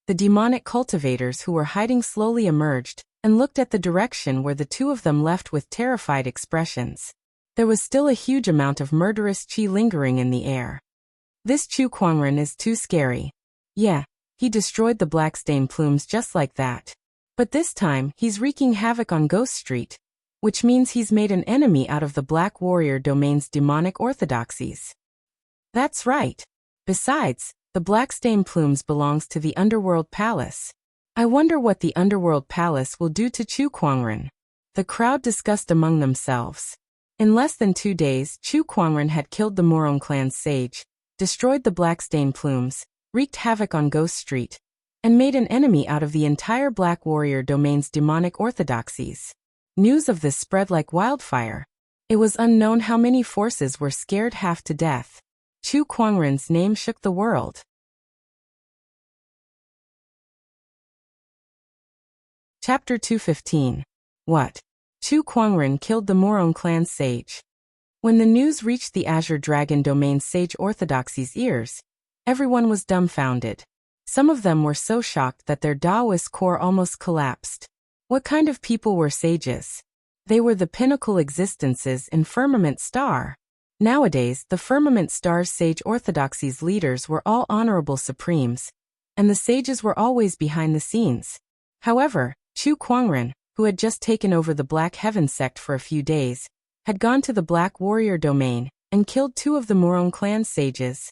the demonic cultivators who were hiding slowly emerged and looked at the direction where the 2 of them left with terrified expressions. There was still a huge amount of murderous chi lingering in the air. This Chu Kuangren is too scary. Yeah, he destroyed the black stain plumes just like that. But this time, he's wreaking havoc on Ghost Street, which means he's made an enemy out of the Black Warrior domain's demonic orthodoxies. That's right. Besides, the black stain plumes belongs to the Underworld Palace. I wonder what the Underworld Palace will do to Chu Kuangren. The crowd discussed among themselves. In less than 2 days, Chu Kuangren had killed the Morong clan's sage, destroyed the black stain plumes, wreaked havoc on Ghost Street, and made an enemy out of the entire Black Warrior domain's demonic orthodoxies. News of this spread like wildfire. It was unknown how many forces were scared half to death. Chu Kuangren's name shook the world. Chapter 215. What? Chu Kuangren killed the Morong clan sage. When the news reached the Azure Dragon domain's sage orthodoxy's ears, everyone was dumbfounded. Some of them were so shocked that their Taoist core almost collapsed. What kind of people were sages? They were the pinnacle existences in Firmament Star. Nowadays, the Firmament Star's sage orthodoxy's leaders were all honorable supremes, and the sages were always behind the scenes. However, Chu Kuangren, who had just taken over the Black Heaven sect for a few days, had gone to the Black Warrior domain and killed 2 of the Morong clan sages.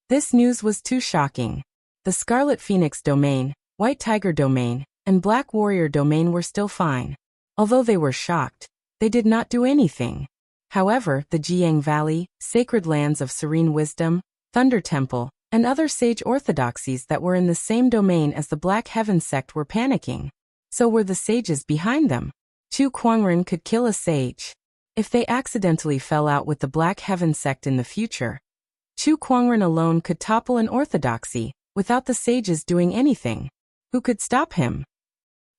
This news was too shocking. The Scarlet Phoenix domain, White Tiger domain, and Black Warrior domain were still fine. Although they were shocked, they did not do anything. However, the Jiang Valley, Sacred Lands of Serene Wisdom, Thunder Temple, and other sage orthodoxies that were in the same domain as the Black Heaven sect were panicking. So were the sages behind them. Chu Kuangren could kill a sage. If they accidentally fell out with the Black Heaven sect in the future, Chu Kuangren alone could topple an orthodoxy, without the sages doing anything. Who could stop him?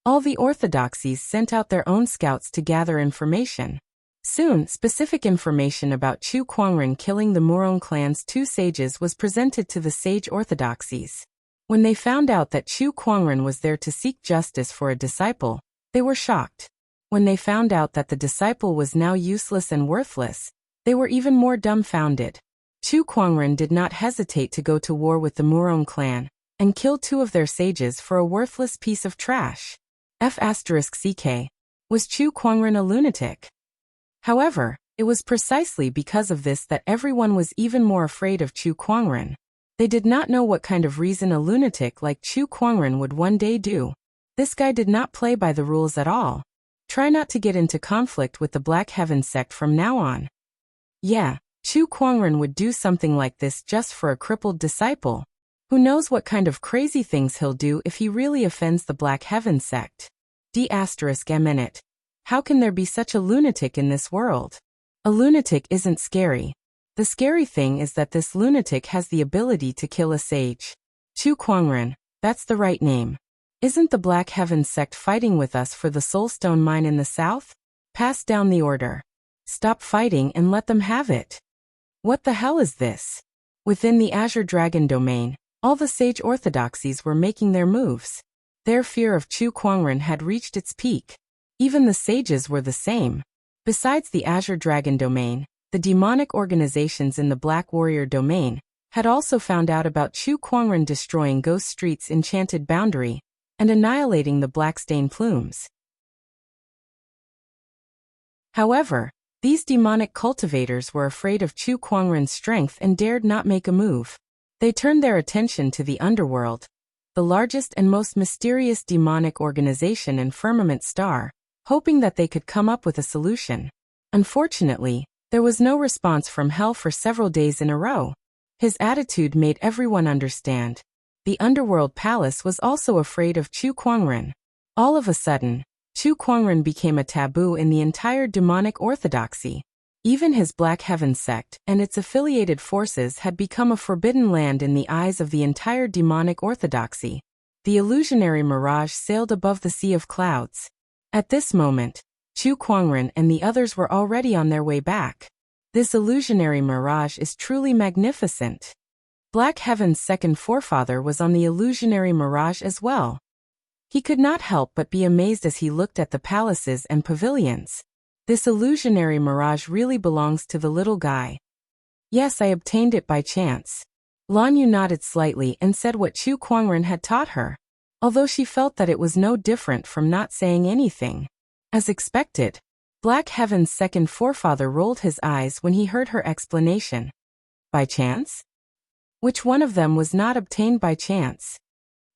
All the orthodoxies sent out their own scouts to gather information. Soon, specific information about Chu Kuangren killing the Morong clan's 2 sages was presented to the sage orthodoxies. When they found out that Chu Kuangren was there to seek justice for a disciple, they were shocked. When they found out that the disciple was now useless and worthless, they were even more dumbfounded. Chu Kuangren did not hesitate to go to war with the Morong clan, and kill 2 of their sages for a worthless piece of trash. F***CK. Was Chu Kuangren a lunatic? However, it was precisely because of this that everyone was even more afraid of Chu Kuangren. They did not know what kind of reason a lunatic like Chu Kuangren would one day do. This guy did not play by the rules at all. Try not to get into conflict with the Black Heaven sect from now on. Yeah, Chu Kuangren would do something like this just for a crippled disciple. Who knows what kind of crazy things he'll do if he really offends the Black Heaven sect. D***. How can there be such a lunatic in this world? A lunatic isn't scary. The scary thing is that this lunatic has the ability to kill a sage. Chu Kuangren, that's the right name. Isn't the Black Heaven sect fighting with us for the Soulstone mine in the south? Pass down the order. Stop fighting and let them have it. What the hell is this? Within the Azure Dragon domain, all the sage orthodoxies were making their moves. Their fear of Chu Kuangren had reached its peak. Even the sages were the same. Besides the Azure Dragon domain, the demonic organizations in the Black Warrior domain had also found out about Chu Kuangren destroying Ghost Street's enchanted boundary and annihilating the black stain plumes. However, these demonic cultivators were afraid of Chu Kuangren's strength and dared not make a move. They turned their attention to the Underworld, the largest and most mysterious demonic organization in Firmament Star, hoping that they could come up with a solution. Unfortunately, there was no response from Hell for several days in a row. His attitude made everyone understand. The Underworld Palace was also afraid of Chu Kuangren. All of a sudden, Chu Kuangren became a taboo in the entire demonic orthodoxy. Even his Black Heaven sect and its affiliated forces had become a forbidden land in the eyes of the entire demonic orthodoxy. The illusionary mirage sailed above the sea of clouds. At this moment, Chu Kuangren and the others were already on their way back. This illusionary mirage is truly magnificent. Black Heaven's second forefather was on the illusionary mirage as well. He could not help but be amazed as he looked at the palaces and pavilions. This illusionary mirage really belongs to the little guy. Yes, I obtained it by chance. Lan Yu nodded slightly and said what Chu Kuangren had taught her, although she felt that it was no different from not saying anything. As expected, Black Heaven's second forefather rolled his eyes when he heard her explanation. By chance? Which one of them was not obtained by chance?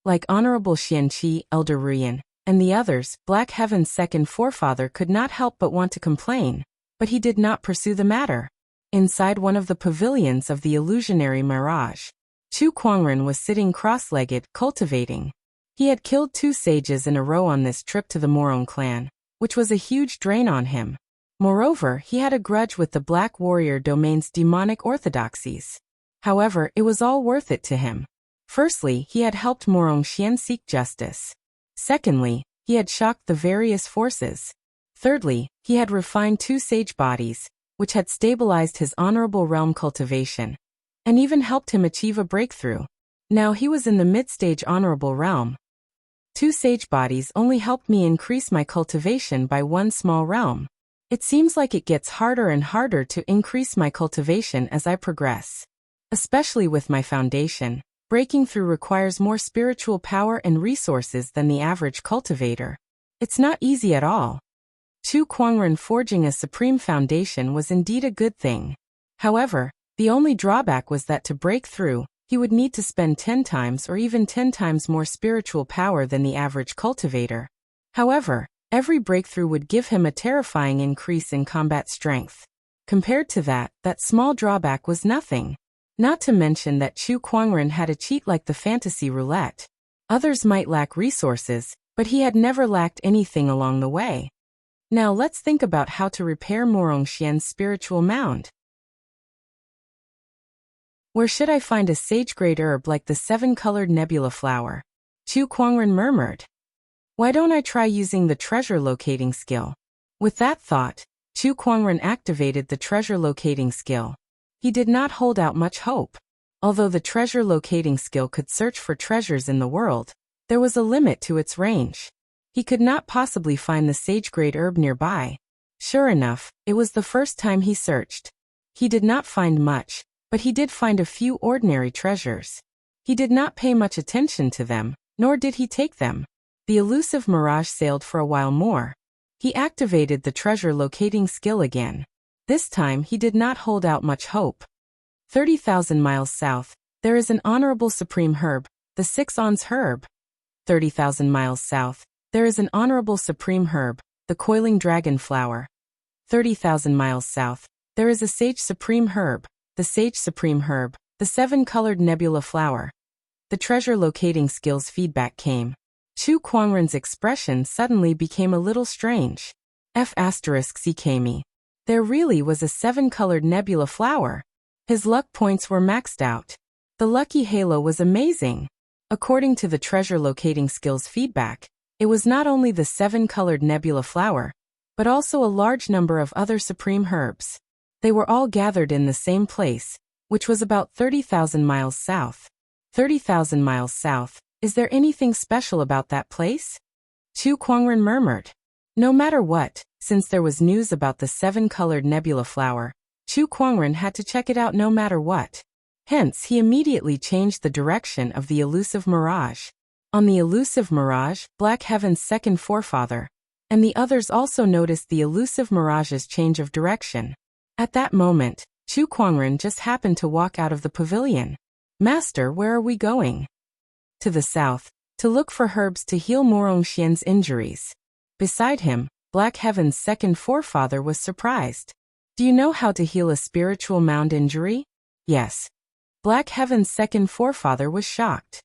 Like Honorable Xianqi, Elder Ruyan, and the others, Black Heaven's second forefather could not help but want to complain, but he did not pursue the matter. Inside one of the pavilions of the illusionary mirage, Chu Kuangren was sitting cross-legged, cultivating. He had killed 2 sages in a row on this trip to the Morong clan, which was a huge drain on him. Moreover, he had a grudge with the Black Warrior domain's demonic orthodoxies. However, it was all worth it to him. Firstly, he had helped Morong Xian seek justice. Secondly, he had shocked the various forces. Thirdly, he had refined 2 sage bodies, which had stabilized his honorable realm cultivation, and even helped him achieve a breakthrough. Now he was in the mid-stage honorable realm. 2 sage bodies only helped me increase my cultivation by 1 small realm. It seems like it gets harder and harder to increase my cultivation as I progress. Especially with my foundation, breaking through requires more spiritual power and resources than the average cultivator. It's not easy at all. Chu Kuangren forging a supreme foundation was indeed a good thing. However, the only drawback was that to break through, he would need to spend 10 times or even 10 times more spiritual power than the average cultivator. However, every breakthrough would give him a terrifying increase in combat strength. Compared to that, that small drawback was nothing. Not to mention that Chu Kuangren had a cheat like the fantasy roulette. Others might lack resources, but he had never lacked anything along the way. Now let's think about how to repair Morong Xian's spiritual mound. Where should I find a sage-grade herb like the 7-colored nebula flower? Chu Kuangren murmured. Why don't I try using the treasure locating skill? With that thought, Chu Kuangren activated the treasure locating skill. He did not hold out much hope. Although the treasure locating skill could search for treasures in the world, there was a limit to its range. He could not possibly find the sage-grade herb nearby. Sure enough, it was the first time he searched. He did not find much, but he did find a few ordinary treasures. He did not pay much attention to them, nor did he take them. The elusive mirage sailed for a while more. He activated the treasure locating skill again. This time he did not hold out much hope. 30,000 miles south, there is an honorable supreme herb, the 6-ons herb. 30,000 miles south, there is an honorable supreme herb, the coiling dragon flower. 30,000 miles south, there is a sage supreme herb, the sage supreme herb, the 7-colored nebula flower. The treasure locating skill's feedback came. Chu Kuangren's expression suddenly became a little strange. F***ckme. There really was a 7-colored nebula flower. His luck points were maxed out. The lucky halo was amazing. According to the treasure locating skill's feedback, it was not only the 7-colored nebula flower, but also a large number of other supreme herbs. They were all gathered in the same place, which was about 30,000 miles south. 30,000 miles south, is there anything special about that place? Chu Kuangren murmured. No matter what, since there was news about the 7-colored nebula flower, Chu Kuangren had to check it out no matter what. Hence, he immediately changed the direction of the elusive mirage. On the elusive mirage, Black Heaven's second forefather, and the others also noticed the elusive mirage's change of direction. At that moment, Chu Kuangren just happened to walk out of the pavilion. Master, where are we going? To the south, to look for herbs to heal Morong Xian's injuries. Beside him, Black Heaven's second forefather was surprised. Do you know how to heal a spiritual mound injury? Yes. Black Heaven's second forefather was shocked.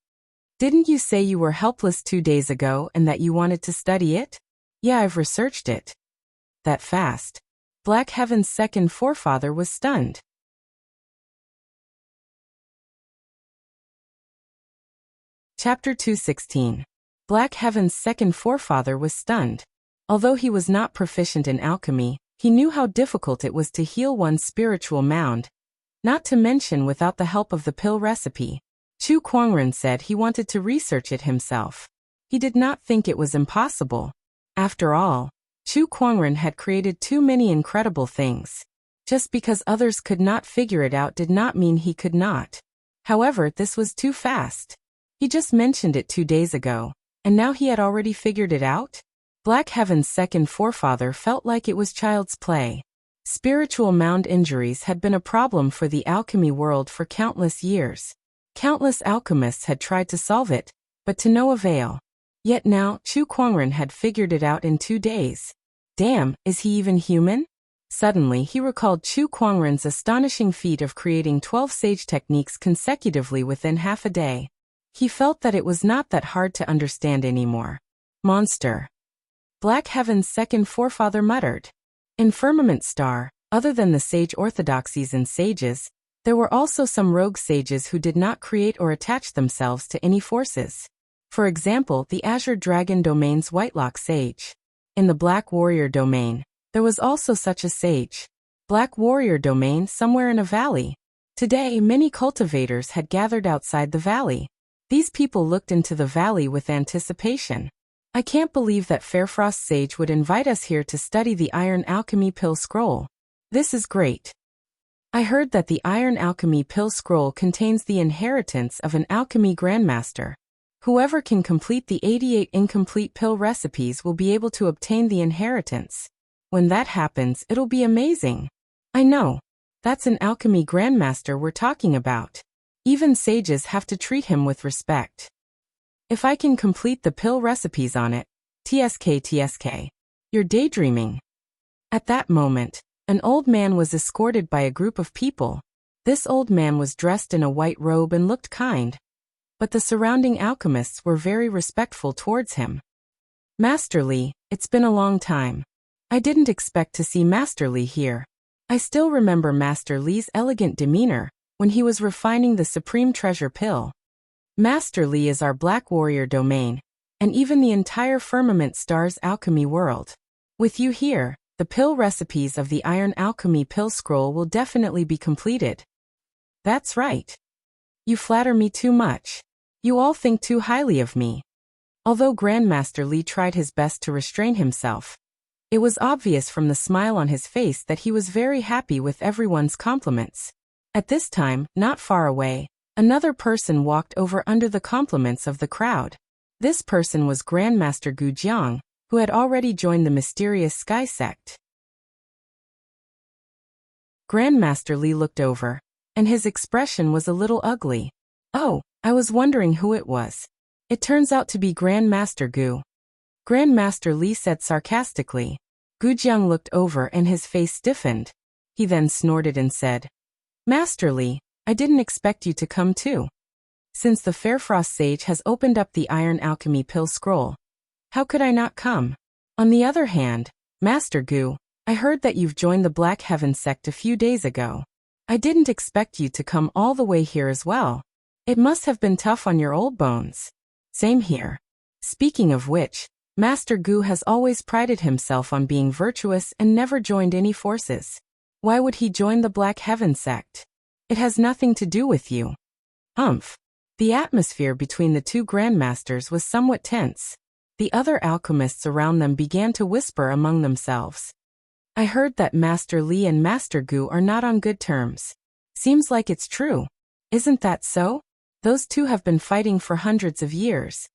Didn't you say you were helpless 2 days ago and that you wanted to study it? Yeah, I've researched it. That fast? Black Heaven's second forefather was stunned. Chapter 216. Black Heaven's second forefather was stunned. Although he was not proficient in alchemy, he knew how difficult it was to heal one's spiritual mound, not to mention without the help of the pill recipe. Chu Kuangren said he wanted to research it himself. He did not think it was impossible. After all, Chu Kuangren had created too many incredible things. Just because others could not figure it out did not mean he could not. However, this was too fast. He just mentioned it 2 days ago, and now he had already figured it out? Black Heaven's second forefather felt like it was child's play. Spiritual mound injuries had been a problem for the alchemy world for countless years. Countless alchemists had tried to solve it, but to no avail. Yet now, Chu Kuangren had figured it out in 2 days. Damn, is he even human? Suddenly he recalled Chu Kuangren's astonishing feat of creating 12 sage techniques consecutively within half a day. He felt that it was not that hard to understand anymore. Monster. Black Heaven's second forefather muttered. In Firmament Star, other than the sage orthodoxies and sages, there were also some rogue sages who did not create or attach themselves to any forces. For example, the Azure Dragon Domain's Whitelock Sage. In the Black Warrior Domain, there was also such a sage. Black Warrior Domain somewhere in a valley. Today, many cultivators had gathered outside the valley. These people looked into the valley with anticipation. I can't believe that Fairfrost Sage would invite us here to study the Iron Alchemy Pill Scroll. This is great. I heard that the Iron Alchemy Pill Scroll contains the inheritance of an alchemy grandmaster. Whoever can complete the 88 incomplete pill recipes will be able to obtain the inheritance. When that happens, it'll be amazing. I know. That's an alchemy grandmaster we're talking about. Even sages have to treat him with respect. If I can complete the pill recipes on it, TSK. You're daydreaming. At that moment, an old man was escorted by a group of people. This old man was dressed in a white robe and looked kind. But the surrounding alchemists were very respectful towards him. Master Li, it's been a long time. I didn't expect to see Master Li here. I still remember Master Li's elegant demeanor when he was refining the Supreme Treasure Pill. Master Li is our Black Warrior Domain, and even the entire Firmament Star's alchemy world. With you here, the pill recipes of the Iron Alchemy Pill Scroll will definitely be completed. That's right. You flatter me too much. You all think too highly of me. Although Grandmaster Li tried his best to restrain himself, it was obvious from the smile on his face that he was very happy with everyone's compliments. At this time, not far away, another person walked over under the compliments of the crowd. This person was Grandmaster Gu Jiang, who had already joined the mysterious Sky Sect. Grandmaster Li looked over, and his expression was a little ugly. Oh, I was wondering who it was. It turns out to be Grandmaster Gu. Grandmaster Li said sarcastically. Gu Jiang looked over and his face stiffened. He then snorted and said, Master Li, I didn't expect you to come too. Since the Fairfrost Sage has opened up the Iron Alchemy Pill Scroll, how could I not come? On the other hand, Master Gu, I heard that you've joined the Black Heaven sect a few days ago. I didn't expect you to come all the way here as well. It must have been tough on your old bones. Same here. Speaking of which, Master Gu has always prided himself on being virtuous and never joined any forces. Why would he join the Black Heaven sect? It has nothing to do with you. Humph. The atmosphere between the two grandmasters was somewhat tense. The other alchemists around them began to whisper among themselves. I heard that Master Li and Master Gu are not on good terms. Seems like it's true. Isn't that so? Those two have been fighting for hundreds of years.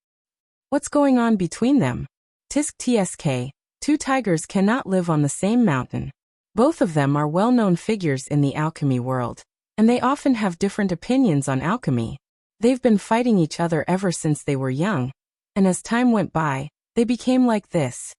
What's going on between them? TSK, two tigers cannot live on the same mountain. Both of them are well-known figures in the alchemy world, and they often have different opinions on alchemy. They've been fighting each other ever since they were young, and as time went by, they became like this.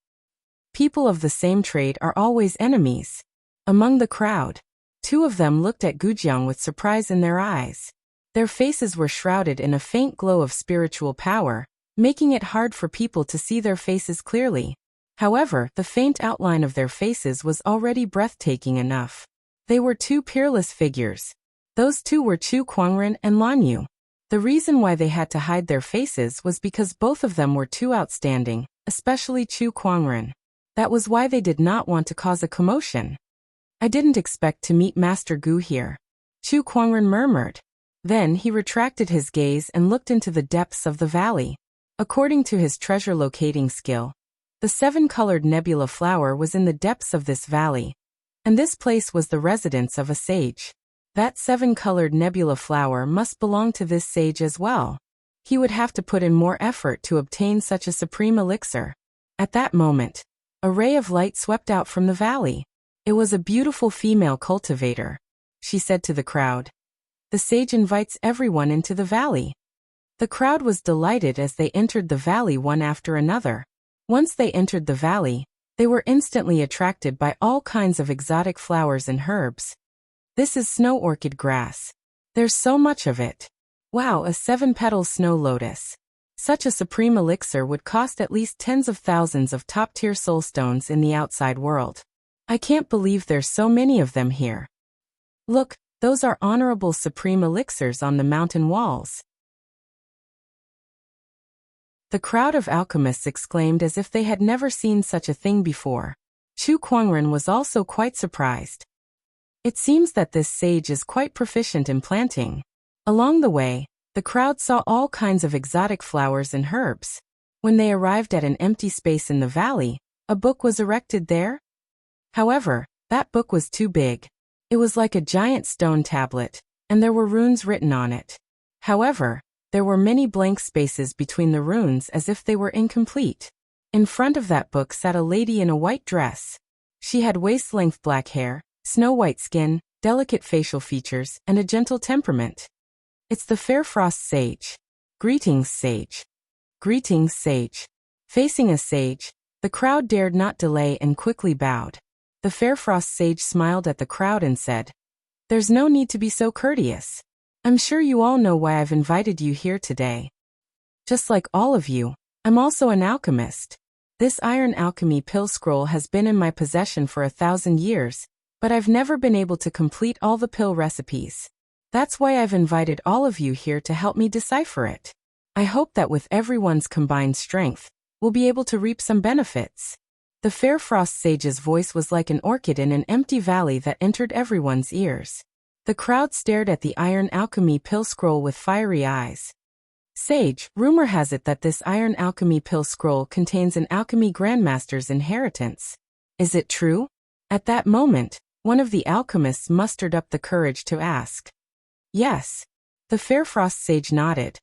People of the same trade are always enemies. Among the crowd, two of them looked at Gujiang with surprise in their eyes. Their faces were shrouded in a faint glow of spiritual power, making it hard for people to see their faces clearly. However, the faint outline of their faces was already breathtaking enough. They were two peerless figures. Those two were Chu Kuangren and Lan Yu. The reason why they had to hide their faces was because both of them were too outstanding, especially Chu Kuangren. That was why they did not want to cause a commotion. I didn't expect to meet Master Gu here. Chu Kuangren murmured. Then he retracted his gaze and looked into the depths of the valley. According to his treasure locating skill, the 7-colored nebula flower was in the depths of this valley, and this place was the residence of a sage. That 7-colored nebula flower must belong to this sage as well. He would have to put in more effort to obtain such a supreme elixir. At that moment, a ray of light swept out from the valley. It was a beautiful female cultivator. She said to the crowd, "The sage invites everyone into the valley." The crowd was delighted as they entered the valley one after another. Once they entered the valley, they were instantly attracted by all kinds of exotic flowers and herbs. This is snow orchid grass. There's so much of it. Wow, a 7-petal snow lotus. Such a supreme elixir would cost at least tens of thousands of top-tier soulstones in the outside world. I can't believe there's so many of them here. Look, those are honorable supreme elixirs on the mountain walls. The crowd of alchemists exclaimed as if they had never seen such a thing before. Chu Kuangren was also quite surprised. It seems that this sage is quite proficient in planting. Along the way, the crowd saw all kinds of exotic flowers and herbs. When they arrived at an empty space in the valley, a book was erected there. However, that book was too big. It was like a giant stone tablet, and there were runes written on it. However, there were many blank spaces between the runes as if they were incomplete. In front of that book sat a lady in a white dress. She had waist-length black hair, snow-white skin, delicate facial features, and a gentle temperament. It's the Fair Frost Sage. Greetings, Sage. Greetings, Sage. Facing a sage, the crowd dared not delay and quickly bowed. The Fair Frost Sage smiled at the crowd and said, "There's no need to be so courteous. I'm sure you all know why I've invited you here today. Just like all of you, I'm also an alchemist. This iron alchemy pill scroll has been in my possession for 1,000 years, but I've never been able to complete all the pill recipes. That's why I've invited all of you here to help me decipher it. I hope that with everyone's combined strength, we'll be able to reap some benefits." The Fair Frost Sage's voice was like an orchid in an empty valley that entered everyone's ears. The crowd stared at the iron alchemy pill scroll with fiery eyes. "Sage, rumor has it that this iron alchemy pill scroll contains an alchemy grandmaster's inheritance. Is it true?" At that moment, one of the alchemists mustered up the courage to ask. "Yes." The Fair Frost Sage nodded.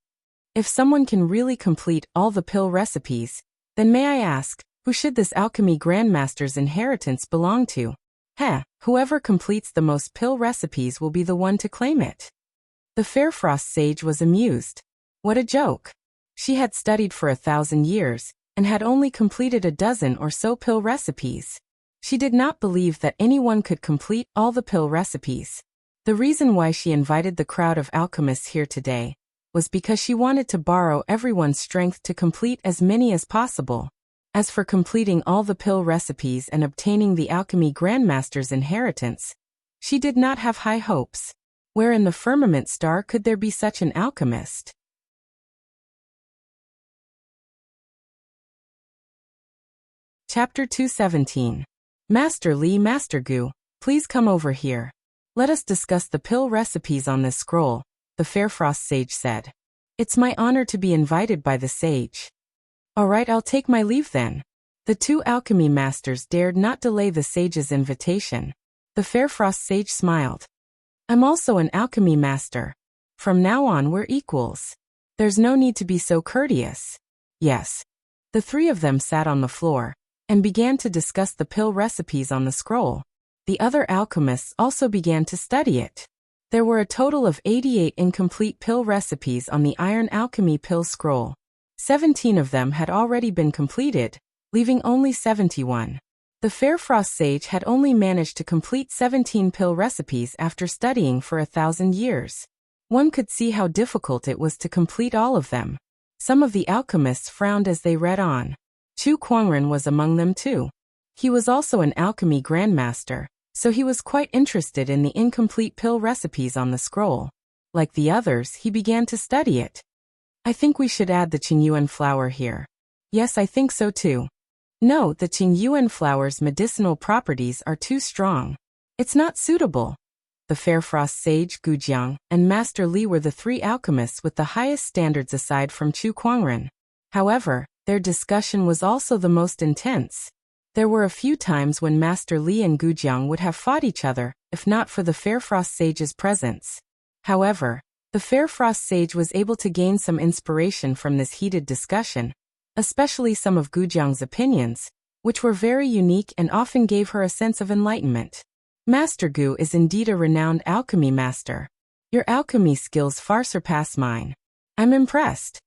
"If someone can really complete all the pill recipes, then may I ask, who should this alchemy grandmaster's inheritance belong to?" Whoever completes the most pill recipes will be the one to claim it." The Fair Frost Sage was amused. What a joke. She had studied for 1,000 years, and had only completed a dozen or so pill recipes. She did not believe that anyone could complete all the pill recipes. The reason why she invited the crowd of alchemists here today was because she wanted to borrow everyone's strength to complete as many as possible. As for completing all the pill recipes and obtaining the alchemy grandmaster's inheritance, she did not have high hopes. Where in the firmament star could there be such an alchemist? Chapter 217. Master Li, Master Gu, please come over here. Let us discuss the pill recipes on this scroll, the Fair Frost Sage said. It's my honor to be invited by the sage. All right, I'll take my leave then. The two alchemy masters dared not delay the sage's invitation. The Fair Frost Sage smiled. I'm also an alchemy master. From now on we're equals. There's no need to be so courteous. Yes. The three of them sat on the floor and began to discuss the pill recipes on the scroll. The other alchemists also began to study it. There were a total of 88 incomplete pill recipes on the Iron Alchemy Pill Scroll. 17 of them had already been completed, leaving only 71. The Fair Frost Sage had only managed to complete 17 pill recipes after studying for 1,000 years. One could see how difficult it was to complete all of them. Some of the alchemists frowned as they read on. Chu Kuangren was among them too. He was also an alchemy grandmaster, so he was quite interested in the incomplete pill recipes on the scroll. Like the others, he began to study it. I think we should add the Qingyuan flower here. Yes, I think so too. No, the Qingyuan flower's medicinal properties are too strong. It's not suitable. The Fair Frost Sage, Gujiang, and Master Li were the three alchemists with the highest standards aside from Chu Kuangren. However, their discussion was also the most intense. There were a few times when Master Li and Gujiang would have fought each other, if not for the Fair Frost Sage's presence. However, the Fair Frost Sage was able to gain some inspiration from this heated discussion, especially some of Gujiang's opinions, which were very unique and often gave her a sense of enlightenment. Master Gu is indeed a renowned alchemy master. Your alchemy skills far surpass mine. I'm impressed.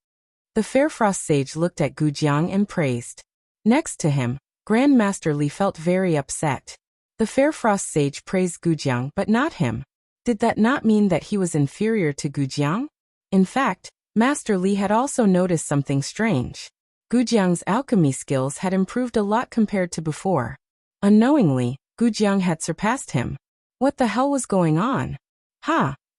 The Fair Frost Sage looked at Gujiang and praised. Next to him, Grandmaster Li felt very upset. The Fair Frost Sage praised Gujiang but not him. Did that not mean that he was inferior to Gujiang? In fact, Master Li had also noticed something strange. Gujiang's alchemy skills had improved a lot compared to before. Unknowingly, Gujiang had surpassed him. What the hell was going on?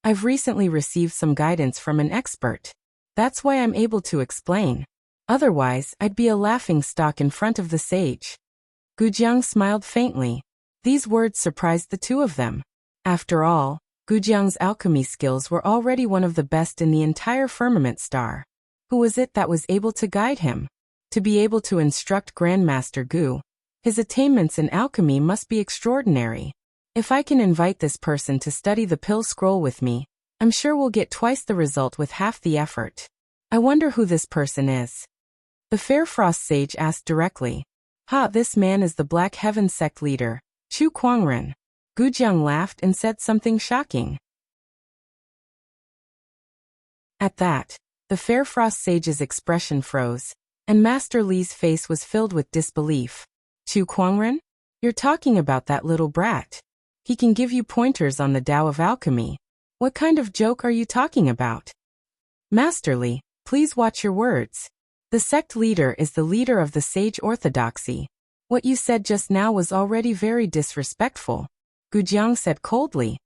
I've recently received some guidance from an expert. That's why I'm able to explain. Otherwise, I'd be a laughingstock in front of the sage. Gujiang smiled faintly. These words surprised the two of them. After all, Gujiang's alchemy skills were already one of the best in the entire firmament star. Who was it that was able to guide him? To be able to instruct Grandmaster Gu, his attainments in alchemy must be extraordinary. If I can invite this person to study the pill scroll with me, I'm sure we'll get twice the result with half the effort. I wonder who this person is. The Fair Frost Sage asked directly. This man is the Black Heaven sect leader, Chu Kuangren. Gujiang laughed and said something shocking. At that, the Fair Frost Sage's expression froze, and Master Li's face was filled with disbelief. Chu Kuangren? You're talking about that little brat. He can give you pointers on the Tao of alchemy. What kind of joke are you talking about? Master Li, please watch your words. The sect leader is the leader of the sage orthodoxy. What you said just now was already very disrespectful. Gujiang said coldly.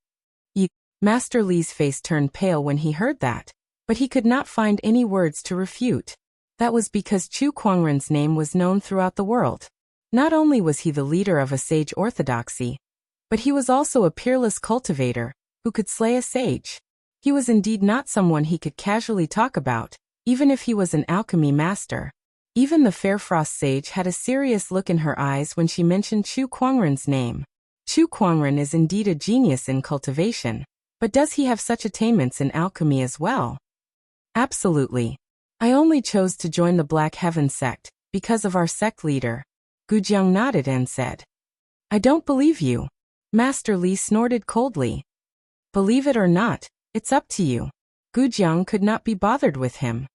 Master Li's face turned pale when he heard that, but he could not find any words to refute. That was because Chu Kuangren's name was known throughout the world. Not only was he the leader of a sage orthodoxy, but he was also a peerless cultivator, who could slay a sage. He was indeed not someone he could casually talk about, even if he was an alchemy master. Even the Fair Frost Sage had a serious look in her eyes when she mentioned Chu Kuangren's name. Chu Kuangren is indeed a genius in cultivation, but does he have such attainments in alchemy as well? Absolutely. I only chose to join the Black Heaven sect because of our sect leader. Gujiang nodded and said. I don't believe you. Master Li snorted coldly. Believe it or not, it's up to you. Gujiang could not be bothered with him.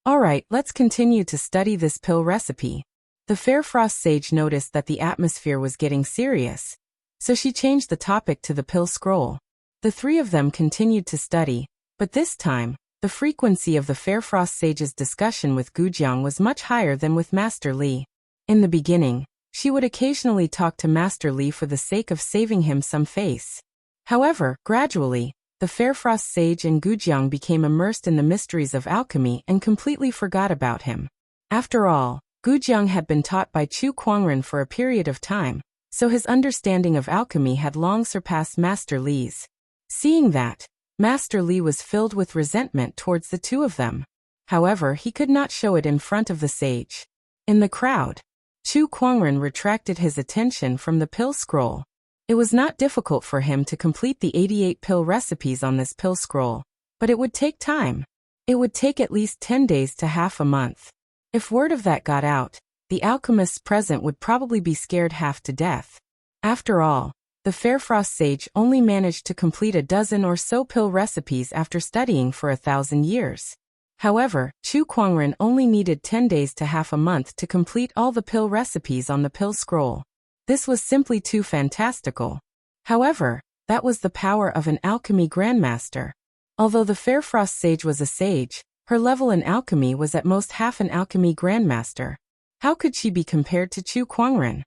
Alright, let's continue to study this pill recipe. The Fair Frost Sage noticed that the atmosphere was getting serious, so she changed the topic to the pill scroll. The three of them continued to study, but this time, the frequency of the Fair Frost Sage's discussion with Gujiang was much higher than with Master Li. In the beginning, she would occasionally talk to Master Li for the sake of saving him some face. However, gradually, the Fair Frost Sage and Gujiang became immersed in the mysteries of alchemy and completely forgot about him. After all, Gujiang had been taught by Chu Kuangren for a period of time, so his understanding of alchemy had long surpassed Master Li's. Seeing that, Master Li was filled with resentment towards the two of them. However, he could not show it in front of the sage. In the crowd, Chu Kuangren retracted his attention from the pill scroll. It was not difficult for him to complete the 88 pill recipes on this pill scroll, but it would take time. It would take at least 10 days to half a month. If word of that got out, the alchemists present would probably be scared half to death. After all, the Fair Frost Sage only managed to complete a dozen or so pill recipes after studying for 1,000 years. However, Chu Kuangren only needed 10 days to half a month to complete all the pill recipes on the pill scroll. This was simply too fantastical. However, that was the power of an alchemy grandmaster. Although the Fair Frost Sage was a sage, her level in alchemy was at most half an alchemy grandmaster. How could she be compared to Chu Kuangren?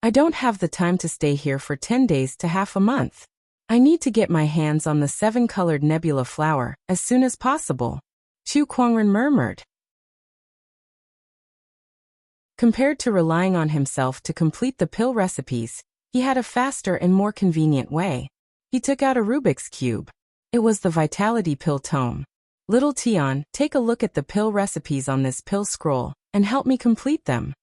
I don't have the time to stay here for 10 days to half a month. I need to get my hands on the 7-colored nebula flower as soon as possible. Chu Kuangren murmured. Compared to relying on himself to complete the pill recipes, he had a faster and more convenient way. He took out a Rubik's Cube. It was the Vitality Pill Tome. Little Tian, take a look at the pill recipes on this pill scroll, and help me complete them.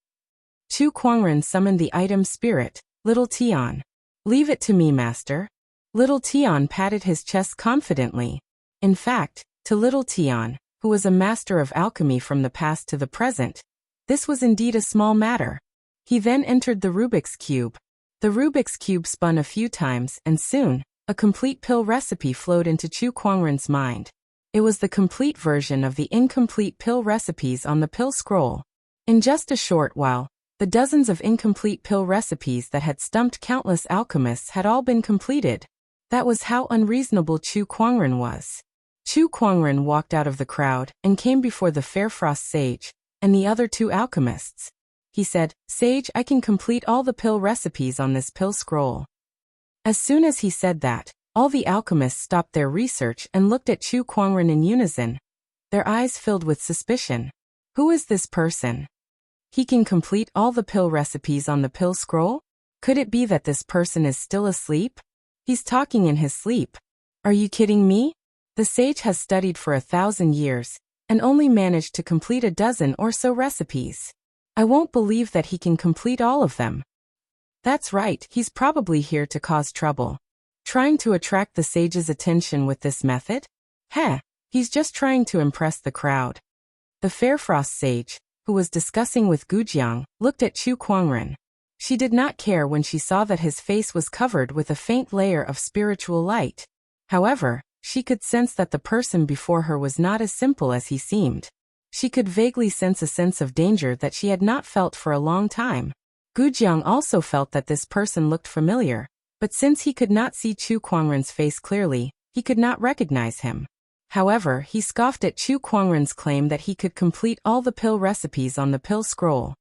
Chu Kuangren summoned the item spirit, Little Tian. Leave it to me, master. Little Tian patted his chest confidently. In fact, to little Tian, who was a master of alchemy from the past to the present, this was indeed a small matter. He then entered the Rubik's Cube. The Rubik's Cube spun a few times, and soon, a complete pill recipe flowed into Chu Kuangren's mind. It was the complete version of the incomplete pill recipes on the pill scroll. In just a short while, the dozens of incomplete pill recipes that had stumped countless alchemists had all been completed. That was how unreasonable Chu Kuangren was. Chu Kuangren walked out of the crowd and came before the Fairfrost Sage and the other two alchemists. He said, "Sage, I can complete all the pill recipes on this pill scroll." As soon as he said that, all the alchemists stopped their research and looked at Chu Kuangren in unison. Their eyes filled with suspicion. Who is this person? He can complete all the pill recipes on the pill scroll? Could it be that this person is still asleep? He's talking in his sleep. Are you kidding me? The sage has studied for 1,000 years and only managed to complete a dozen or so recipes. I won't believe that he can complete all of them. That's right, he's probably here to cause trouble. Trying to attract the sage's attention with this method? Heh, he's just trying to impress the crowd. The Fairfrost Sage, who was discussing with Gujiang, looked at Chu Kuangren. She did not care when she saw that his face was covered with a faint layer of spiritual light. However, she could sense that the person before her was not as simple as he seemed. She could vaguely sense a sense of danger that she had not felt for a long time. Gujiang also felt that this person looked familiar, but since he could not see Chu Kuangren's face clearly, he could not recognize him. However, he scoffed at Chu Kuangren's claim that he could complete all the pill recipes on the pill scroll.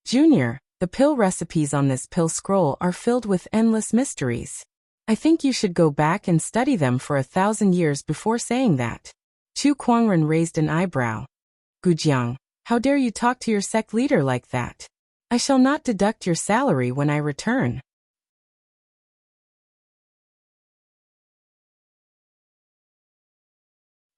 Junior, the pill recipes on this pill scroll are filled with endless mysteries. I think you should go back and study them for 1,000 years before saying that. Chu Kuangren raised an eyebrow. Gujiang, how dare you talk to your sect leader like that? I shall not deduct your salary when I return.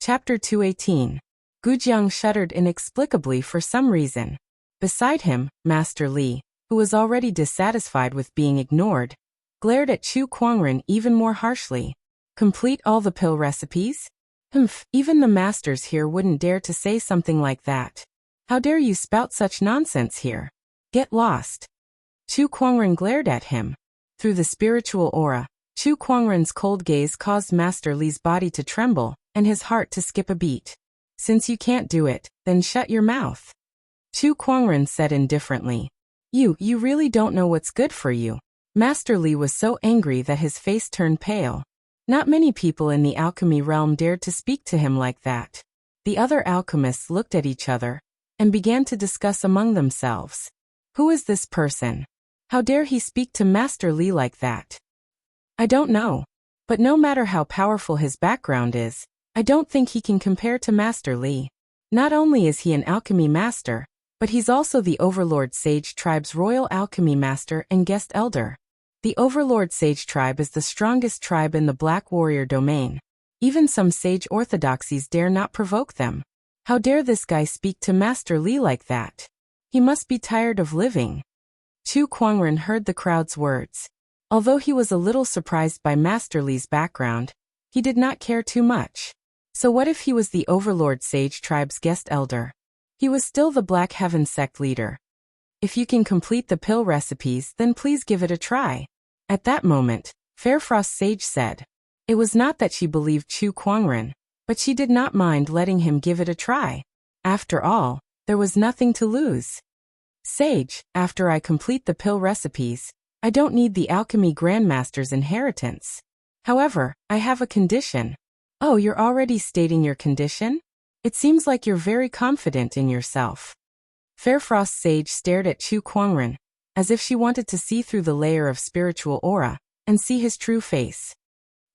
Chapter 218. Gujiang shuddered inexplicably for some reason. Beside him, Master Li, who was already dissatisfied with being ignored, glared at Chu Kuangren even more harshly. Complete all the pill recipes? Humph, even the masters here wouldn't dare to say something like that. How dare you spout such nonsense here? Get lost. Chu Kuangren glared at him. Through the spiritual aura, Chu Kuangren's cold gaze caused Master Li's body to tremble and his heart to skip a beat. Since you can't do it, then shut your mouth. Chu Kuangren said indifferently. You really don't know what's good for you. Master Li was so angry that his face turned pale. Not many people in the alchemy realm dared to speak to him like that. The other alchemists looked at each other and began to discuss among themselves. Who is this person? How dare he speak to Master Li like that? I don't know. But no matter how powerful his background is, I don't think he can compare to Master Li. Not only is he an alchemy master, but he's also the Overlord Sage Tribe's royal alchemy master and guest elder. The Overlord Sage Tribe is the strongest tribe in the Black Warrior domain. Even some sage orthodoxies dare not provoke them. How dare this guy speak to Master Li like that? He must be tired of living. Chu Kuangren heard the crowd's words. Although he was a little surprised by Master Li's background, he did not care too much. So what if he was the Overlord Sage Tribe's guest elder? He was still the Black Heaven sect leader. If you can complete the pill recipes, then please give it a try. At that moment, Fairfrost Sage said. It was not that she believed Chu Kuangren, but she did not mind letting him give it a try. After all, there was nothing to lose. Sage, after I complete the pill recipes, I don't need the alchemy grandmaster's inheritance. However, I have a condition. Oh, you're already stating your condition? It seems like you're very confident in yourself. Fairfrost Sage stared at Chu Kuangren, as if she wanted to see through the layer of spiritual aura and see his true face.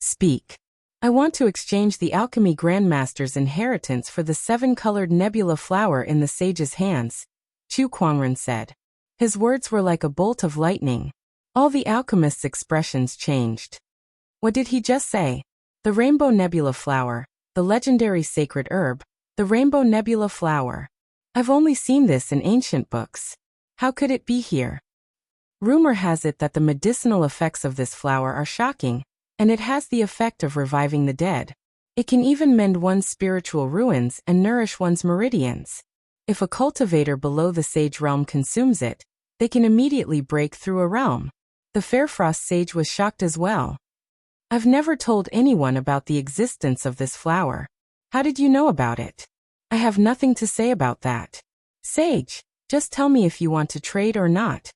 Speak. I want to exchange the alchemy grandmaster's inheritance for the 7-colored nebula flower in the sage's hands, Chu Kuangren said. His words were like a bolt of lightning. All the alchemists' expressions changed. What did he just say? The rainbow nebula flower, the legendary sacred herb, the rainbow nebula flower. I've only seen this in ancient books. How could it be here? Rumor has it that the medicinal effects of this flower are shocking, and it has the effect of reviving the dead. It can even mend one's spiritual ruins and nourish one's meridians. If a cultivator below the sage realm consumes it, they can immediately break through a realm. The Fairfrost sage was shocked as well. I've never told anyone about the existence of this flower. How did you know about it? I have nothing to say about that. Sage, just tell me if you want to trade or not.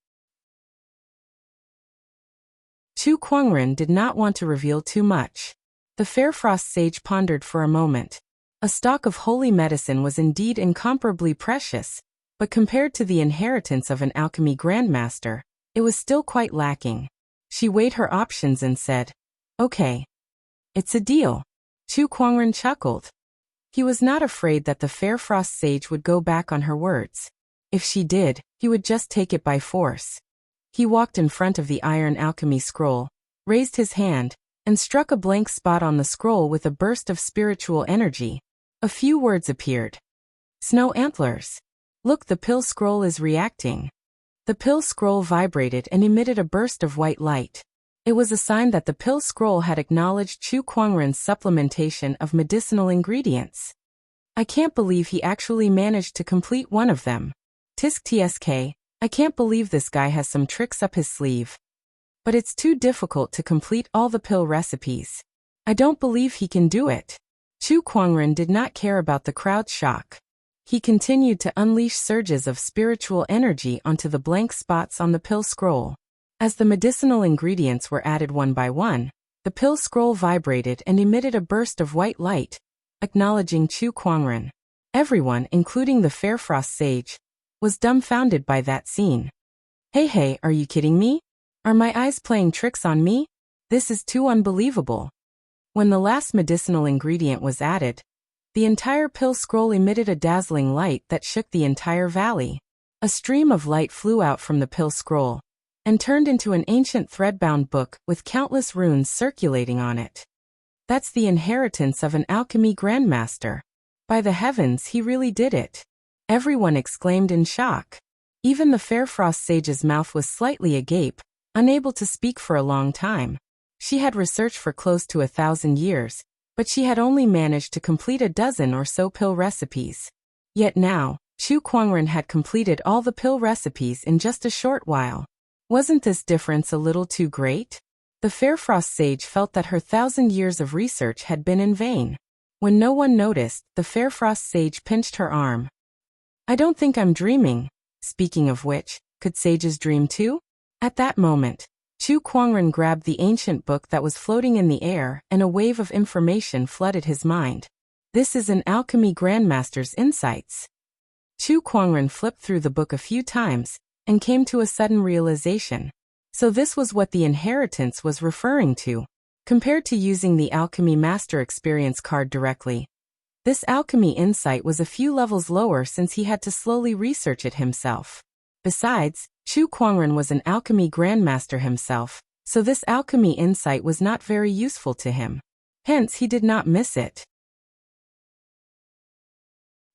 Chu Kuangren did not want to reveal too much. The Fairfrost sage pondered for a moment. A stock of holy medicine was indeed incomparably precious, but compared to the inheritance of an alchemy grandmaster, it was still quite lacking. She weighed her options and said, "Okay. It's a deal." Chu Kuangren chuckled. He was not afraid that the Fairfrost sage would go back on her words. If she did, he would just take it by force. He walked in front of the iron alchemy scroll, raised his hand, and struck a blank spot on the scroll with a burst of spiritual energy. A few words appeared. Snow antlers. Look, the pill scroll is reacting. The pill scroll vibrated and emitted a burst of white light. It was a sign that the pill scroll had acknowledged Chu Kuangren's supplementation of medicinal ingredients. I can't believe he actually managed to complete one of them. Tisk tsk, I can't believe this guy has some tricks up his sleeve. But it's too difficult to complete all the pill recipes. I don't believe he can do it. Chu Kuangren did not care about the crowd's shock. He continued to unleash surges of spiritual energy onto the blank spots on the pill scroll. As the medicinal ingredients were added one by one, the pill scroll vibrated and emitted a burst of white light, acknowledging Chu Kuangren. Everyone, including the Fairfrost sage, was dumbfounded by that scene. Hey, are you kidding me? Are my eyes playing tricks on me? This is too unbelievable. When the last medicinal ingredient was added, the entire pill scroll emitted a dazzling light that shook the entire valley. A stream of light flew out from the pill scroll and turned into an ancient thread-bound book with countless runes circulating on it. That's the inheritance of an alchemy grandmaster. By the heavens, he really did it. Everyone exclaimed in shock. Even the Fairfrost sage's mouth was slightly agape, unable to speak for a long time. She had researched for close to 1,000 years, but she had only managed to complete a dozen or so pill recipes. Yet now, Chu Kuangren had completed all the pill recipes in just a short while. Wasn't this difference a little too great? The Fairfrost sage felt that her 1,000 years of research had been in vain. When no one noticed, the Fairfrost sage pinched her arm. I don't think I'm dreaming. Speaking of which, could sages dream too? At that moment, Chu Kuangren grabbed the ancient book that was floating in the air, and a wave of information flooded his mind. This is an alchemy grandmaster's insights. Chu Kuangren flipped through the book a few times, and came to a sudden realization. So this was what the inheritance was referring to. Compared to using the Alchemy Master Experience card directly, this alchemy insight was a few levels lower since he had to slowly research it himself. Besides, Chu Kuangren was an alchemy grandmaster himself, so this alchemy insight was not very useful to him. Hence, he did not miss it.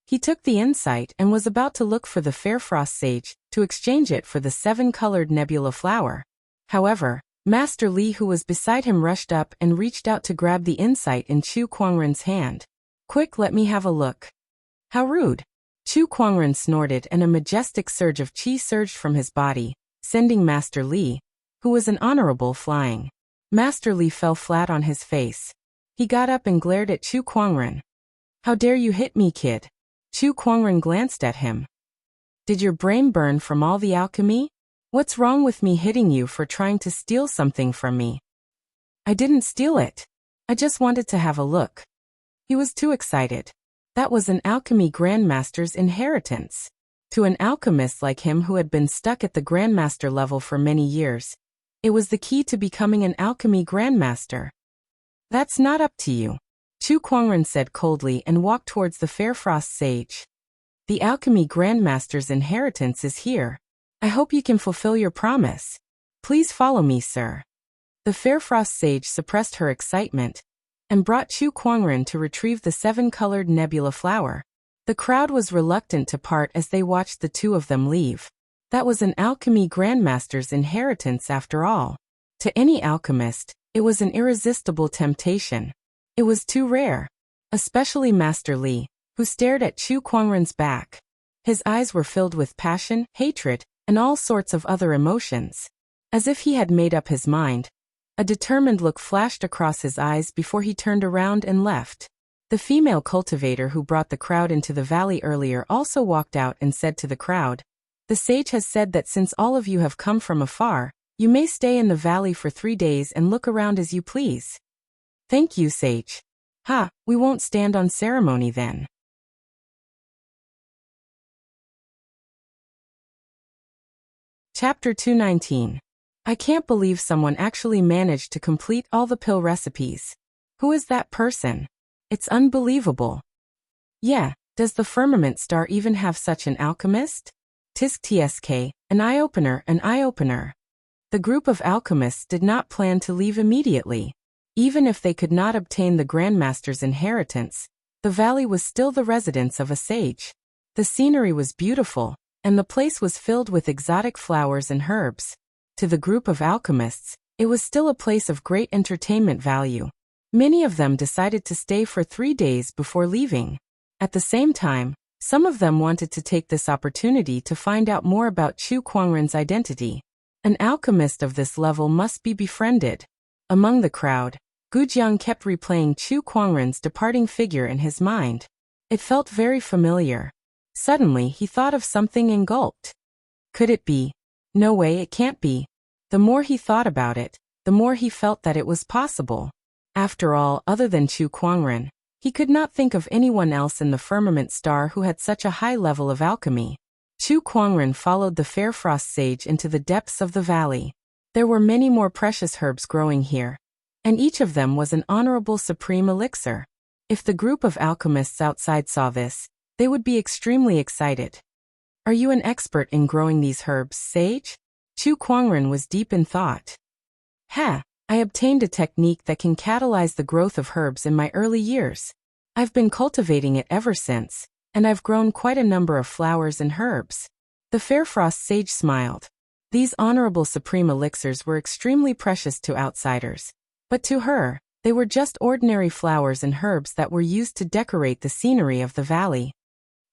He took the insight and was about to look for the Fairfrost sage to exchange it for the 7-colored nebula flower. However, Master Li, who was beside him, rushed up and reached out to grab the insight in Chu Kuangren's hand. Quick, let me have a look. How rude. Chu Kuangren snorted and a majestic surge of qi surged from his body, sending Master Li, who was an honorable, flying. Master Li fell flat on his face. He got up and glared at Chu Kuangren. How dare you hit me, kid? Chu Kuangren glanced at him. Did your brain burn from all the alchemy? What's wrong with me hitting you for trying to steal something from me? I didn't steal it. I just wanted to have a look. He was too excited. That was an alchemy grandmaster's inheritance. To an alchemist like him who had been stuck at the grandmaster level for many years, it was the key to becoming an alchemy grandmaster. That's not up to you, Chu Kuangren said coldly and walked towards the Fairfrost sage. The alchemy grandmaster's inheritance is here. I hope you can fulfill your promise. Please follow me, sir. The Fairfrost sage suppressed her excitement and brought Chu Kuangren to retrieve the 7-colored nebula flower. The crowd was reluctant to part as they watched the two of them leave. That was an alchemy grandmaster's inheritance after all. To any alchemist, it was an irresistible temptation. It was too rare. Especially Master Li, who stared at Chu Kuangren's back. His eyes were filled with passion, hatred, and all sorts of other emotions. As if he had made up his mind, a determined look flashed across his eyes before he turned around and left. The female cultivator who brought the crowd into the valley earlier also walked out and said to the crowd, "The sage has said that since all of you have come from afar, you may stay in the valley for 3 days and look around as you please." "Thank you, sage." "Ha, we won't stand on ceremony then." Chapter 219. I can't believe someone actually managed to complete all the pill recipes. Who is that person? It's unbelievable. Yeah, does the firmament star even have such an alchemist? Tisk tsk, an eye-opener, an eye-opener. The group of alchemists did not plan to leave immediately. Even if they could not obtain the Grandmaster's inheritance, the valley was still the residence of a sage. The scenery was beautiful, and the place was filled with exotic flowers and herbs. To the group of alchemists, it was still a place of great entertainment value. Many of them decided to stay for 3 days before leaving. At the same time, some of them wanted to take this opportunity to find out more about Chu Kuangren's identity. An alchemist of this level must be befriended. Among the crowd, Gujiang kept replaying Chu Kuangren's departing figure in his mind. It felt very familiar. Suddenly he thought of something and gulped. Could it be? No way, it can't be. The more he thought about it, the more he felt that it was possible. After all, other than Chu Kuangren, he could not think of anyone else in the firmament star who had such a high level of alchemy. Chu Kuangren followed the Fair Frost Sage into the depths of the valley. There were many more precious herbs growing here, and each of them was an honorable supreme elixir. If the group of alchemists outside saw this, they would be extremely excited. Are you an expert in growing these herbs, sage? Chu Kuangren was deep in thought. Ha! I obtained a technique that can catalyze the growth of herbs in my early years. I've been cultivating it ever since, and I've grown quite a number of flowers and herbs. The Fair Frost Sage smiled. These honorable supreme elixirs were extremely precious to outsiders, but to her, they were just ordinary flowers and herbs that were used to decorate the scenery of the valley.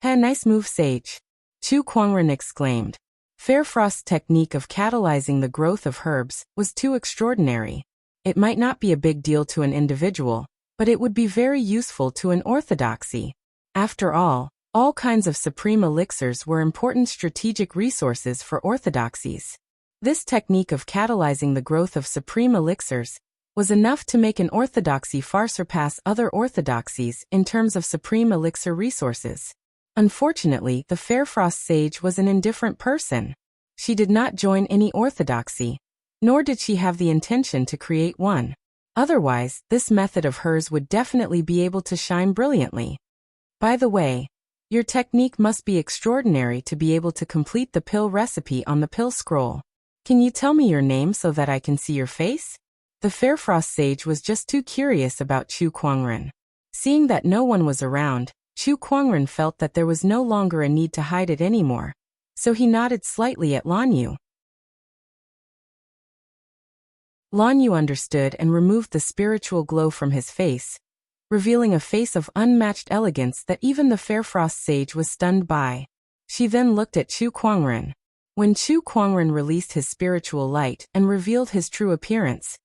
"Hey, nice move, sage," Chu Kuangren exclaimed. Fair Frost's technique of catalyzing the growth of herbs was too extraordinary. It might not be a big deal to an individual, but it would be very useful to an orthodoxy. After all kinds of supreme elixirs were important strategic resources for orthodoxies. This technique of catalyzing the growth of supreme elixirs was enough to make an orthodoxy far surpass other orthodoxies in terms of supreme elixir resources. Unfortunately, the Fair Frost Sage was an indifferent person. She did not join any orthodoxy, nor did she have the intention to create one. Otherwise, this method of hers would definitely be able to shine brilliantly. By the way, your technique must be extraordinary to be able to complete the pill recipe on the pill scroll. Can you tell me your name so that I can see your face? The Fair Frost Sage was just too curious about Chu Kuangren. Seeing that no one was around, Chu Kuangren felt that there was no longer a need to hide it anymore, so he nodded slightly at Lan Yu. Lan Yu understood and removed the spiritual glow from his face, revealing a face of unmatched elegance that even the Fair Frost Sage was stunned by. She then looked at Chu Kuangren. When Chu Kuangren released his spiritual light and revealed his true appearance,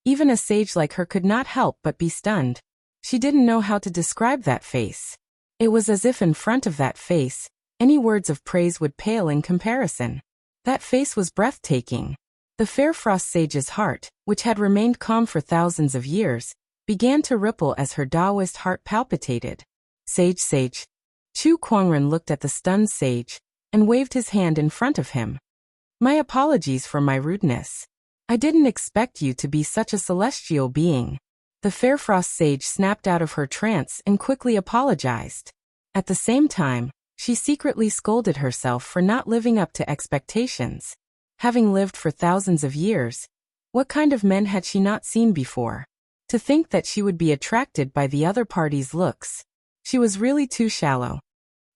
even a sage like her could not help but be stunned. She didn't know how to describe that face. It was as if in front of that face, any words of praise would pale in comparison. That face was breathtaking. The Fair Frost Sage's heart, which had remained calm for thousands of years, began to ripple as her Taoist heart palpitated. Sage, sage. Chu Kuangren looked at the stunned sage and waved his hand in front of him. My apologies for my rudeness. I didn't expect you to be such a celestial being. The Fair Frost Sage snapped out of her trance and quickly apologized. At the same time, she secretly scolded herself for not living up to expectations. Having lived for thousands of years, what kind of men had she not seen before? To think that she would be attracted by the other party's looks. She was really too shallow.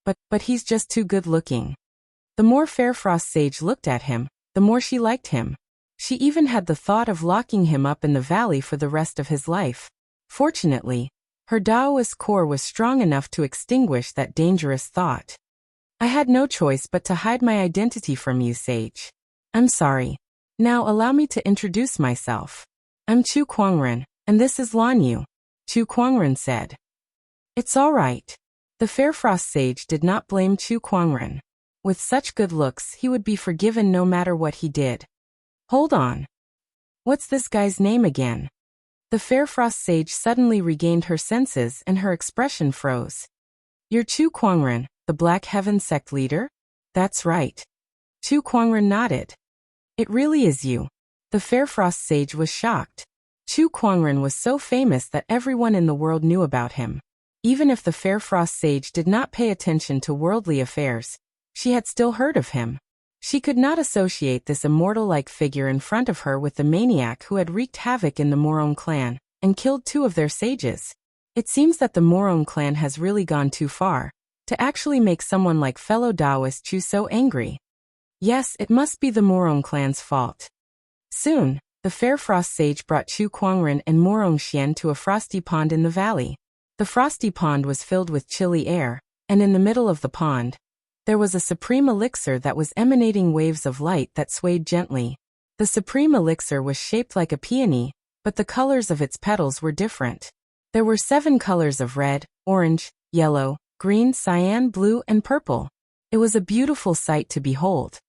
But he's just too good looking. The more Fairfrost Sage looked at him, the more she liked him. She even had the thought of locking him up in the valley for the rest of his life. Fortunately, her Taoist core was strong enough to extinguish that dangerous thought. I had no choice but to hide my identity from you, Sage. I'm sorry. Now allow me to introduce myself. I'm Chu Kuangren, and this is Lan Yu, Chu Kuangren said. It's all right. The Fairfrost Sage did not blame Chu Kuangren. With such good looks, he would be forgiven no matter what he did. Hold on. What's this guy's name again? The Fairfrost Sage suddenly regained her senses and her expression froze. You're Chu Kuangren, the Black Heaven sect leader? That's right. Chu Kuangren nodded. It really is you. The Fairfrost Sage was shocked. Chu Kuangren was so famous that everyone in the world knew about him. Even if the Fairfrost Sage did not pay attention to worldly affairs, she had still heard of him. She could not associate this immortal-like figure in front of her with the maniac who had wreaked havoc in the Morong clan and killed 2 of their sages. It seems that the Morong clan has really gone too far to actually make someone like fellow Taoist Chu so angry. Yes, it must be the Morong clan's fault. Soon, the Fairfrost Sage brought Chu Kuangren and Morong Xian to a frosty pond in the valley. The frosty pond was filled with chilly air, and in the middle of the pond, there was a supreme elixir that was emanating waves of light that swayed gently. The supreme elixir was shaped like a peony, but the colors of its petals were different. There were 7 colors of red, orange, yellow, green, cyan, blue, and purple. It was a beautiful sight to behold.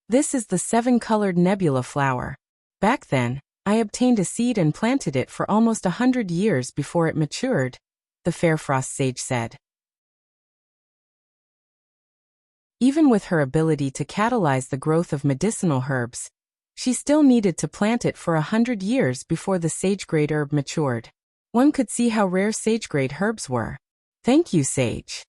This is the 7-colored nebula flower. Back then, I obtained a seed and planted it for almost 100 years before it matured, the Fairfrost Sage said. Even with her ability to catalyze the growth of medicinal herbs, she still needed to plant it for 100 years before the sage-grade herb matured. One could see how rare sage-grade herbs were. Thank you, Sage.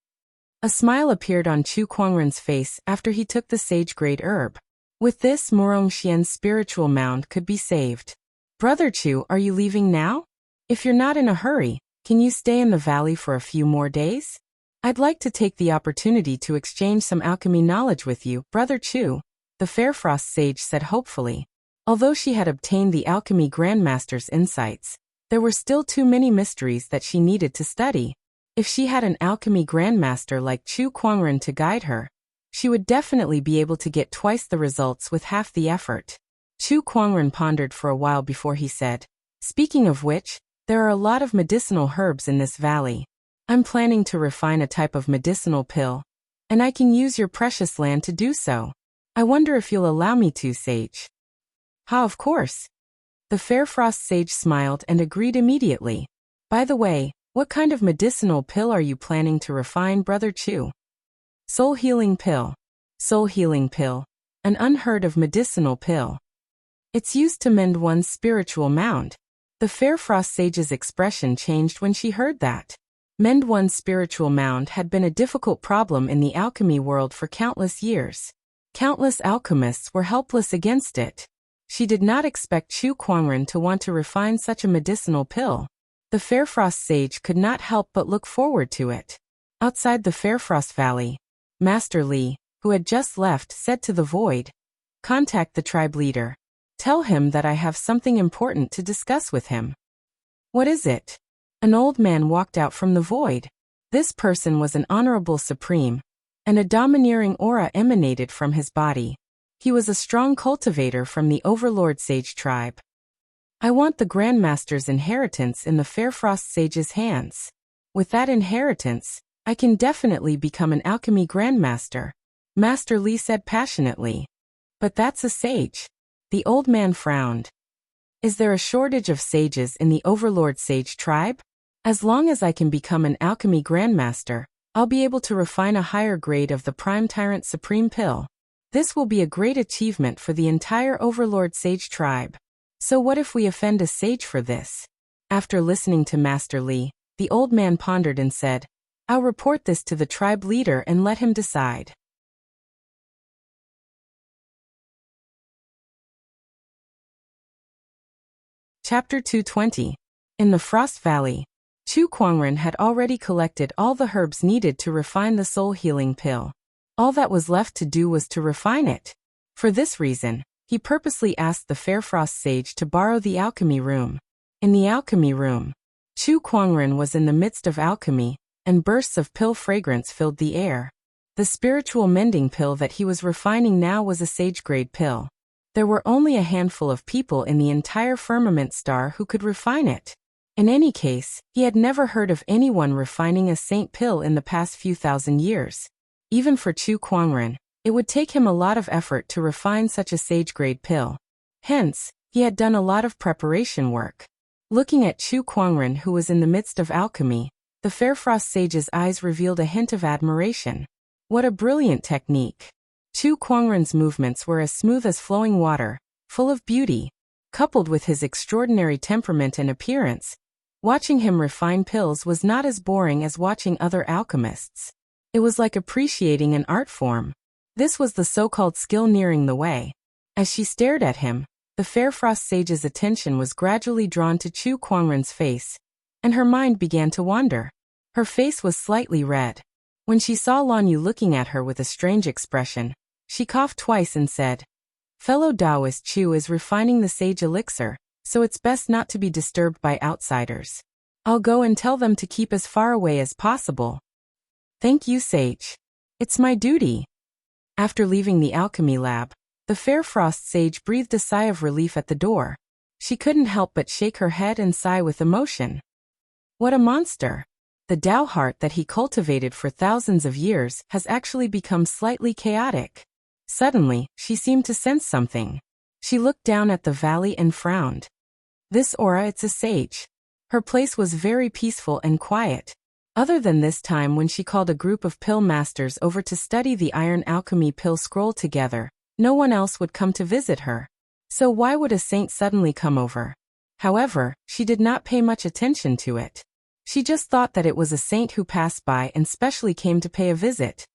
A smile appeared on Chu Kuangren's face after he took the sage-grade herb. With this, Morong Xian's spiritual mound could be saved. Brother Chu, are you leaving now? If you're not in a hurry, can you stay in the valley for a few more days? I'd like to take the opportunity to exchange some alchemy knowledge with you, Brother Chu, the Fairfrost Sage said hopefully. Although she had obtained the alchemy grandmaster's insights, there were still too many mysteries that she needed to study. If she had an alchemy grandmaster like Chu Kuangren to guide her, she would definitely be able to get twice the results with half the effort. Chu Kuangren pondered for a while before he said, Speaking of which, there are a lot of medicinal herbs in this valley. I'm planning to refine a type of medicinal pill, and I can use your precious land to do so. I wonder if you'll allow me to, Sage. How, of course. The Fairfrost Sage smiled and agreed immediately. By the way, what kind of medicinal pill are you planning to refine, Brother Chu? Soul Healing Pill. Soul Healing Pill. An unheard of medicinal pill. It's used to mend one's spiritual mound. The Fairfrost Sage's expression changed when she heard that. Mend one's spiritual mound had been a difficult problem in the alchemy world for countless years. Countless alchemists were helpless against it. She did not expect Chu Kuangren to want to refine such a medicinal pill. The Fairfrost Sage could not help but look forward to it. Outside the Fairfrost Valley, Master Li, who had just left, said to the Void, Contact the tribe leader. Tell him that I have something important to discuss with him. What is it? An old man walked out from the Void. This person was an honorable supreme, and a domineering aura emanated from his body. He was a strong cultivator from the Overlord Sage tribe. I want the Grandmaster's inheritance in the Fairfrost Sage's hands. With that inheritance, I can definitely become an alchemy Grandmaster, Master Li said passionately. But that's a sage. The old man frowned. Is there a shortage of sages in the Overlord Sage tribe? As long as I can become an alchemy Grandmaster, I'll be able to refine a higher grade of the Prime Tyrant Supreme Pill. This will be a great achievement for the entire Overlord Sage tribe. So what if we offend a sage for this? After listening to Master Li, the old man pondered and said, I'll report this to the tribe leader and let him decide. Chapter 220. In the Frost Valley, Chu Kuangren had already collected all the herbs needed to refine the soul healing pill. All that was left to do was to refine it. For this reason, he purposely asked the Fairfrost sage to borrow the alchemy room. In the alchemy room, Chu Kuangren was in the midst of alchemy, and bursts of pill fragrance filled the air. The spiritual mending pill that he was refining now was a sage-grade pill. There were only a handful of people in the entire firmament star who could refine it. In any case, he had never heard of anyone refining a saint pill in the past few thousand years. Even for Chu Kuangren, it would take him a lot of effort to refine such a sage-grade pill. Hence, he had done a lot of preparation work. Looking at Chu Kuangren, who was in the midst of alchemy, the Fairfrost sage's eyes revealed a hint of admiration. What a brilliant technique! Chu Kuangren's movements were as smooth as flowing water, full of beauty. Coupled with his extraordinary temperament and appearance, watching him refine pills was not as boring as watching other alchemists. It was like appreciating an art form. This was the so-called skill nearing the way. As she stared at him, the Fairfrost sage's attention was gradually drawn to Chu Kuangren's face, and her mind began to wander. Her face was slightly red. When she saw Lan Yu looking at her with a strange expression, she coughed twice and said, "Fellow Taoist Chu is refining the sage elixir, so it's best not to be disturbed by outsiders. I'll go and tell them to keep as far away as possible." "Thank you, sage. It's my duty." After leaving the alchemy lab, the Fairfrost sage breathed a sigh of relief at the door. She couldn't help but shake her head and sigh with emotion. What a monster! The Tao heart that he cultivated for thousands of years has actually become slightly chaotic. Suddenly, she seemed to sense something. She looked down at the valley and frowned. This aura, it's a sage. Her place was very peaceful and quiet. Other than this time when she called a group of pill masters over to study the iron alchemy pill scroll together, no one else would come to visit her. So why would a saint suddenly come over? However, she did not pay much attention to it. She just thought that it was a saint who passed by and specially came to pay a visit.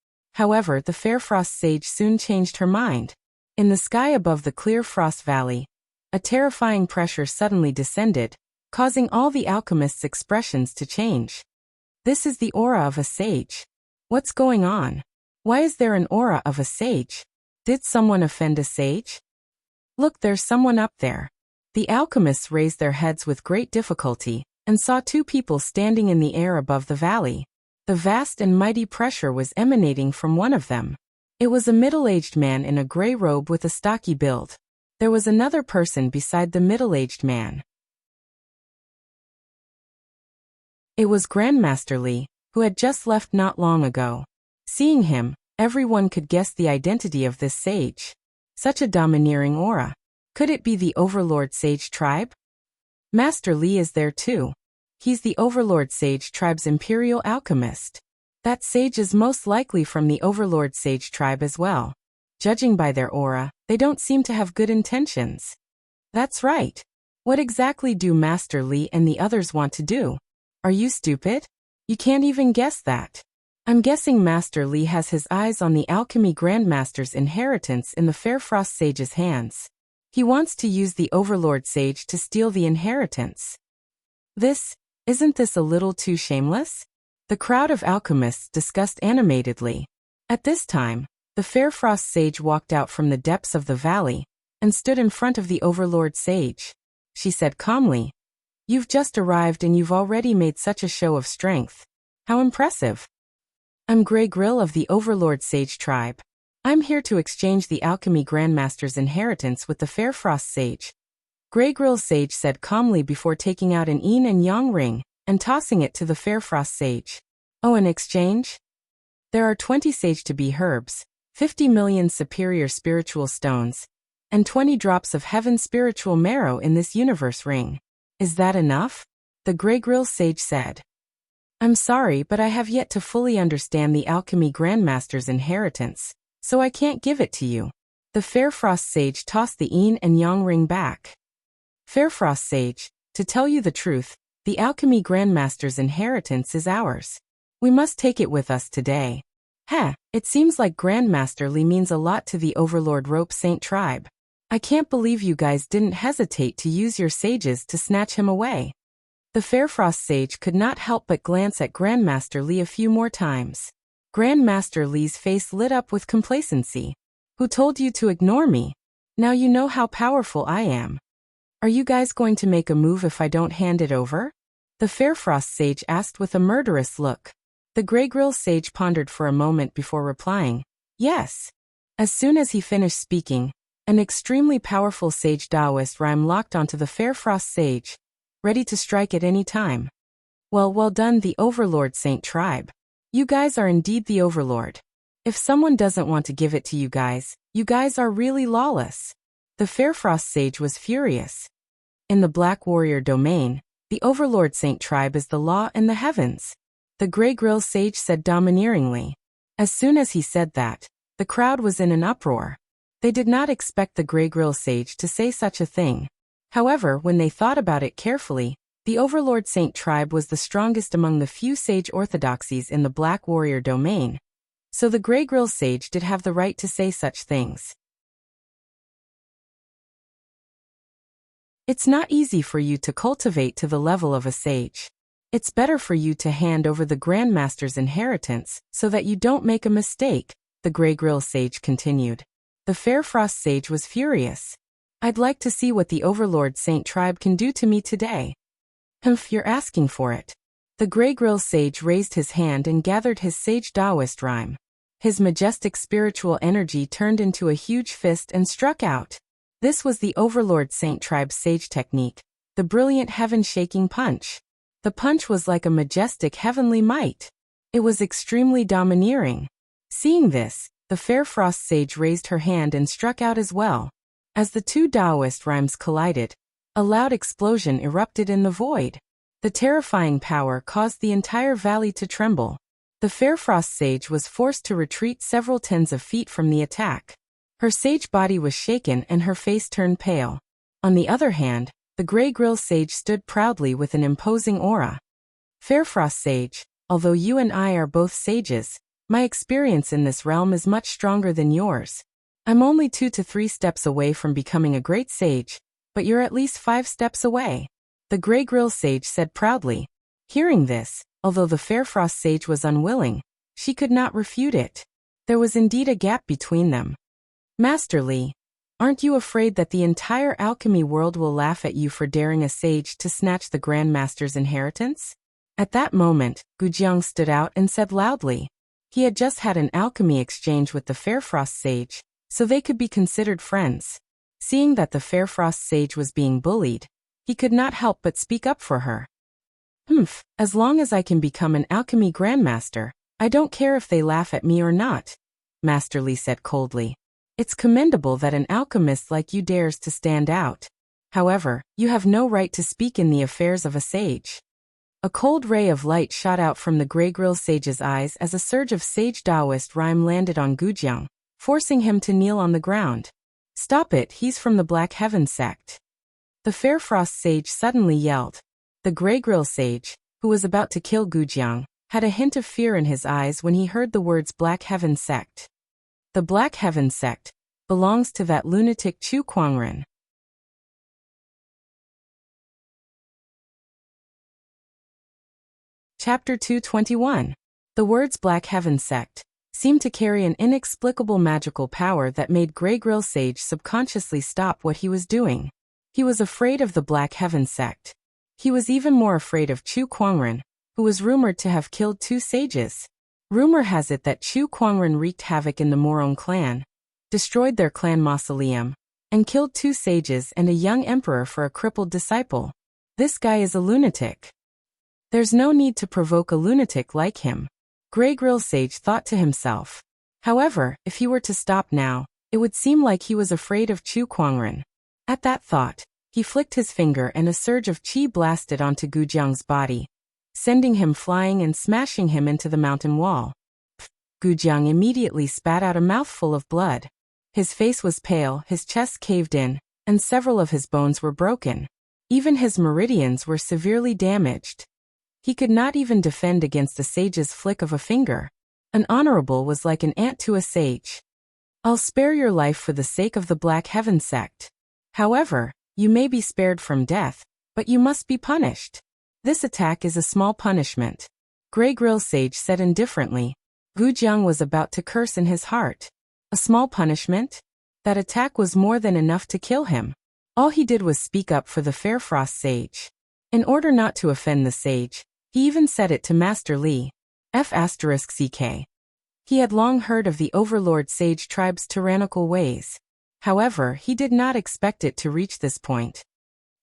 However, the Fairfrost sage soon changed her mind. In the sky above the clear Frost Valley, a terrifying pressure suddenly descended, causing all the alchemists' expressions to change. This is the aura of a sage. What's going on? Why is there an aura of a sage? Did someone offend a sage? Look, there's someone up there. The alchemists raised their heads with great difficulty, and saw two people standing in the air above the valley. The vast and mighty pressure was emanating from one of them. It was a middle-aged man in a gray robe with a stocky build. There was another person beside the middle-aged man. It was Grandmaster Li, who had just left not long ago. Seeing him, everyone could guess the identity of this sage. Such a domineering aura. Could it be the Overlord Sage tribe? Master Li is there too. He's the Overlord Sage tribe's imperial alchemist. That sage is most likely from the Overlord Sage tribe as well. Judging by their aura, they don't seem to have good intentions. That's right. What exactly do Master Li and the others want to do? Are you stupid? You can't even guess that. I'm guessing Master Li has his eyes on the Alchemy Grandmaster's inheritance in the Fairfrost Sage's hands. He wants to use the Overlord Sage to steal the inheritance. Isn't this a little too shameless? The crowd of alchemists discussed animatedly. At this time, the Fairfrost Sage walked out from the depths of the valley and stood in front of the Overlord Sage. She said calmly, "You've just arrived and you've already made such a show of strength. How impressive. I'm Grey Grill of the Overlord Sage tribe. I'm here to exchange the Alchemy Grandmaster's inheritance with the Fairfrost Sage." Grey Grill Sage said calmly before taking out an yin and yang ring and tossing it to the Fairfrost Sage. "Oh, an exchange? There are 20 sage-to-be herbs, 50 million superior spiritual stones, and 20 drops of heaven spiritual marrow in this universe ring. Is that enough?" The Grey Grill Sage said. "I'm sorry, but I have yet to fully understand the Alchemy Grandmaster's inheritance, so I can't give it to you." The Fairfrost Sage tossed the yin and yang ring back. "Fairfrost Sage, to tell you the truth, the Alchemy Grandmaster's inheritance is ours. We must take it with us today." It seems like Grandmaster Li means a lot to the Overlord Rope Saint tribe. I can't believe you guys didn't hesitate to use your sages to snatch him away. The Fairfrost Sage could not help but glance at Grandmaster Li a few more times. Grandmaster Li's face lit up with complacency. Who told you to ignore me? Now you know how powerful I am. Are you guys going to make a move if I don't hand it over? The Fairfrost sage asked with a murderous look. The Greygrill sage pondered for a moment before replying, yes. As soon as he finished speaking, an extremely powerful sage Taoist rhyme locked onto the Fairfrost sage, ready to strike at any time. Well done, the Overlord Saint Tribe. You guys are indeed the Overlord. If someone doesn't want to give it to you guys are really lawless. The Fairfrost sage was furious. In the Black Warrior domain, the Overlord Saint Tribe is the law in the heavens. The Greygrill sage said domineeringly. As soon as he said that, the crowd was in an uproar. They did not expect the Greygrill sage to say such a thing. However, when they thought about it carefully, the Overlord Saint Tribe was the strongest among the few sage orthodoxies in the Black Warrior domain. So the Greygrill sage did have the right to say such things. It's not easy for you to cultivate to the level of a sage. It's better for you to hand over the Grandmaster's inheritance so that you don't make a mistake, the Greygrill sage continued. The Fairfrost sage was furious. I'd like to see what the Overlord Saint Tribe can do to me today. You're asking for it. The Greygrill sage raised his hand and gathered his sage Taoist rhyme. His majestic spiritual energy turned into a huge fist and struck out. This was the Overlord Saint Tribe's sage technique, the brilliant heaven-shaking punch. The punch was like a majestic heavenly might. It was extremely domineering. Seeing this, the Fairfrost sage raised her hand and struck out as well. As the two Taoist rhymes collided, a loud explosion erupted in the void. The terrifying power caused the entire valley to tremble. The Fairfrost sage was forced to retreat several tens of feet from the attack. Her sage body was shaken and her face turned pale. On the other hand, the Greygrill sage stood proudly with an imposing aura. Fairfrost sage, although you and I are both sages, my experience in this realm is much stronger than yours. I'm only 2 to 3 steps away from becoming a great sage, but you're at least 5 steps away. The Greygrill sage said proudly. Hearing this, although the Fairfrost sage was unwilling, she could not refute it. There was indeed a gap between them. Master Li, aren't you afraid that the entire alchemy world will laugh at you for daring a sage to snatch the Grandmaster's inheritance? At that moment, Gujiang stood out and said loudly. He had just had an alchemy exchange with the Fairfrost sage, so they could be considered friends. Seeing that the Fairfrost sage was being bullied, he could not help but speak up for her. As long as I can become an alchemy grandmaster, I don't care if they laugh at me or not, Master Li said coldly. It's commendable that an alchemist like you dares to stand out. However, you have no right to speak in the affairs of a sage. A cold ray of light shot out from the Greygrill sage's eyes as a surge of sage Taoist rhyme landed on Gujiang, forcing him to kneel on the ground. Stop it, he's from the Black Heaven sect. The Fairfrost sage suddenly yelled. The Greygrill sage, who was about to kill Gujiang, had a hint of fear in his eyes when he heard the words Black Heaven sect. The Black Heaven sect belongs to that lunatic Chu Kuangren. Chapter 221. The words Black Heaven sect seemed to carry an inexplicable magical power that made Greygrill sage subconsciously stop what he was doing. He was afraid of the Black Heaven sect. He was even more afraid of Chu Kuangren, who was rumored to have killed 2 sages. Rumor has it that Chu Kuangren wreaked havoc in the Morong clan, destroyed their clan mausoleum, and killed 2 sages and a young emperor for a crippled disciple. This guy is a lunatic. There's no need to provoke a lunatic like him, Greygrill sage thought to himself. However, if he were to stop now, it would seem like he was afraid of Chu Kuangren. At that thought, he flicked his finger and a surge of qi blasted onto Gujiang's body, sending him flying and smashing him into the mountain wall. Gujiang immediately spat out a mouthful of blood. His face was pale, his chest caved in, and several of his bones were broken. Even his meridians were severely damaged. He could not even defend against a sage's flick of a finger. An honorable was like an ant to a sage. I'll spare your life for the sake of the Black Heaven sect. However, you may be spared from death, but you must be punished. This attack is a small punishment, Greygrill sage said indifferently. Gu Jiang was about to curse in his heart. A small punishment? That attack was more than enough to kill him. All he did was speak up for the Fair Frost Sage. In order not to offend the sage, he even said it to Master Li. F*ck. He had long heard of the Overlord Sage tribe's tyrannical ways. However, he did not expect it to reach this point.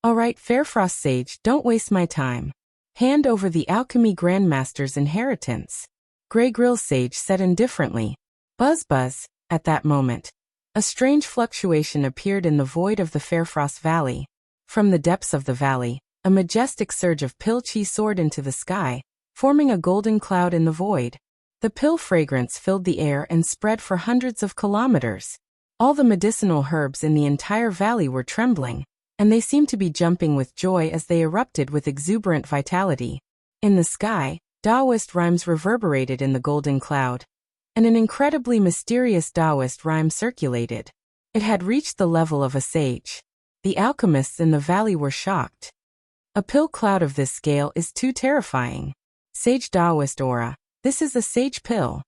Alright, Fair Frost Sage, don't waste my time. Hand over the Alchemy Grandmaster's inheritance. Grey Grill Sage said indifferently. Buzz buzz. At that moment, a strange fluctuation appeared in the void of the Fairfrost Valley. From the depths of the valley, a majestic surge of pill chi soared into the sky, forming a golden cloud in the void. The pill fragrance filled the air and spread for hundreds of kilometers. All the medicinal herbs in the entire valley were trembling, and they seemed to be jumping with joy as they erupted with exuberant vitality. In the sky, Taoist rhymes reverberated in the golden cloud, and an incredibly mysterious Taoist rhyme circulated. It had reached the level of a sage. The alchemists in the valley were shocked. A pill cloud of this scale is too terrifying. Sage Taoist aura. This is a sage pill.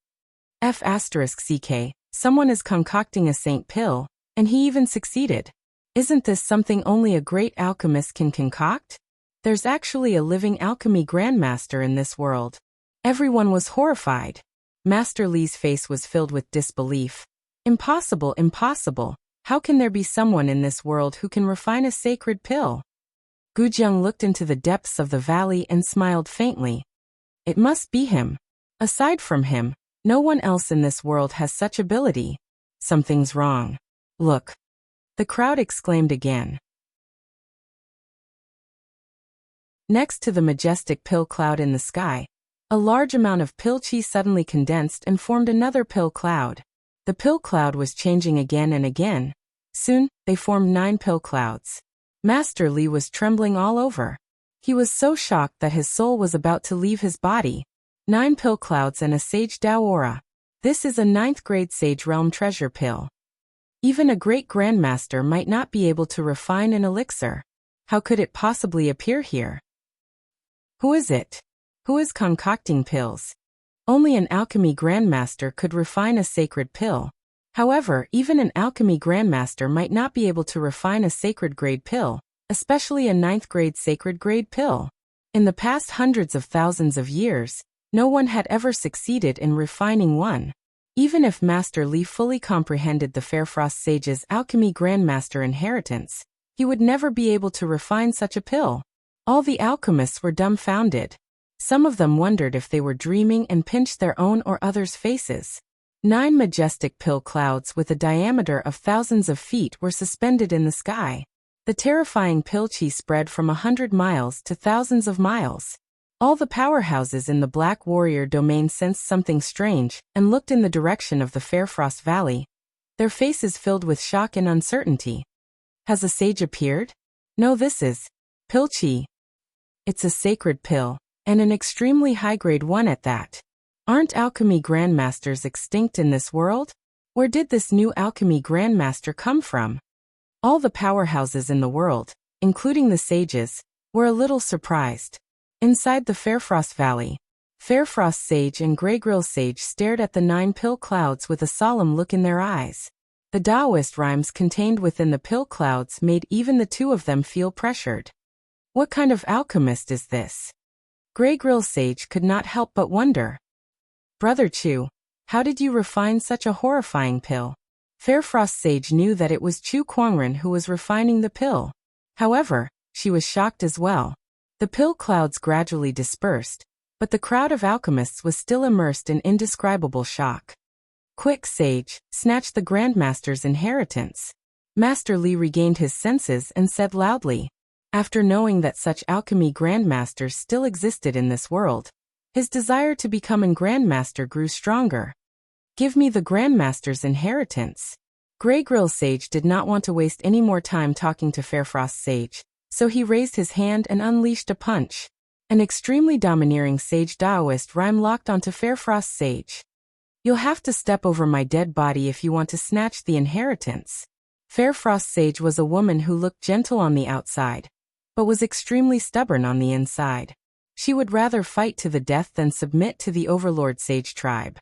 F*ck. Someone is concocting a saint pill, and he even succeeded. Isn't this something only a great alchemist can concoct? There's actually a living alchemy grandmaster in this world. Everyone was horrified. Master Li's face was filled with disbelief. Impossible, impossible. How can there be someone in this world who can refine a sacred pill? Gu Jiang looked into the depths of the valley and smiled faintly. It must be him. Aside from him, no one else in this world has such ability. Something's wrong. Look. The crowd exclaimed again. Next to the majestic pill cloud in the sky, a large amount of pill chi suddenly condensed and formed another pill cloud. The pill cloud was changing again and again. Soon, they formed 9 pill clouds. Master Li was trembling all over. He was so shocked that his soul was about to leave his body. 9 pill clouds and a sage Dao aura. This is a 9th grade sage realm treasure pill. Even a great grandmaster might not be able to refine an elixir. How could it possibly appear here? Who is it? Who is concocting pills? Only an alchemy grandmaster could refine a sacred pill. However, even an alchemy grandmaster might not be able to refine a sacred grade pill, especially a 9th grade sacred grade pill. In the past hundreds of thousands of years, no one had ever succeeded in refining one. Even if Master Li fully comprehended the Fairfrost Sage's alchemy grandmaster inheritance, he would never be able to refine such a pill. All the alchemists were dumbfounded. Some of them wondered if they were dreaming and pinched their own or others' faces. 9 majestic pill clouds with a diameter of thousands of feet were suspended in the sky. The terrifying pill chi spread from 100 miles to thousands of miles. All the powerhouses in the Black Warrior domain sensed something strange and looked in the direction of the Fairfrost Valley, their faces filled with shock and uncertainty. Has a sage appeared? No, this is pill chi. It's a sacred pill, and an extremely high-grade one at that. Aren't alchemy grandmasters extinct in this world? Where did this new alchemy grandmaster come from? All the powerhouses in the world, including the sages, were a little surprised. Inside the Fairfrost Valley, Fairfrost Sage and Grey Grill Sage stared at the 9 pill clouds with a solemn look in their eyes. The Taoist rhymes contained within the pill clouds made even the two of them feel pressured. What kind of alchemist is this? Grey Grill Sage could not help but wonder. Brother Chu, how did you refine such a horrifying pill? Fairfrost Sage knew that it was Chu Kuangren who was refining the pill. However, she was shocked as well. The pill clouds gradually dispersed, but the crowd of alchemists was still immersed in indescribable shock. Quick, Sage, snatch the Grandmaster's inheritance. Master Li regained his senses and said loudly. After knowing that such alchemy grandmasters still existed in this world, his desire to become a grandmaster grew stronger. Give me the Grandmaster's inheritance. Grey Grill Sage did not want to waste any more time talking to Fairfrost Sage, so he raised his hand and unleashed a punch. An extremely domineering sage Taoist rhyme locked onto Fairfrost Sage. You'll have to step over my dead body if you want to snatch the inheritance. Fairfrost Sage was a woman who looked gentle on the outside, but was extremely stubborn on the inside. She would rather fight to the death than submit to the Overlord Sage tribe.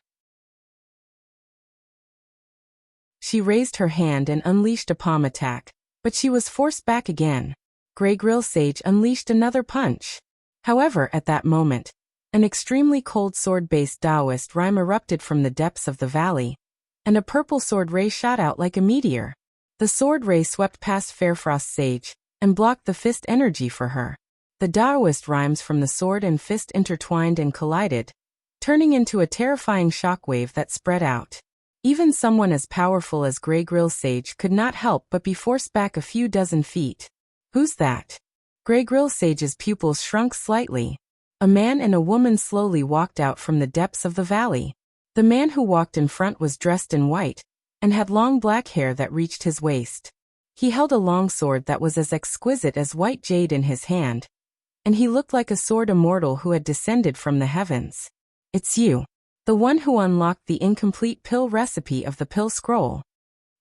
She raised her hand and unleashed a palm attack, but she was forced back again. Grey Grill Sage unleashed another punch. However, at that moment, an extremely cold sword-based Taoist rhyme erupted from the depths of the valley, and a purple sword ray shot out like a meteor. The sword ray swept past Fairfrost Sage and blocked the fist energy for her. The Taoist rhymes from the sword and fist intertwined and collided, turning into a terrifying shockwave that spread out. Even someone as powerful as Grey Grill Sage could not help but be forced back a few dozen feet. Who's that? Grey Grill Sage's pupils shrunk slightly. A man and a woman slowly walked out from the depths of the valley. The man who walked in front was dressed in white and had long black hair that reached his waist. He held a long sword that was as exquisite as white jade in his hand, and he looked like a sword immortal who had descended from the heavens. It's you. The one who unlocked the incomplete pill recipe of the pill scroll.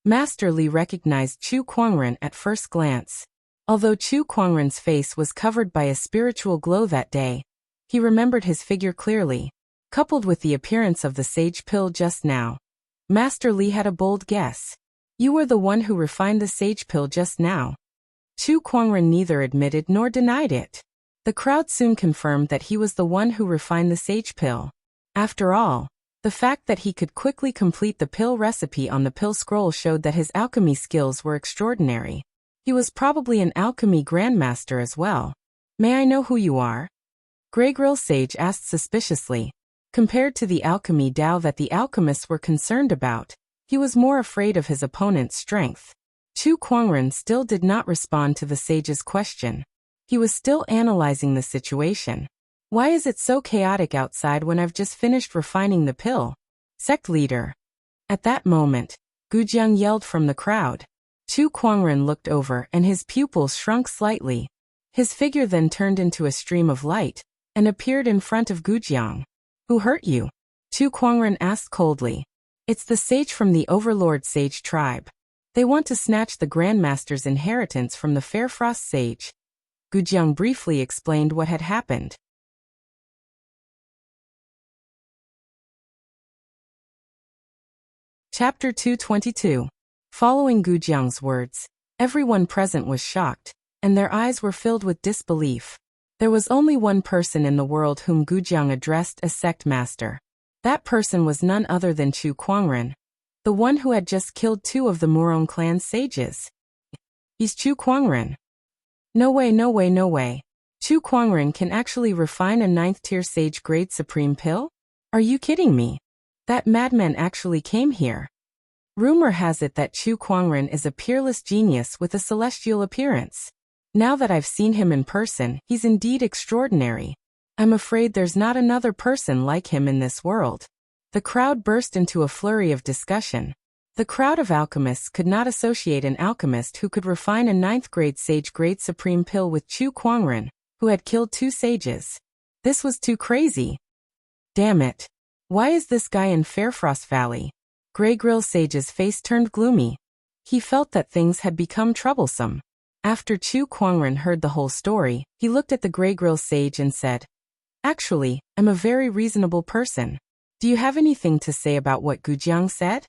Master Li recognized Chu Kuangren at first glance. Although Chu Kuangren's face was covered by a spiritual glow that day, he remembered his figure clearly. Coupled with the appearance of the sage pill just now, Master Li had a bold guess. You were the one who refined the sage pill just now. Chu Kuangren neither admitted nor denied it. The crowd soon confirmed that he was the one who refined the sage pill. After all, the fact that he could quickly complete the pill recipe on the pill scroll showed that his alchemy skills were extraordinary. He was probably an alchemy grandmaster as well. May I know who you are? Grey Grill Sage asked suspiciously. Compared to the alchemy Tao that the alchemists were concerned about, he was more afraid of his opponent's strength. Chu Kuangren still did not respond to the sage's question. He was still analyzing the situation. Why is it so chaotic outside when I've just finished refining the pill? Sect leader. At that moment, Gujiang yelled from the crowd. Chu Kuangren looked over and his pupils shrunk slightly. His figure then turned into a stream of light and appeared in front of Gujiang. Who hurt you? Chu Kuangren asked coldly. It's the sage from the Overlord Sage tribe. They want to snatch the Grandmaster's inheritance from the Fairfrost Sage. Gujiang briefly explained what had happened. Chapter 222. Following Gujiang's words, everyone present was shocked, and their eyes were filled with disbelief. There was only one person in the world whom Gujiang addressed as sect master. That person was none other than Chu Kuangren, the one who had just killed two of the Murong clan's sages. He's Chu Kuangren. No way, no way, no way. Chu Kuangren can actually refine a 9th-tier sage grade supreme pill? Are you kidding me? That madman actually came here. Rumor has it that Chu Kuangren is a peerless genius with a celestial appearance. Now that I've seen him in person, he's indeed extraordinary. I'm afraid there's not another person like him in this world. The crowd burst into a flurry of discussion. The crowd of alchemists could not associate an alchemist who could refine a 9th-grade sage grade supreme pill with Chu Kuangren, who had killed two sages. This was too crazy. Damn it. Why is this guy in Fairfrost Valley? Grey Grill Sage's face turned gloomy. He felt that things had become troublesome. After Chu Kuangren heard the whole story, he looked at the Grey Grill Sage and said, Actually, I'm a very reasonable person. Do you have anything to say about what Gujiang said?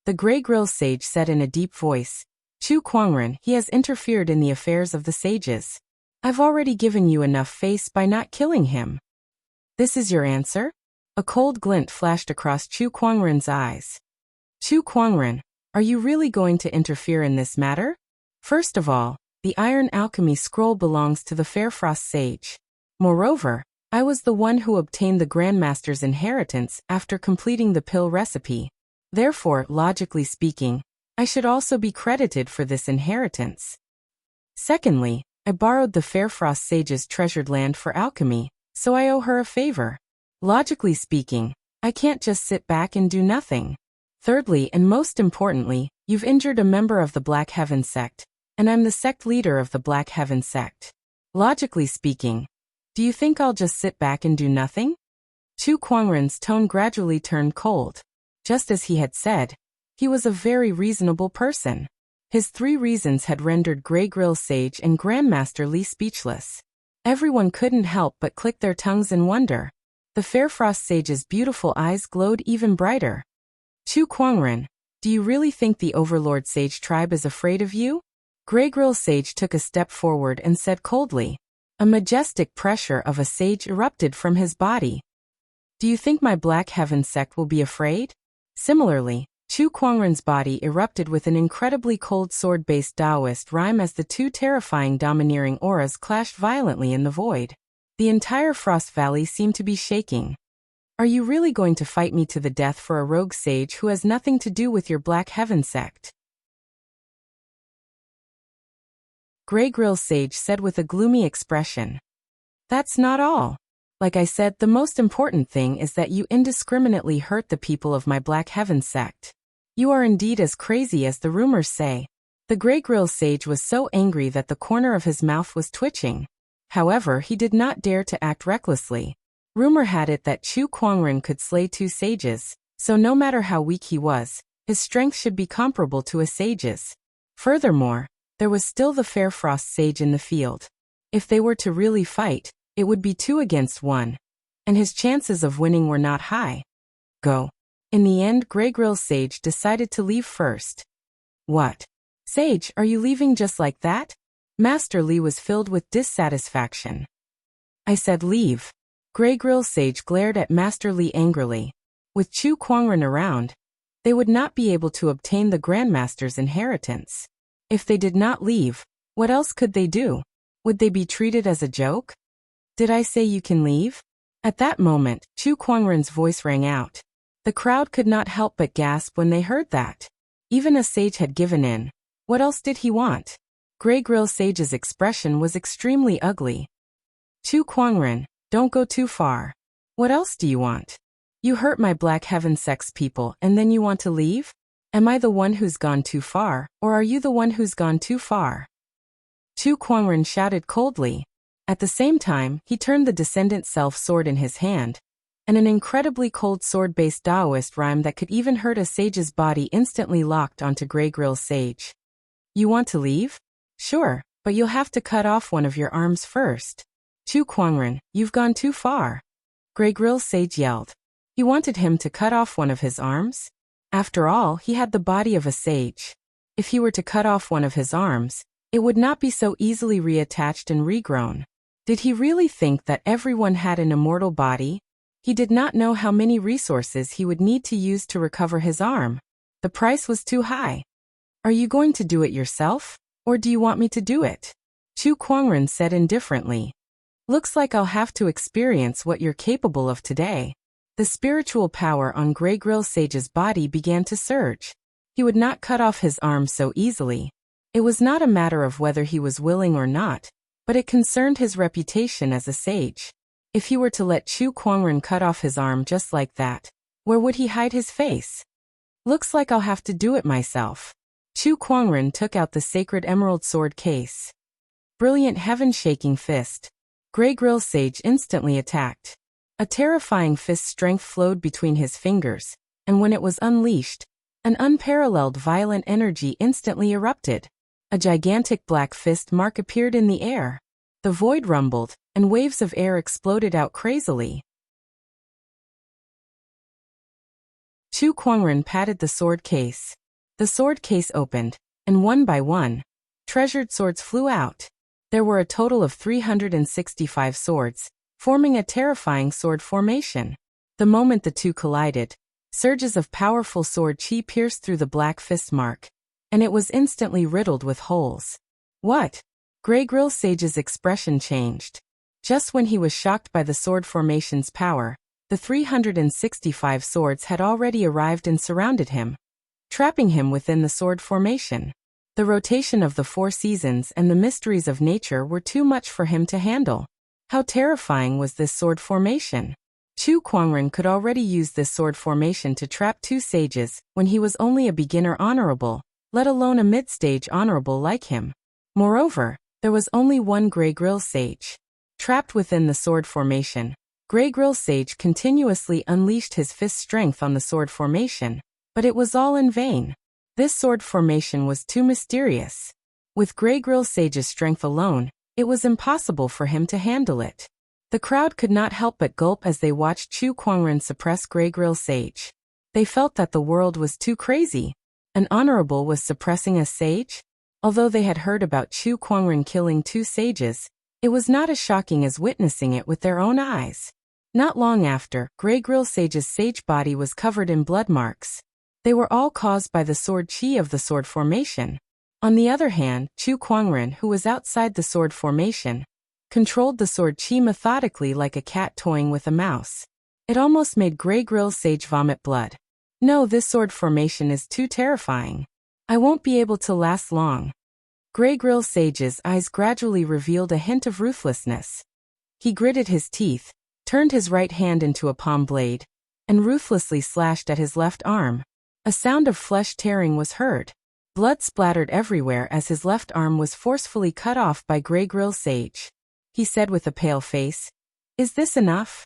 The Grey Grill Sage said in a deep voice, Chu Kuangren, he has interfered in the affairs of the sages. I've already given you enough face by not killing him. This is your answer? A cold glint flashed across Chu Kuangren's eyes. Chu Kuangren, are you really going to interfere in this matter? First of all, the Iron Alchemy Scroll belongs to the Fairfrost Sage. Moreover, I was the one who obtained the Grandmaster's inheritance after completing the pill recipe. Therefore, logically speaking, I should also be credited for this inheritance. Secondly, I borrowed the Fairfrost Sage's treasured land for alchemy, so I owe her a favor. Logically speaking, I can't just sit back and do nothing. Thirdly, and most importantly, you've injured a member of the Black Heaven sect, and I'm the sect leader of the Black Heaven sect. Logically speaking, do you think I'll just sit back and do nothing? Chu Kuangren's tone gradually turned cold. Just as he had said, he was a very reasonable person. His 3 reasons had rendered Grey Grill Sage and Grandmaster Li speechless. Everyone couldn't help but click their tongues in wonder. The Fairfrost Sage's beautiful eyes glowed even brighter. Chu Kuangren, Do you really think the Overlord Sage tribe is afraid of you? Grey Grill Sage took a step forward and said coldly. A majestic pressure of a sage erupted from his body. Do you think my Black Heaven sect will be afraid? Similarly, Chu Kuangren's body erupted with an incredibly cold sword-based Taoist rhyme as the two terrifying domineering auras clashed violently in the void. The entire Frost Valley seemed to be shaking. Are you really going to fight me to the death for a rogue sage who has nothing to do with your Black Heaven sect? Grey Grill Sage said with a gloomy expression. That's not all. Like I said, the most important thing is that you indiscriminately hurt the people of my Black Heaven sect. You are indeed as crazy as the rumors say. The Grey Grill Sage was so angry that the corner of his mouth was twitching. However, he did not dare to act recklessly. Rumor had it that Chu Kuangren could slay 2 sages, so no matter how weak he was, his strength should be comparable to a sage's. Furthermore, there was still the Fair Frost Sage in the field. If they were to really fight, it would be 2 against 1, and his chances of winning were not high. Go. In the end, Grey Grill Sage decided to leave first. What? Sage, are you leaving just like that? Master Li was filled with dissatisfaction. I said leave. Grey Grill Sage glared at Master Li angrily. With Chu Kuangren around, they would not be able to obtain the Grandmaster's inheritance. If they did not leave, what else could they do? Would they be treated as a joke? Did I say you can leave? At that moment, Chu Kuangren's voice rang out. The crowd could not help but gasp when they heard that. Even a sage had given in. What else did he want? Grey Grill Sage's expression was extremely ugly. Chu Kuangren, don't go too far. What else do you want? You hurt my Black Heaven sect's people and then you want to leave? Am I the one who's gone too far, or are you the one who's gone too far? Chu Kuangren shouted coldly. At the same time, he turned the Descendant Self sword in his hand, and an incredibly cold sword-based Taoist rhyme that could even hurt a sage's body instantly locked onto Grey Grill Sage. You want to leave? Sure, but you'll have to cut off one of your arms first. Chu Kuangren, you've gone too far. Grey Grill Sage yelled. He wanted him to cut off one of his arms? After all, he had the body of a sage. If he were to cut off one of his arms, it would not be so easily reattached and regrown. Did he really think that everyone had an immortal body? He did not know how many resources he would need to use to recover his arm. The price was too high. Are you going to do it yourself, or do you want me to do it? Chu Kuangren said indifferently. Looks like I'll have to experience what you're capable of today. The spiritual power on Grey Grill Sage's body began to surge. He would not cut off his arm so easily. It was not a matter of whether he was willing or not, but it concerned his reputation as a sage. If he were to let Chu Kuangren cut off his arm just like that, where would he hide his face? Looks like I'll have to do it myself. Chu Kuangren took out the sacred emerald sword case. Brilliant heaven-shaking fist. Grey Grill Sage instantly attacked. A terrifying fist strength flowed between his fingers, and when it was unleashed, an unparalleled violent energy instantly erupted. A gigantic black fist mark appeared in the air. The void rumbled, and waves of air exploded out crazily. Chu Kuangren patted the sword case. The sword case opened, and one by one, treasured swords flew out. There were a total of 365 swords, forming a terrifying sword formation. The moment the two collided, surges of powerful sword chi pierced through the black fist mark, and it was instantly riddled with holes. What? Grey Grill Sage's expression changed. Just when he was shocked by the sword formation's power, the 365 swords had already arrived and surrounded him, trapping him within the sword formation. The rotation of the 4 seasons and the mysteries of nature were too much for him to handle. How terrifying was this sword formation? Chu Kuangren could already use this sword formation to trap 2 sages when he was only a beginner honorable, let alone a mid-stage honorable like him. Moreover, there was only one Grey Grill Sage. Trapped within the sword formation, Grey Grill Sage continuously unleashed his fist strength on the sword formation, but it was all in vain. This sword formation was too mysterious. With Grey Grill Sage's strength alone, it was impossible for him to handle it. The crowd could not help but gulp as they watched Chu Kuangren suppress Grey Grill Sage. They felt that the world was too crazy. An honorable was suppressing a sage? Although they had heard about Chu Kuangren killing 2 sages, it was not as shocking as witnessing it with their own eyes. Not long after, Grey Grill Sage's sage body was covered in blood marks. They were all caused by the sword chi of the sword formation. On the other hand, Chu Kuangren, who was outside the sword formation, controlled the sword chi methodically like a cat toying with a mouse. It almost made Grey Grill Sage vomit blood. No, this sword formation is too terrifying. I won't be able to last long. Grey Grill Sage's eyes gradually revealed a hint of ruthlessness. He gritted his teeth, turned his right hand into a palm blade, and ruthlessly slashed at his left arm. A sound of flesh tearing was heard. Blood splattered everywhere as his left arm was forcefully cut off by Grey Grill Sage. He said with a pale face, "Is this enough?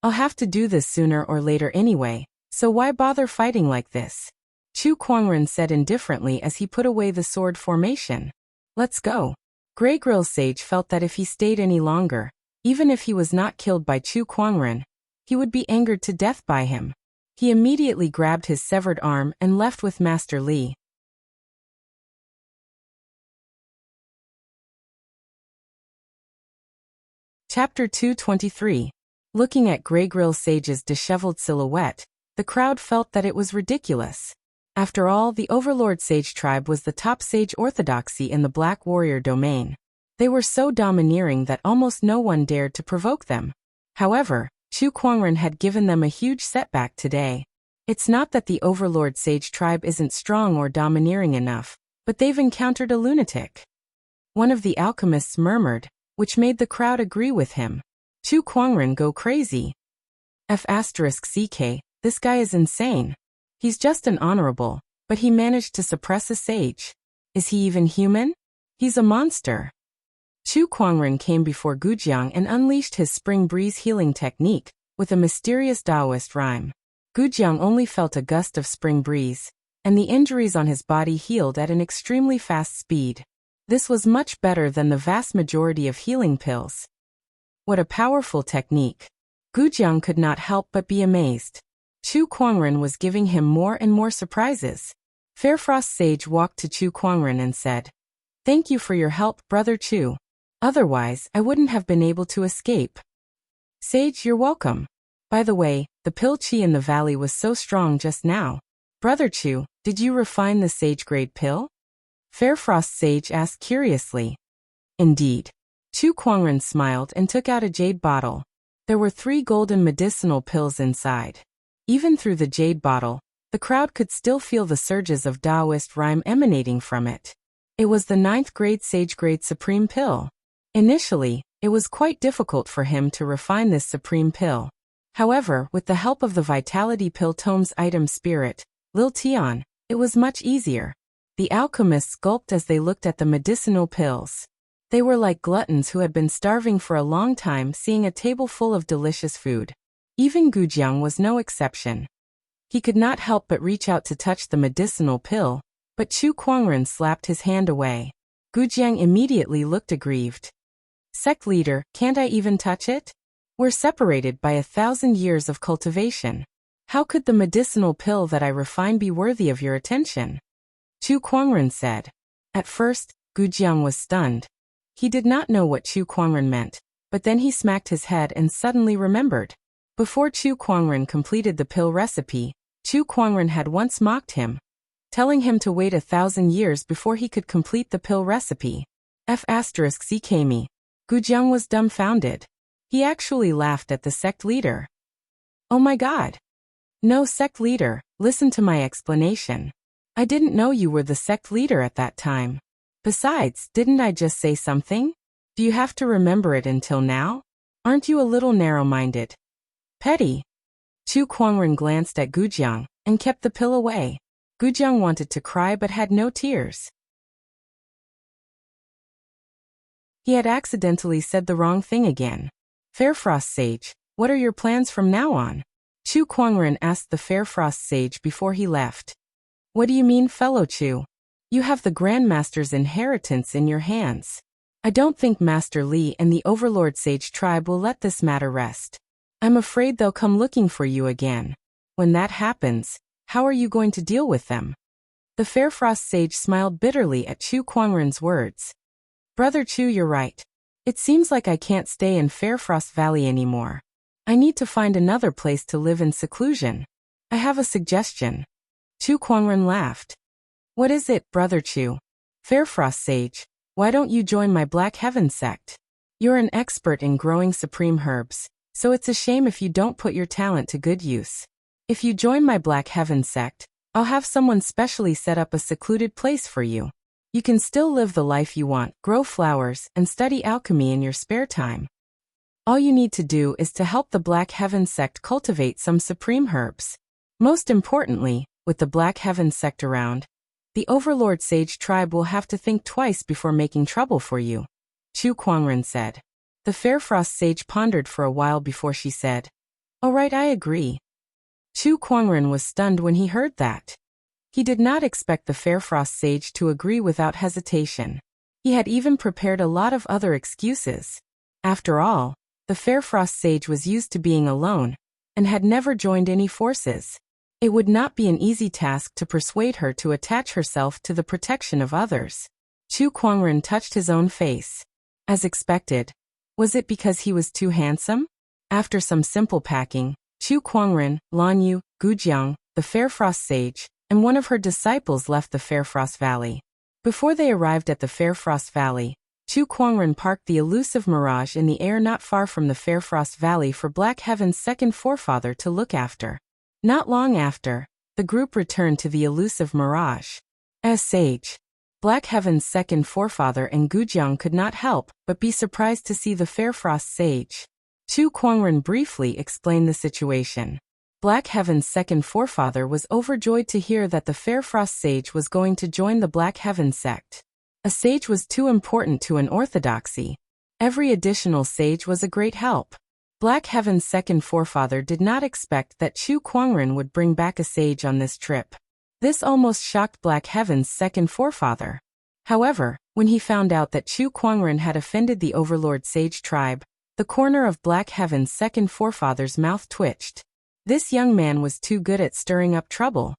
I'll have to do this sooner or later anyway, so why bother fighting like this?" Chu Kuangren said indifferently as he put away the sword formation. "Let's go." Grey Grill Sage felt that if he stayed any longer, even if he was not killed by Chu Kuangren, he would be angered to death by him. He immediately grabbed his severed arm and left with Master Li. Chapter 223. Looking at Grey Grill Sage's disheveled silhouette, the crowd felt that it was ridiculous. After all, the Overlord Sage tribe was the top sage orthodoxy in the Black Warrior domain. They were so domineering that almost no one dared to provoke them. However, Chu Kuangren had given them a huge setback today. It's not that the Overlord Sage tribe isn't strong or domineering enough, but they've encountered a lunatic. One of the alchemists murmured, which made the crowd agree with him. Chu Kuangren go crazy. F***ck, this guy is insane. He's just an honorable, but he managed to suppress a sage. Is he even human? He's a monster. Chu Kuangren came before Gujiang and unleashed his spring breeze healing technique, with a mysterious Taoist rhyme. Gujiang only felt a gust of spring breeze, and the injuries on his body healed at an extremely fast speed. This was much better than the vast majority of healing pills. What a powerful technique. Gujiang could not help but be amazed. Chu Kuangren was giving him more and more surprises. Fairfrost Sage walked to Chu Kuangren and said, "Thank you for your help, Brother Chu. Otherwise, I wouldn't have been able to escape." "Sage, you're welcome. By the way, the pill chi in the valley was so strong just now. Brother Chu, did you refine the sage-grade pill?" Fairfrost Sage asked curiously. "Indeed." Chu Kuangren smiled and took out a jade bottle. There were 3 golden medicinal pills inside. Even through the jade bottle, the crowd could still feel the surges of Taoist rhyme emanating from it. It was the 9th grade sage-grade supreme pill. Initially, it was quite difficult for him to refine this supreme pill. However, with the help of the Vitality Pill Tome's item spirit, Lil Tian, it was much easier. The alchemists gulped as they looked at the medicinal pills. They were like gluttons who had been starving for a long time seeing a table full of delicious food. Even Gujiang was no exception. He could not help but reach out to touch the medicinal pill, but Chu Kuangren slapped his hand away. Gujiang immediately looked aggrieved. "Sect leader, can't I even touch it? We're separated by 1,000 years of cultivation. How could the medicinal pill that I refine be worthy of your attention?" Chu Kuangren said. At first, Gujiang was stunned. He did not know what Chu Kuangren meant, but then he smacked his head and suddenly remembered. Before Chu Kuangren completed the pill recipe, Chu Kuangren had once mocked him, telling him to wait 1,000 years before he could complete the pill recipe. F***ck. Gujiang was dumbfounded. He actually laughed at the sect leader. "Oh my god. No, sect leader, listen to my explanation. I didn't know you were the sect leader at that time. Besides, didn't I just say something? Do you have to remember it until now? Aren't you a little narrow-minded? Petty." Chu Kuangren glanced at Gujiang and kept the pill away. Gujiang wanted to cry but had no tears. He had accidentally said the wrong thing again. "Fairfrost Sage, what are your plans from now on?" Chu Kuangren asked the Fairfrost Sage before he left. "What do you mean, fellow Chu? You have the Grandmaster's inheritance in your hands. I don't think Master Li and the Overlord Sage tribe will let this matter rest. I'm afraid they'll come looking for you again. When that happens, how are you going to deal with them?" The Fair Frost sage smiled bitterly at Chu Kuangren's words. Brother Chu, you're right. It seems like I can't stay in Fair Frost Valley anymore. I need to find another place to live in seclusion. I have a suggestion. Chu Kuangren laughed. What is it, Brother Chu? Fair Frost sage, why don't you join my Black Heaven sect? You're an expert in growing supreme herbs, so it's a shame if you don't put your talent to good use. If you join my Black Heaven sect, I'll have someone specially set up a secluded place for you. You can still live the life you want, grow flowers, and study alchemy in your spare time. All you need to do is to help the Black Heaven sect cultivate some supreme herbs. Most importantly, with the Black Heaven sect around, the Overlord Sage tribe will have to think twice before making trouble for you, Chu Kuangren said. The Fair Frost sage pondered for a while before she said, All right, I agree. Chu Kuangren was stunned when he heard that. He did not expect the Fair Frost sage to agree without hesitation. He had even prepared a lot of other excuses. After all, the Fair Frost sage was used to being alone, and had never joined any forces. It would not be an easy task to persuade her to attach herself to the protection of others. Chu Kuangren touched his own face. As expected. Was it because he was too handsome? After some simple packing, Chu Kuangren, Lan Yu, Gujiang, the Fair Frost sage, and one of her disciples left the Fair Frost Valley. Before they arrived at the Fair Frost Valley, Chu Kuangren parked the elusive Mirage in the air not far from the Fair Frost Valley for Black Heaven's second forefather to look after. Not long after, the group returned to the elusive Mirage. As sage, Black Heaven's second forefather and Gujiang could not help but be surprised to see the Fair Frost sage. Chu Kuangren briefly explained the situation. Black Heaven's second forefather was overjoyed to hear that the Fair Frost sage was going to join the Black Heaven sect. A sage was too important to an orthodoxy. Every additional sage was a great help. Black Heaven's second forefather did not expect that Chu Kuangren would bring back a sage on this trip. This almost shocked Black Heaven's second forefather. However, when he found out that Chu Kuangren had offended the Overlord Sage tribe, the corner of Black Heaven's second forefather's mouth twitched. This young man was too good at stirring up trouble.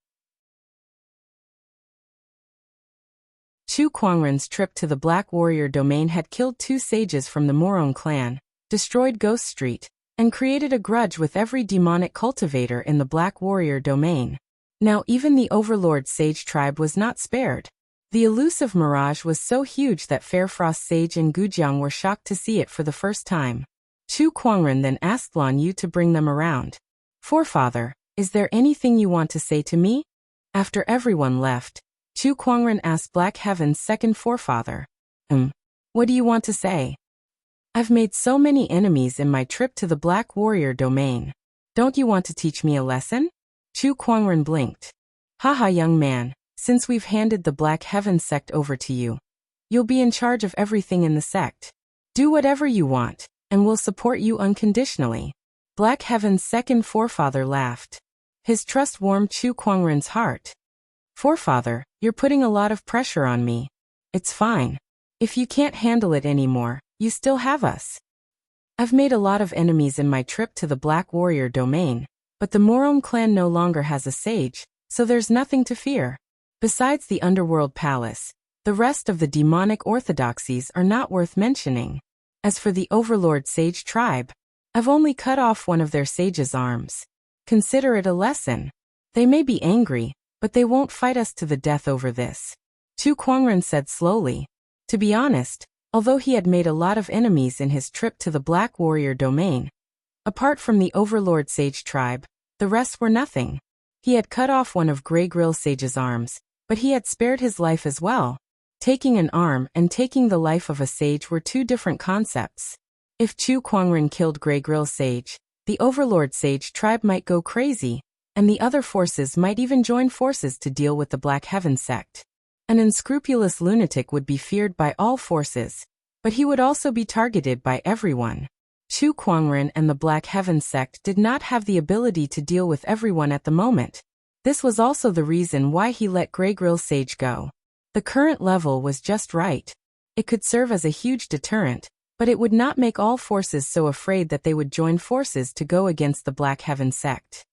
Chu Kuangren's trip to the Black Warrior domain had killed 2 sages from the Morong clan, destroyed Ghost Street, and created a grudge with every demonic cultivator in the Black Warrior domain. Now even the Overlord Sage tribe was not spared. The elusive Mirage was so huge that Fair Frost Sage and Gujiang were shocked to see it for the first time. Chu Kuangren then asked Lan Yu to bring them around. Forefather, is there anything you want to say to me? After everyone left, Chu Kuangren asked Black Heaven's second forefather. What do you want to say? I've made so many enemies in my trip to the Black Warrior domain. Don't you want to teach me a lesson? Chu Kuangren blinked. Haha, young man, since we've handed the Black Heaven sect over to you, you'll be in charge of everything in the sect. Do whatever you want, and we'll support you unconditionally. Black Heaven's second forefather laughed. His trust warmed Chu Kuangren's heart. Forefather, you're putting a lot of pressure on me. It's fine. If you can't handle it anymore, you still have us. I've made a lot of enemies in my trip to the Black Warrior domain, but the Morong clan no longer has a sage, so there's nothing to fear. Besides the Underworld Palace, the rest of the demonic orthodoxies are not worth mentioning. As for the Overlord Sage tribe, I've only cut off one of their sage's arms. Consider it a lesson. They may be angry, but they won't fight us to the death over this. Chu Kuangren said slowly. To be honest, although he had made a lot of enemies in his trip to the Black Warrior domain, apart from the Overlord Sage tribe, the rest were nothing. He had cut off one of Grey Grill Sage's arms, but he had spared his life as well. Taking an arm and taking the life of a sage were 2 different concepts. If Chu Kuangren killed Grey Grill Sage, the Overlord Sage tribe might go crazy, and the other forces might even join forces to deal with the Black Heaven sect. An unscrupulous lunatic would be feared by all forces, but he would also be targeted by everyone. Chu Kuangren and the Black Heaven sect did not have the ability to deal with everyone at the moment. This was also the reason why he let Grey Grill Sage go. The current level was just right. It could serve as a huge deterrent, but it would not make all forces so afraid that they would join forces to go against the Black Heaven sect.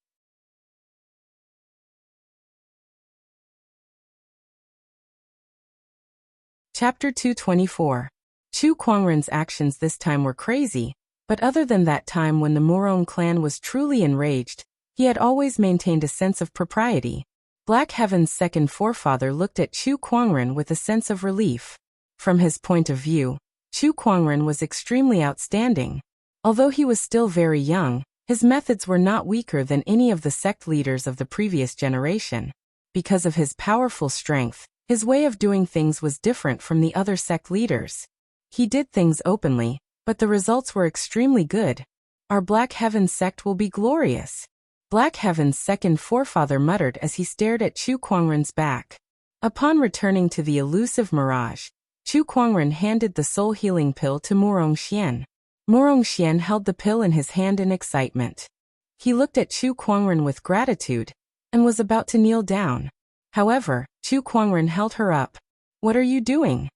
Chapter 224. Chu Kuangren's actions this time were crazy, but other than that time when the Murong clan was truly enraged, he had always maintained a sense of propriety. Black Heaven's second forefather looked at Chu Kuangren with a sense of relief. From his point of view, Chu Kuangren was extremely outstanding. Although he was still very young, his methods were not weaker than any of the sect leaders of the previous generation. Because of his powerful strength, his way of doing things was different from the other sect leaders. He did things openly, but the results were extremely good. Our Black Heaven sect will be glorious. Black Heaven's second forefather muttered as he stared at Chu Kuangren's back. Upon returning to the elusive mirage, Chu Kuangren handed the soul healing pill to Murong Xian. Murong Xian held the pill in his hand in excitement. He looked at Chu Kuangren with gratitude, and was about to kneel down. However, Chu Kuangren held her up. "What are you doing?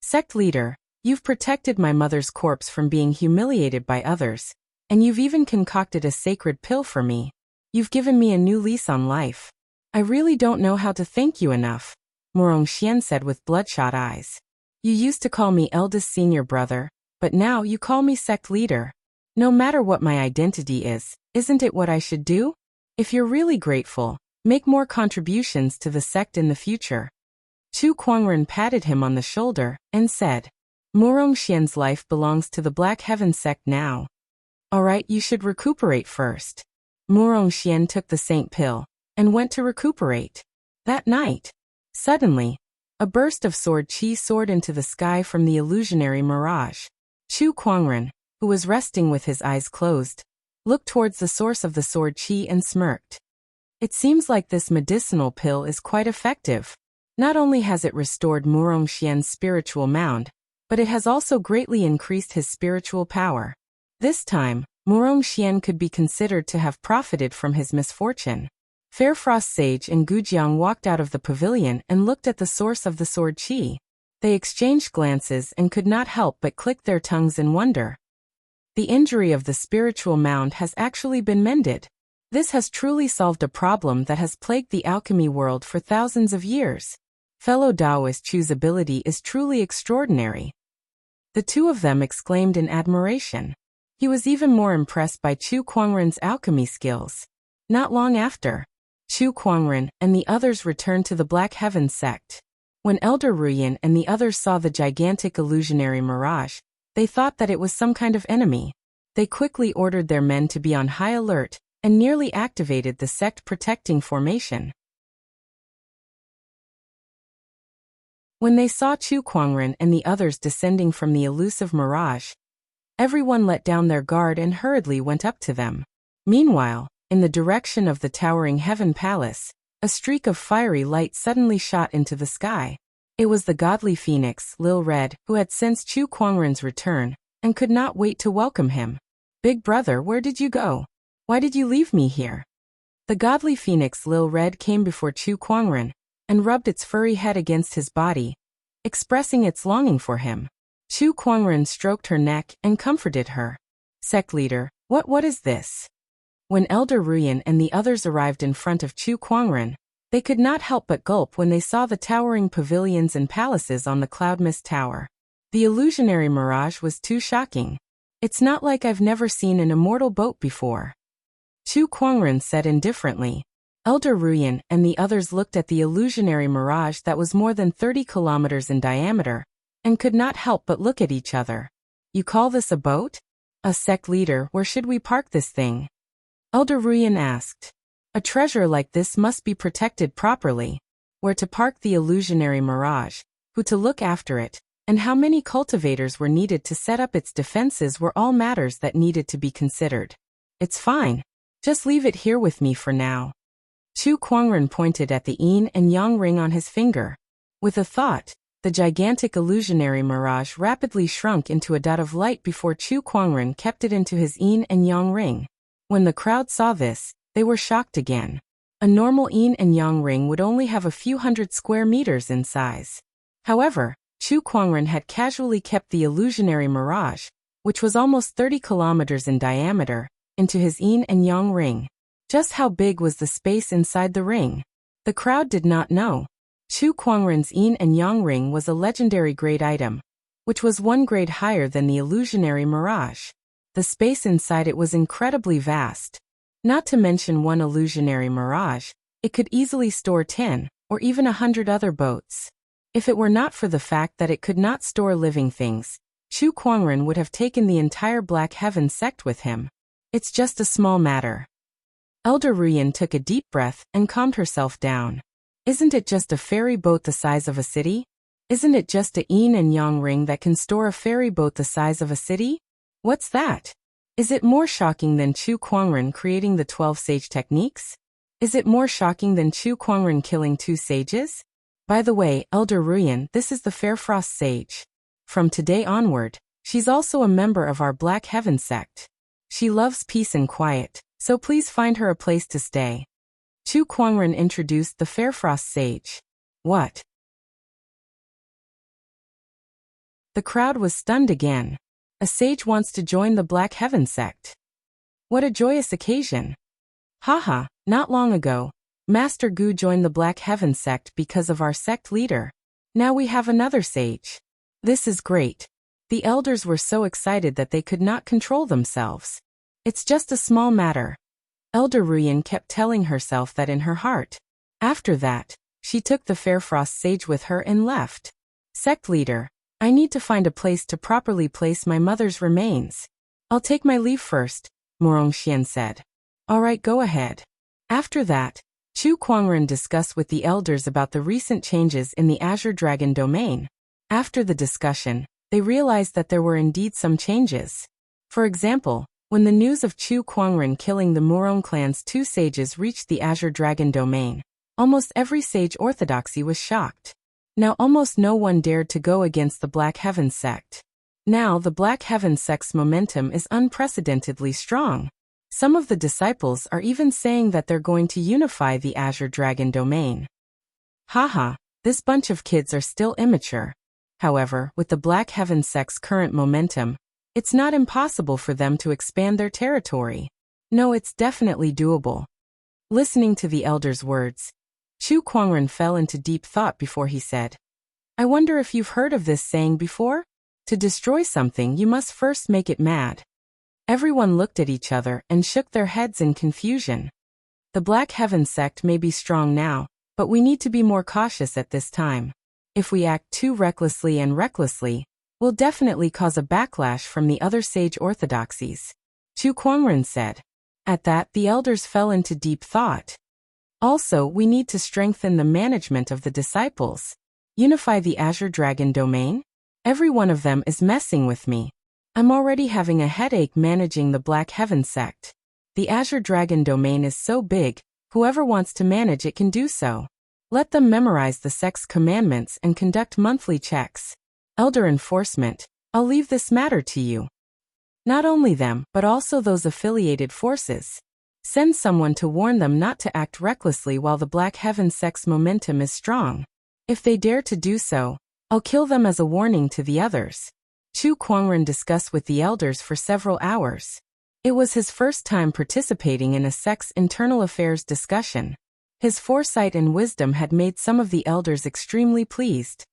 Sect leader, you've protected my mother's corpse from being humiliated by others, and you've even concocted a sacred pill for me. You've given me a new lease on life. I really don't know how to thank you enough," Murong Xian said with bloodshot eyes. "You used to call me eldest senior brother, but now you call me sect leader. No matter what my identity is, isn't it what I should do? If you're really grateful, make more contributions to the sect in the future." Chu Kuangren patted him on the shoulder and said, "Murong Xian's life belongs to the Black Heaven sect now. Alright, you should recuperate first." Murong Xian took the saint pill and went to recuperate. That night, suddenly, a burst of sword chi soared into the sky from the illusionary mirage. Chu Kuangren, who was resting with his eyes closed, looked towards the source of the sword chi and smirked. It seems like this medicinal pill is quite effective. Not only has it restored Murong Xian's spiritual mound, but it has also greatly increased his spiritual power. This time, Murong Xian could be considered to have profited from his misfortune. Fairfrost Sage and Gujiang walked out of the pavilion and looked at the source of the sword chi. They exchanged glances and could not help but click their tongues in wonder. The injury of the spiritual mound has actually been mended. This has truly solved a problem that has plagued the alchemy world for thousands of years. Fellow Taoist Chu's ability is truly extraordinary. The two of them exclaimed in admiration. He was even more impressed by Chu Kuangren's alchemy skills. Not long after, Chu Kuangren and the others returned to the Black Heaven sect. When Elder Ruyan and the others saw the gigantic illusionary mirage, they thought that it was some kind of enemy. They quickly ordered their men to be on high alert and nearly activated the sect protecting formation. When they saw Chu Kuangren and the others descending from the elusive mirage, everyone let down their guard and hurriedly went up to them. Meanwhile, in the direction of the towering Heaven Palace, a streak of fiery light suddenly shot into the sky. It was the godly phoenix, Lil Red, who had sensed Chu Kuangren's return and could not wait to welcome him. "Big brother, where did you go? Why did you leave me here?" The godly phoenix Lil Red came before Chu Kuangren and rubbed its furry head against his body, expressing its longing for him. Chu Kuangren stroked her neck and comforted her. "Sect leader, what is this?" When Elder Ruyan and the others arrived in front of Chu Kuangren, they could not help but gulp when they saw the towering pavilions and palaces on the Cloud Mist Tower. The illusionary mirage was too shocking. "It's not like I've never seen an immortal boat before," Chu Kuangren said indifferently. Elder Ruyan and the others looked at the illusionary mirage that was more than 30 kilometers in diameter, and could not help but look at each other. "You call this a boat? A sect leader, where should we park this thing?" Elder Ruyan asked. "A treasure like this must be protected properly. Where to park the illusionary mirage, who to look after it, and how many cultivators were needed to set up its defenses were all matters that needed to be considered. It's fine. Just leave it here with me for now." Chu Kuangren pointed at the yin and yang ring on his finger. With a thought, the gigantic illusionary mirage rapidly shrunk into a dot of light before Chu Kuangren kept it into his yin and yang ring. When the crowd saw this, they were shocked again. A normal yin and yang ring would only have a few hundred square meters in size. However, Chu Kuangren had casually kept the illusionary mirage, which was almost 30 kilometers in diameter, into his yin and yang ring. Just how big was the space inside the ring? The crowd did not know. Chu Kuangren's yin and yang ring was a legendary grade item, which was one grade higher than the illusionary mirage. The space inside it was incredibly vast. Not to mention one illusionary mirage, it could easily store 10, or even 100 other boats. If it were not for the fact that it could not store living things, Chu Kuangren would have taken the entire Black Heaven sect with him. It's just a small matter. Elder Ruyan took a deep breath and calmed herself down. Isn't it just a ferry boat the size of a city? Isn't it just a yin and yang ring that can store a ferry boat the size of a city? What's that? Is it more shocking than Chu Kuangren creating the 12 sage techniques? Is it more shocking than Chu Kuangren killing 2 sages? By the way, Elder Ruyan, this is the Fairfrost Sage. From today onward, she's also a member of our Black Heaven sect. She loves peace and quiet, so please find her a place to stay. Chu Kuangren introduced the Fairfrost Sage. What? The crowd was stunned again. A sage wants to join the Black Heaven sect. What a joyous occasion. Haha, not long ago, Master Gu joined the Black Heaven sect because of our sect leader. Now we have another sage. This is great. The elders were so excited that they could not control themselves. It's just a small matter. Elder Ruyan kept telling herself that in her heart. After that, she took the Fairfrost Sage with her and left. Sect leader, I need to find a place to properly place my mother's remains. I'll take my leave first, Morongxian said. All right, go ahead. After that, Chu Kuangren discussed with the elders about the recent changes in the Azure Dragon domain. After the discussion, they realized that there were indeed some changes. For example, when the news of Chu Kuangren killing the Murong clan's 2 sages reached the Azure Dragon domain, almost every sage orthodoxy was shocked. Now almost no one dared to go against the Black Heaven sect. Now the Black Heaven sect's momentum is unprecedentedly strong. Some of the disciples are even saying that they're going to unify the Azure Dragon domain. Haha, this bunch of kids are still immature. However, with the Black Heaven sect's current momentum, it's not impossible for them to expand their territory. No, it's definitely doable. Listening to the elder's words, Chu Kuangren fell into deep thought before he said, I wonder if you've heard of this saying before? To destroy something, you must first make it mad. Everyone looked at each other and shook their heads in confusion. The Black Heaven sect may be strong now, but we need to be more cautious at this time. If we act too recklessly and recklessly, we'll definitely cause a backlash from the other sage orthodoxies. Chu Kuangren said. At that, the elders fell into deep thought. Also, we need to strengthen the management of the disciples. Unify the Azure Dragon domain? Every one of them is messing with me. I'm already having a headache managing the Black Heaven sect. The Azure Dragon domain is so big, whoever wants to manage it can do so. Let them memorize the sect's commandments and conduct monthly checks. Elder enforcement, I'll leave this matter to you. Not only them, but also those affiliated forces. Send someone to warn them not to act recklessly while the Black Heaven sect's momentum is strong. If they dare to do so, I'll kill them as a warning to the others. Chu Kuangren discussed with the elders for several hours. It was his first time participating in a sect's internal affairs discussion. His foresight and wisdom had made some of the elders extremely pleased.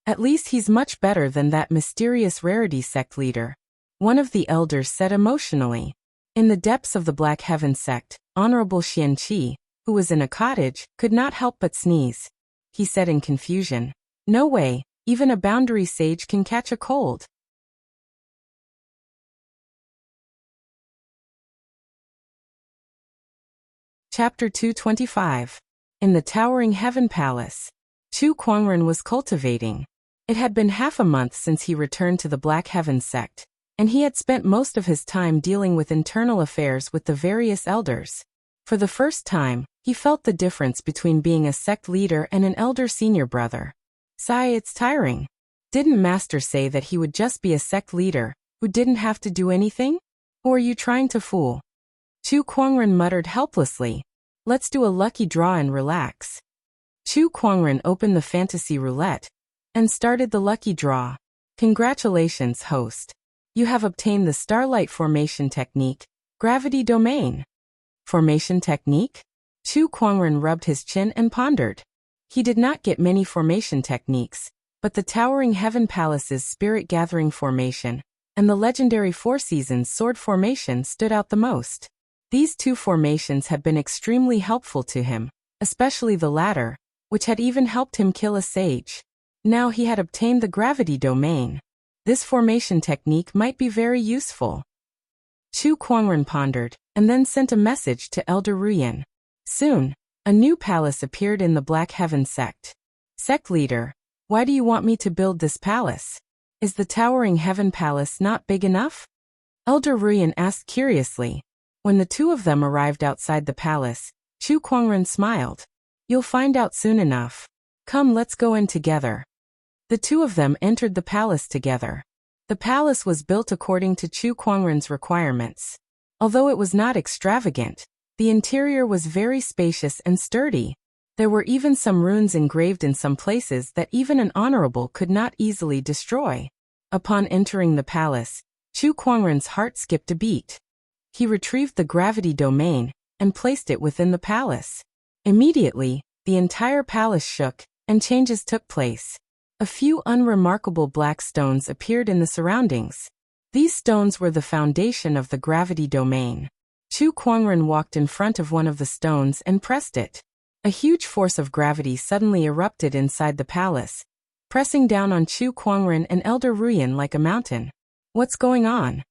At least he's much better than that mysterious rarity sect leader, one of the elders said emotionally. In the depths of the Black Heaven sect, Honorable Xian Qi, who was in a cottage, could not help but sneeze. He said in confusion, No way, even a boundary sage can catch a cold. Chapter 225. In the Towering Heaven Palace. Chu Kuangren was cultivating. It had been half a month since he returned to the Black Heaven sect, and he had spent most of his time dealing with internal affairs with the various elders. For the first time, he felt the difference between being a sect leader and an elder senior brother. Sigh, it's tiring. Didn't Master say that he would just be a sect leader, who didn't have to do anything? Who are you trying to fool? Chu Kuangren muttered helplessly. Let's do a lucky draw and relax. Chu Kuangren opened the fantasy roulette and started the lucky draw. Congratulations, host. You have obtained the Starlight Formation Technique, Gravity Domain. Formation Technique? Chu Kuangren rubbed his chin and pondered. He did not get many formation techniques, but the Towering Heaven Palace's Spirit-Gathering Formation and the legendary Four Seasons Sword Formation stood out the most. These two formations had been extremely helpful to him, especially the latter, which had even helped him kill a sage. Now he had obtained the gravity domain. This formation technique might be very useful. Chu Kuangren pondered, and then sent a message to Elder Ruyan. Soon, a new palace appeared in the Black Heaven sect. Sect leader, why do you want me to build this palace? Is the Towering Heaven Palace not big enough? Elder Ruyan asked curiously. When the two of them arrived outside the palace, Chu Kuangren smiled. You'll find out soon enough. Come, let's go in together. The two of them entered the palace together. The palace was built according to Chu Kuangren's requirements. Although it was not extravagant, the interior was very spacious and sturdy. There were even some runes engraved in some places that even an honorable could not easily destroy. Upon entering the palace, Chu Kuangren's heart skipped a beat. He retrieved the gravity domain and placed it within the palace. Immediately, the entire palace shook, and changes took place. A few unremarkable black stones appeared in the surroundings. These stones were the foundation of the gravity domain. Chu Kuangren walked in front of one of the stones and pressed it. A huge force of gravity suddenly erupted inside the palace, pressing down on Chu Kuangren and Elder Ruyan like a mountain. What's going on?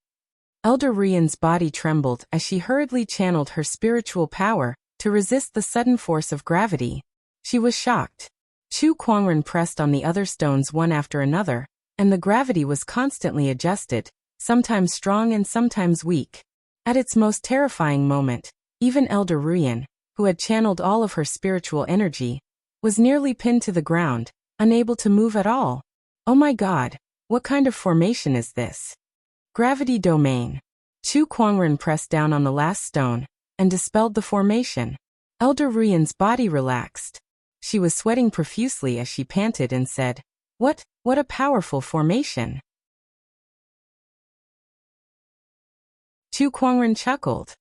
Elder Ruyan's body trembled as she hurriedly channeled her spiritual power to resist the sudden force of gravity. She was shocked. Chu Kuangren pressed on the other stones one after another, and the gravity was constantly adjusted, sometimes strong and sometimes weak. At its most terrifying moment, even Elder Ruyan, who had channeled all of her spiritual energy, was nearly pinned to the ground, unable to move at all. Oh my God, what kind of formation is this? Gravity domain. Chu Kuangren pressed down on the last stone and dispelled the formation. Elder Ruyan's body relaxed. She was sweating profusely as she panted and said, What a powerful formation. Chu Kuangren chuckled.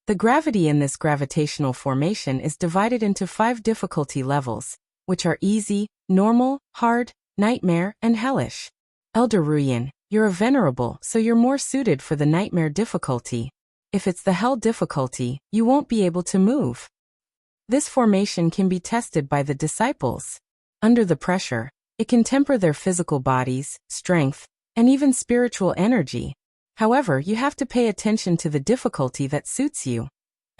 The gravity in this gravitational formation is divided into 5 difficulty levels, which are easy, normal, hard, nightmare, and hellish. Elder Ruyan, you're a venerable, so you're more suited for the nightmare difficulty. If it's the hell difficulty, you won't be able to move. This formation can be tested by the disciples. Under the pressure, it can temper their physical bodies, strength, and even spiritual energy. However, you have to pay attention to the difficulty that suits you.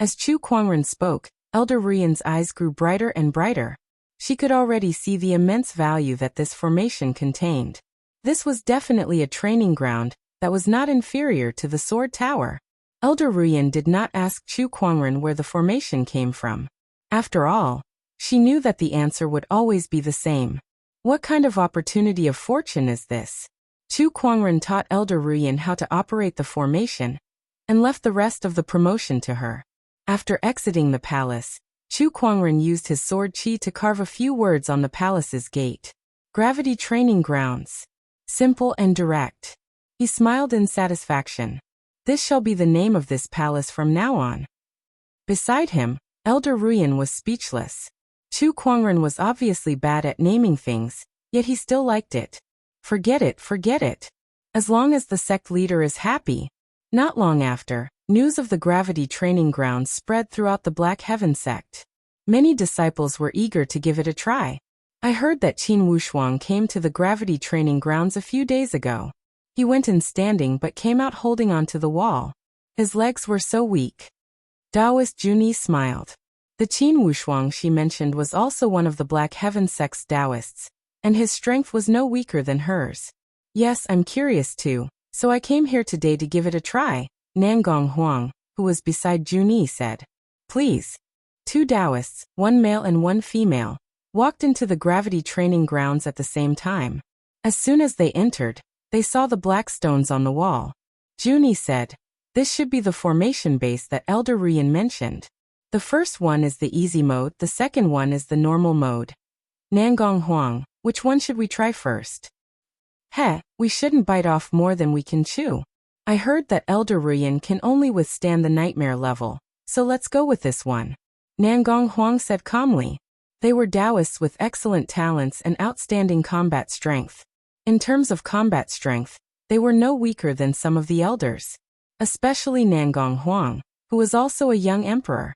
As Chu Kuangren spoke, Elder Ruyan's eyes grew brighter and brighter. She could already see the immense value that this formation contained. This was definitely a training ground that was not inferior to the Sword Tower. Elder Ruyan did not ask Chu Kuangren where the formation came from. After all, she knew that the answer would always be the same. What kind of opportunity of fortune is this? Chu Kuangren taught Elder Ruyan how to operate the formation and left the rest of the promotion to her. After exiting the palace, Chu Kuangren used his sword chi to carve a few words on the palace's gate. Gravity Training Grounds. Simple and direct. He smiled in satisfaction. This shall be the name of this palace from now on. Beside him, Elder Ruyan was speechless. Chu Kuangren was obviously bad at naming things, yet he still liked it. Forget it. As long as the sect leader is happy. Not long after, news of the gravity training grounds spread throughout the Black Heaven sect. Many disciples were eager to give it a try. I heard that Qin Wushuang came to the gravity training grounds a few days ago. He went in standing but came out holding onto the wall. His legs were so weak. Taoist Junie smiled. The Qin Wushuang she mentioned was also one of the Black Heaven sect's Taoists, and his strength was no weaker than hers. Yes, I'm curious too, so I came here today to give it a try, Nangong Huang, who was beside Junie, said. Please. 2 Taoists, 1 male and 1 female, walked into the gravity training grounds at the same time. As soon as they entered, they saw the black stones on the wall. Junie said, This should be the formation base that Elder Ruyan mentioned. The first one is the easy mode, the second one is the normal mode. Nangong Huang, which one should we try first? We shouldn't bite off more than we can chew. I heard that Elder Ruyan can only withstand the nightmare level, so let's go with this one. Nangong Huang said calmly. They were Taoists with excellent talents and outstanding combat strength. In terms of combat strength, they were no weaker than some of the elders, especially Nangong Huang, who was also a young emperor.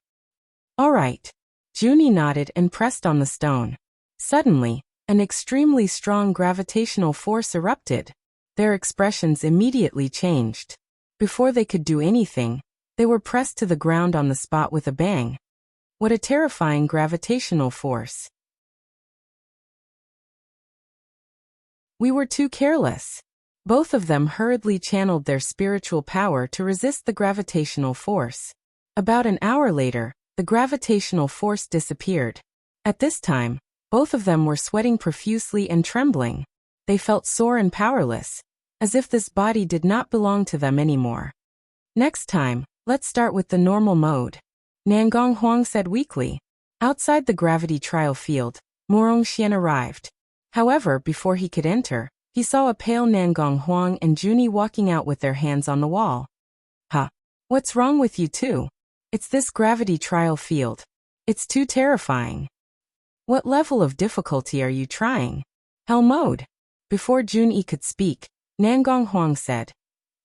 All right. Junie nodded and pressed on the stone. Suddenly, an extremely strong gravitational force erupted. Their expressions immediately changed. Before they could do anything, they were pressed to the ground on the spot with a bang. What a terrifying gravitational force. We were too careless. Both of them hurriedly channeled their spiritual power to resist the gravitational force. About an hour later, the gravitational force disappeared. At this time, both of them were sweating profusely and trembling. They felt sore and powerless, as if this body did not belong to them anymore. Next time, let's start with the normal mode, Nangong Huang said weakly. Outside the gravity trial field, Morong Xian arrived. However, before he could enter, he saw a pale Nangong Huang and Junie walking out with their hands on the wall. Huh? What's wrong with you two? It's this gravity trial field. It's too terrifying. What level of difficulty are you trying? Hell mode. Before Junie could speak, Nangong Huang said,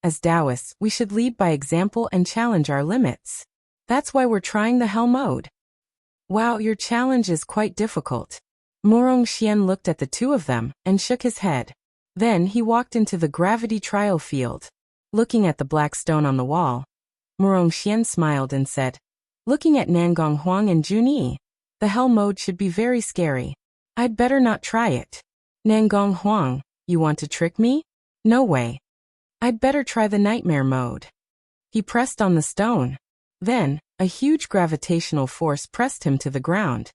as Taoists, we should lead by example and challenge our limits. That's why we're trying the hell mode. Wow, your challenge is quite difficult. Morong Xian looked at the two of them and shook his head. Then he walked into the gravity trial field. Looking at the black stone on the wall, Morong Xian smiled and said, looking at Nangong Huang and Junie, the hell mode should be very scary. I'd better not try it. Nangong Huang, you want to trick me? No way. I'd better try the nightmare mode. He pressed on the stone. Then, a huge gravitational force pressed him to the ground.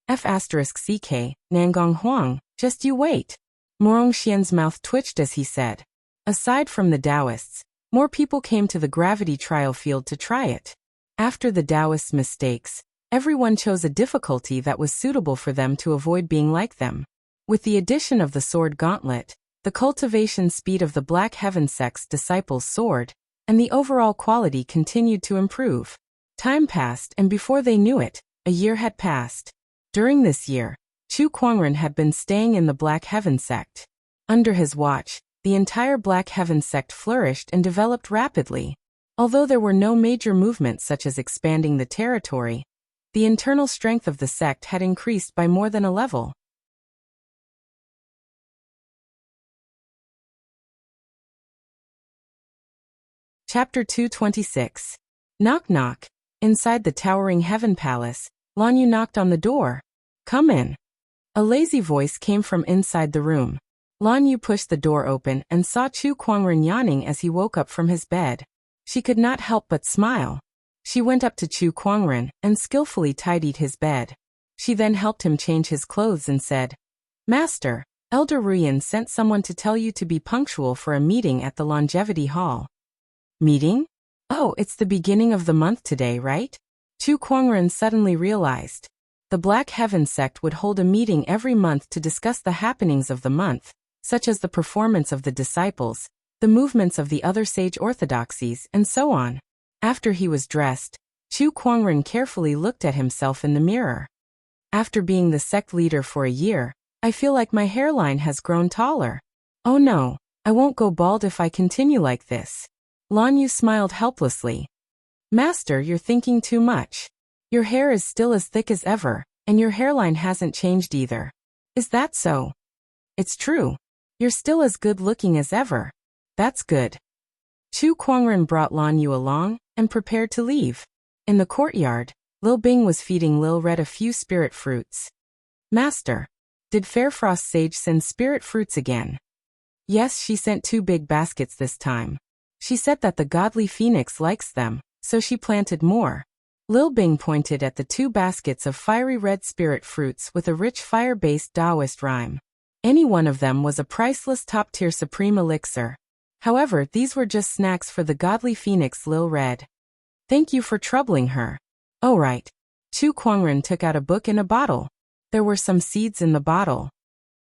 F*CK, Nangong Huang, just you wait. Morong Xian's mouth twitched as he said. Aside from the Taoists, more people came to the gravity trial field to try it. After the Taoists' mistakes, everyone chose a difficulty that was suitable for them to avoid being like them. With the addition of the sword gauntlet, the cultivation speed of the Black Heaven sect's disciples soared, and the overall quality continued to improve. Time passed, and before they knew it, a year had passed. During this year, Chu Kuangren had been staying in the Black Heaven sect. Under his watch, the entire Black Heaven sect flourished and developed rapidly. Although there were no major movements such as expanding the territory, the internal strength of the sect had increased by more than a level. Chapter 226. Knock knock. Inside the towering Heaven Palace, Lan Yu knocked on the door. Come in. A lazy voice came from inside the room. Lan Yu pushed the door open and saw Chu Kuangren yawning as he woke up from his bed. She could not help but smile. She went up to Chu Kuangren and skillfully tidied his bed. She then helped him change his clothes and said, Master, Elder Ruyan sent someone to tell you to be punctual for a meeting at the Longevity Hall. Meeting? Oh, it's the beginning of the month today, right? Chu Kuangren suddenly realized. The Black Heaven sect would hold a meeting every month to discuss the happenings of the month, such as the performance of the disciples, the movements of the other sage orthodoxies, and so on. After he was dressed, Chu Kuangren carefully looked at himself in the mirror. After being the sect leader for a year, I feel like my hairline has grown taller. Oh no, I won't go bald if I continue like this. Lan Yu smiled helplessly. Master, you're thinking too much. Your hair is still as thick as ever, and your hairline hasn't changed either. Is that so? It's true. You're still as good looking as ever. That's good. Chu Kuangren brought Lan Yu along and prepared to leave. In the courtyard, Lil Bing was feeding Lil Red a few spirit fruits. Master, did Fairfrost Sage send spirit fruits again? Yes, she sent 2 big baskets this time. She said that the godly phoenix likes them, so she planted more. Lil Bing pointed at the 2 baskets of fiery red spirit fruits with a rich fire-based Taoist rhyme. Any one of them was a priceless top-tier supreme elixir. However, these were just snacks for the godly phoenix Lil Red. Thank you for troubling her. Oh right. Chu Kuangren took out a book and a bottle. There were some seeds in the bottle.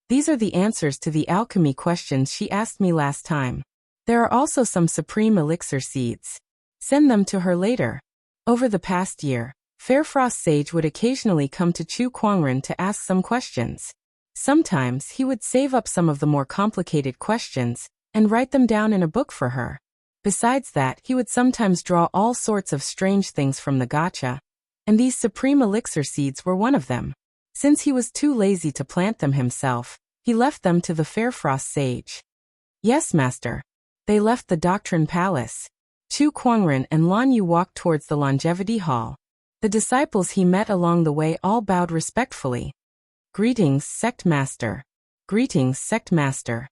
These are the answers to the alchemy questions she asked me last time. There are also some supreme elixir seeds. Send them to her later. Over the past year, Fairfrost Sage would occasionally come to Chu Kuangren to ask some questions. Sometimes he would save up some of the more complicated questions and write them down in a book for her. Besides that, he would sometimes draw all sorts of strange things from the gacha, and these supreme elixir seeds were one of them. Since he was too lazy to plant them himself, he left them to the Fairfrost Sage. Yes, master. They left the Doctrine Palace. Chu Kuangren and Lan Yu walked towards the Longevity Hall. The disciples he met along the way all bowed respectfully. Greetings, Sect Master. Greetings, Sect Master.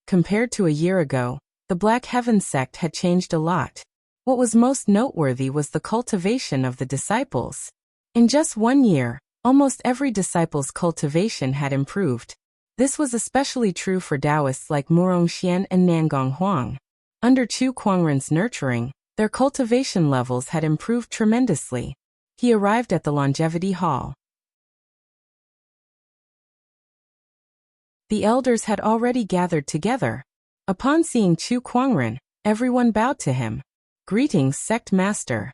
Compared to a year ago, the Black Heaven sect had changed a lot. What was most noteworthy was the cultivation of the disciples. In just 1 year, almost every disciple's cultivation had improved. This was especially true for Taoists like Murong Xian and Nangong Huang. Under Chu Kuangren's nurturing, their cultivation levels had improved tremendously. He arrived at the Longevity Hall. The elders had already gathered together. Upon seeing Chu Kuangren, everyone bowed to him. Greetings, Sect Master.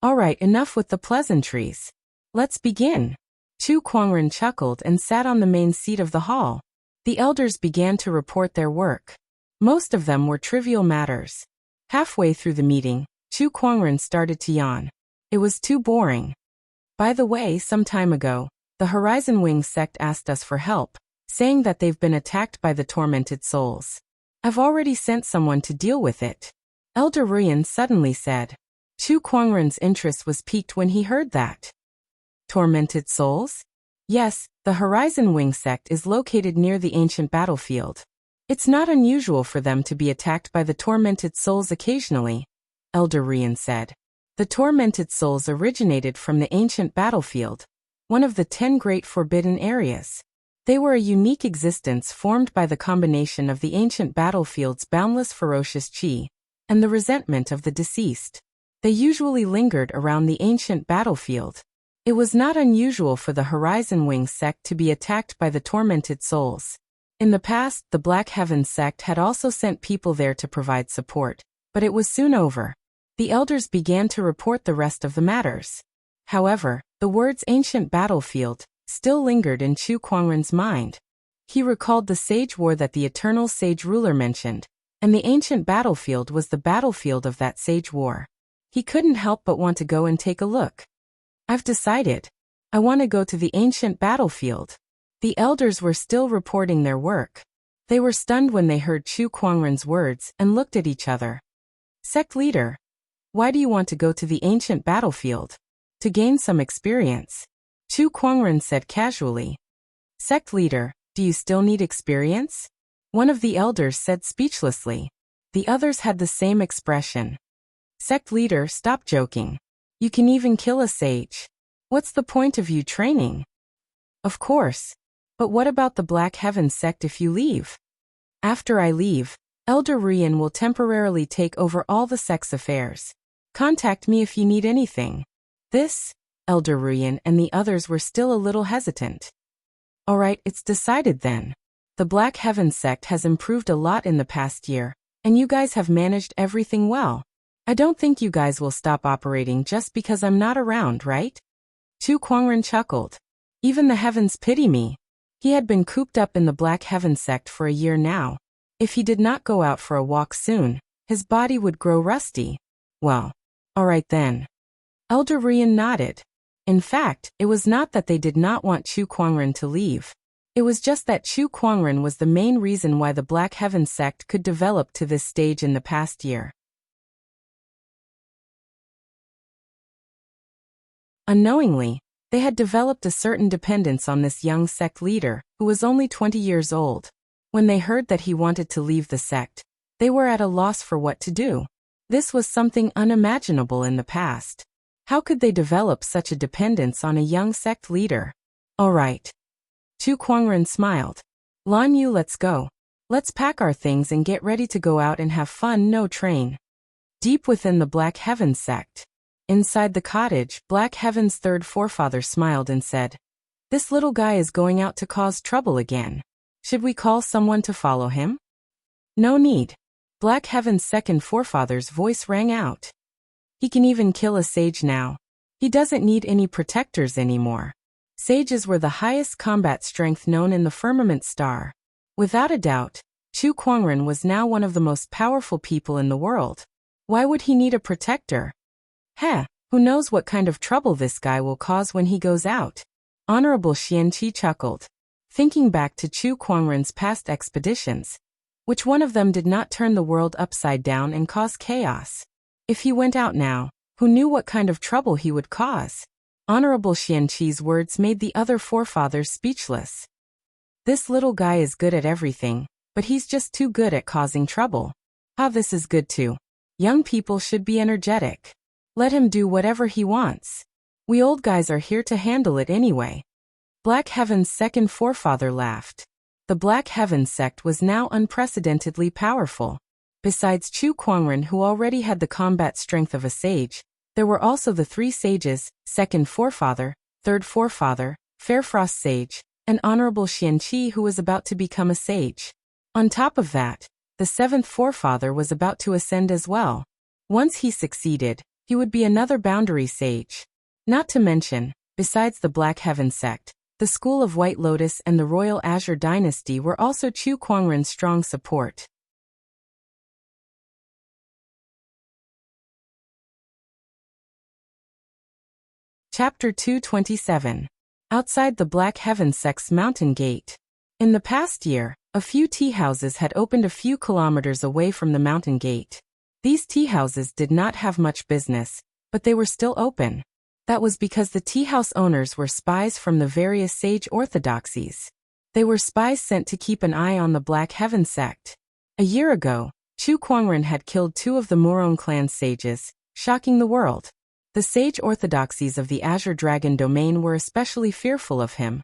All right, enough with the pleasantries. Let's begin. Chu Kuangren chuckled and sat on the main seat of the hall. The elders began to report their work. Most of them were trivial matters. Halfway through the meeting, Chu Kuangren started to yawn. It was too boring. By the way, some time ago, the Horizon Wing sect asked us for help, saying that they've been attacked by the tormented souls. I've already sent someone to deal with it. Elder Ruyan suddenly said. Chu Kuangren's interest was piqued when he heard that. Tormented souls? Yes, the Horizon Wing sect is located near the ancient battlefield. It's not unusual for them to be attacked by the tormented souls occasionally, Elder Ruyan said. The tormented souls originated from the ancient battlefield, one of the 10 great forbidden areas. They were a unique existence formed by the combination of the ancient battlefield's boundless ferocious qi and the resentment of the deceased. They usually lingered around the ancient battlefield. It was not unusual for the Horizon Wing sect to be attacked by the tormented souls. In the past, the Black Heaven sect had also sent people there to provide support, but it was soon over. The elders began to report the rest of the matters. However, the words ancient battlefield still lingered in Chu Kuangren's mind. He recalled the sage war that the eternal sage ruler mentioned, and the ancient battlefield was the battlefield of that sage war. He couldn't help but want to go and take a look. I've decided. I want to go to the ancient battlefield. The elders were still reporting their work. They were stunned when they heard Chu Kuangren's words and looked at each other. Sect leader, why do you want to go to the ancient battlefield? To gain some experience. Chu Kuangren said casually. Sect leader, do you still need experience? One of the elders said speechlessly. The others had the same expression. Sect leader, stop joking. You can even kill a sage. What's the point of you training? Of course. But what about the Black Heaven sect if you leave? After I leave, Elder Ruyan will temporarily take over all the sect's affairs. Contact me if you need anything. This, Elder Ruyan and the others were still a little hesitant. All right, it's decided then. The Black Heaven sect has improved a lot in the past year, and you guys have managed everything well. I don't think you guys will stop operating just because I'm not around, right? Chu Kuangren chuckled. Even the heavens pity me. He had been cooped up in the Black Heaven sect for a year now. If he did not go out for a walk soon, his body would grow rusty. Well, all right then. Elder Ruyan nodded. In fact, it was not that they did not want Chu Kuangren to leave. It was just that Chu Kuangren was the main reason why the Black Heaven sect could develop to this stage in the past year. Unknowingly, they had developed a certain dependence on this young sect leader, who was only 20 years old. When they heard that he wanted to leave the sect, they were at a loss for what to do. This was something unimaginable in the past. How could they develop such a dependence on a young sect leader? All right. Chu Kuangren smiled. Lan Yu, let's go. Let's pack our things and get ready to go out and have fun. No train. Deep within the Black Heaven sect. Inside the cottage, Black Heaven's third forefather smiled and said, This little guy is going out to cause trouble again. Should we call someone to follow him? No need. Black Heaven's second forefather's voice rang out. He can even kill a sage now. He doesn't need any protectors anymore. Sages were the highest combat strength known in the firmament star. Without a doubt, Chu Kuangren was now one of the most powerful people in the world. Why would he need a protector? Heh, who knows what kind of trouble this guy will cause when he goes out? Honorable Xianqi chuckled, thinking back to Chu Kuangren's past expeditions. Which one of them did not turn the world upside down and cause chaos? If he went out now, who knew what kind of trouble he would cause? Honorable Xianqi's words made the other forefathers speechless. This little guy is good at everything, but he's just too good at causing trouble. This is good too. Young people should be energetic. Let him do whatever he wants. We old guys are here to handle it anyway. Black Heaven's second forefather laughed. The Black Heaven sect was now unprecedentedly powerful. Besides Chu Kuangren, who already had the combat strength of a sage, there were also the three sages, second forefather, third forefather, Fairfrost sage, and Honorable Xianqi, who was about to become a sage. On top of that, the seventh forefather was about to ascend as well. Once he succeeded, he would be another boundary sage. Not to mention, besides the Black Heaven sect, the School of White Lotus and the Royal Azure Dynasty were also Chu Kuangren's strong support. Chapter 227. Outside the Black Heaven sect's mountain gate. In the past year, a few tea houses had opened a few kilometers away from the mountain gate. These tea houses did not have much business, but they were still open. That was because the tea house owners were spies from the various sage orthodoxies. They were spies sent to keep an eye on the Black Heaven sect. A year ago, Chu Kuangren had killed 2 of the Murong clan sages, shocking the world. The sage orthodoxies of the Azure Dragon domain were especially fearful of him,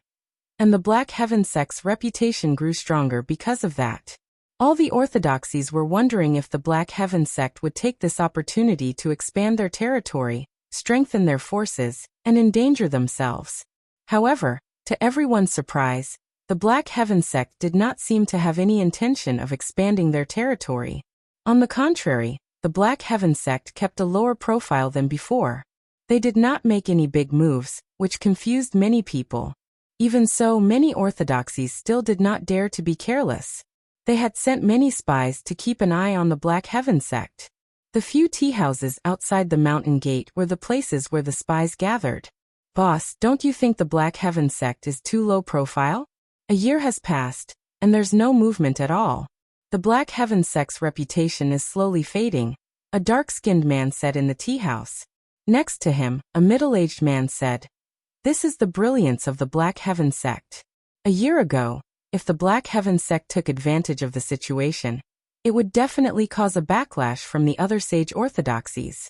and the Black Heaven sect's reputation grew stronger because of that. All the orthodoxies were wondering if the Black Heaven sect would take this opportunity to expand their territory, strengthen their forces, and endanger themselves. However, to everyone's surprise, the Black Heaven sect did not seem to have any intention of expanding their territory. On the contrary, the Black Heaven sect kept a lower profile than before. They did not make any big moves, which confused many people. Even so, many orthodoxies still did not dare to be careless. They had sent many spies to keep an eye on the Black Heaven sect. The few tea houses outside the mountain gate were the places where the spies gathered. Boss, don't you think the Black Heaven sect is too low profile? A year has passed, and there's no movement at all. The Black Heaven sect's reputation is slowly fading, a dark-skinned man said in the tea house. Next to him, a middle-aged man said, "This is the brilliance of the Black Heaven sect. A year ago, if the Black Heaven sect took advantage of the situation, it would definitely cause a backlash from the other sage orthodoxies.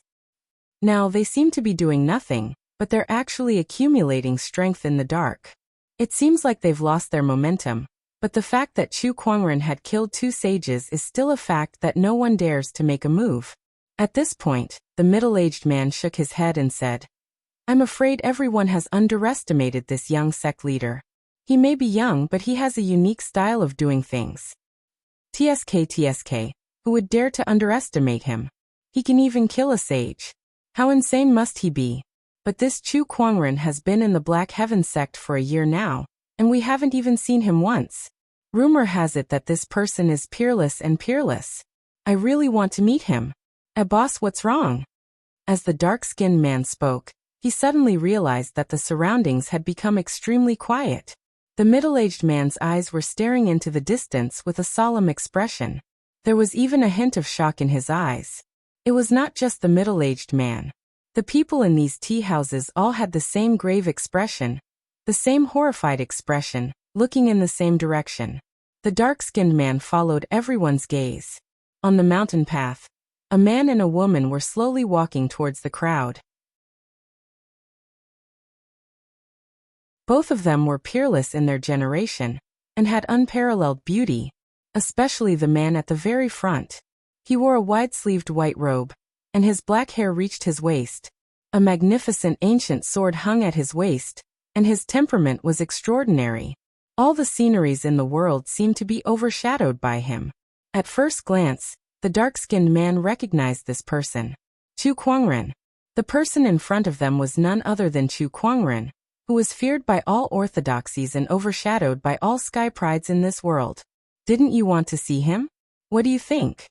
Now they seem to be doing nothing, but they're actually accumulating strength in the dark. It seems like they've lost their momentum, but the fact that Chu Kuangren had killed 2 sages is still a fact that no one dares to make a move." At this point, the middle-aged man shook his head and said, "I'm afraid everyone has underestimated this young sect leader. He may be young, but he has a unique style of doing things. TSK, who would dare to underestimate him? He can even kill a sage. How insane must he be? But this Chu Kuangren has been in the Black Heaven sect for a year now, and we haven't even seen him once. Rumor has it that this person is peerless and peerless. I really want to meet him. Boss, what's wrong?" As the dark-skinned man spoke, he suddenly realized that the surroundings had become extremely quiet. The middle-aged man's eyes were staring into the distance with a solemn expression. There was even a hint of shock in his eyes. It was not just the middle-aged man. The people in these tea houses all had the same grave expression, the same horrified expression, looking in the same direction. The dark-skinned man followed everyone's gaze. On the mountain path, a man and a woman were slowly walking towards the crowd. Both of them were peerless in their generation, and had unparalleled beauty, especially the man at the very front. He wore a wide-sleeved white robe, and his black hair reached his waist. A magnificent ancient sword hung at his waist, and his temperament was extraordinary. All the sceneries in the world seemed to be overshadowed by him. At first glance, the dark-skinned man recognized this person. Chu Kuangren. The person in front of them was none other than Chu Kuangren, who was feared by all orthodoxies and overshadowed by all sky prides in this world. Didn't you want to see him? What do you think?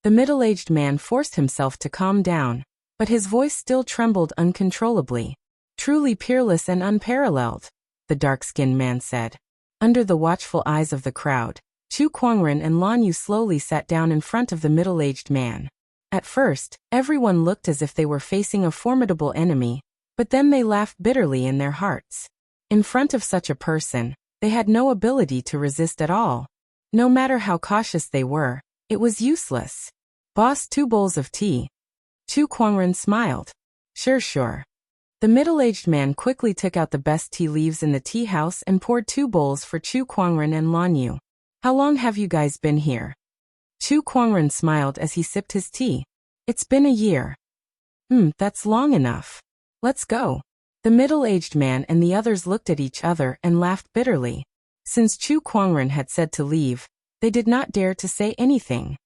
The middle-aged man forced himself to calm down, but his voice still trembled uncontrollably. Truly peerless and unparalleled, the dark-skinned man said. Under the watchful eyes of the crowd, Chu Kuangren and Lan Yu slowly sat down in front of the middle-aged man. At first, everyone looked as if they were facing a formidable enemy, but then they laughed bitterly in their hearts. In front of such a person, they had no ability to resist at all. No matter how cautious they were, it was useless. Boss, 2 bowls of tea. Chu Kuangren smiled. Sure. The middle-aged man quickly took out the best tea leaves in the tea house and poured 2 bowls for Chu Kuangren and Lan Yu. How long have you guys been here? Chu Kuangren smiled as he sipped his tea. It's been a year. That's long enough. Let's go. The middle-aged man and the others looked at each other and laughed bitterly. Since Chu Kuangren had said to leave, they did not dare to say anything.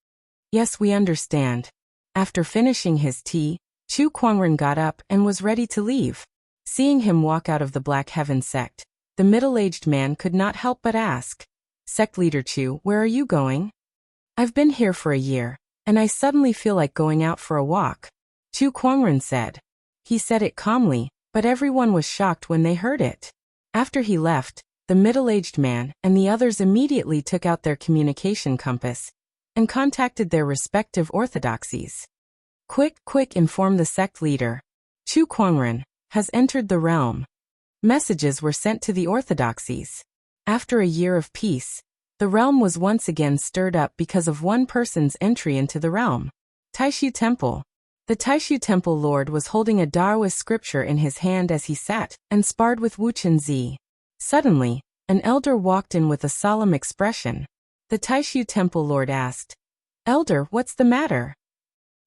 Yes, we understand. After finishing his tea, Chu Kuangren got up and was ready to leave. Seeing him walk out of the Black Heaven sect, the middle-aged man could not help but ask, Sect leader Chu, where are you going? I've been here for a year, and I suddenly feel like going out for a walk, Chu Kuangren said. He said it calmly, but everyone was shocked when they heard it. After he left, the middle-aged man and the others immediately took out their communication compass and contacted their respective orthodoxies. Quick, inform the sect leader. Chu Kuangren has entered the realm. Messages were sent to the orthodoxies. After a year of peace, the realm was once again stirred up because of one person's entry into the realm. Taishu Temple. The Taishu Temple Lord was holding a Taoist scripture in his hand as he sat and sparred with Wu Chenzi. Suddenly, an elder walked in with a solemn expression. The Taishu Temple Lord asked, Elder, what's the matter?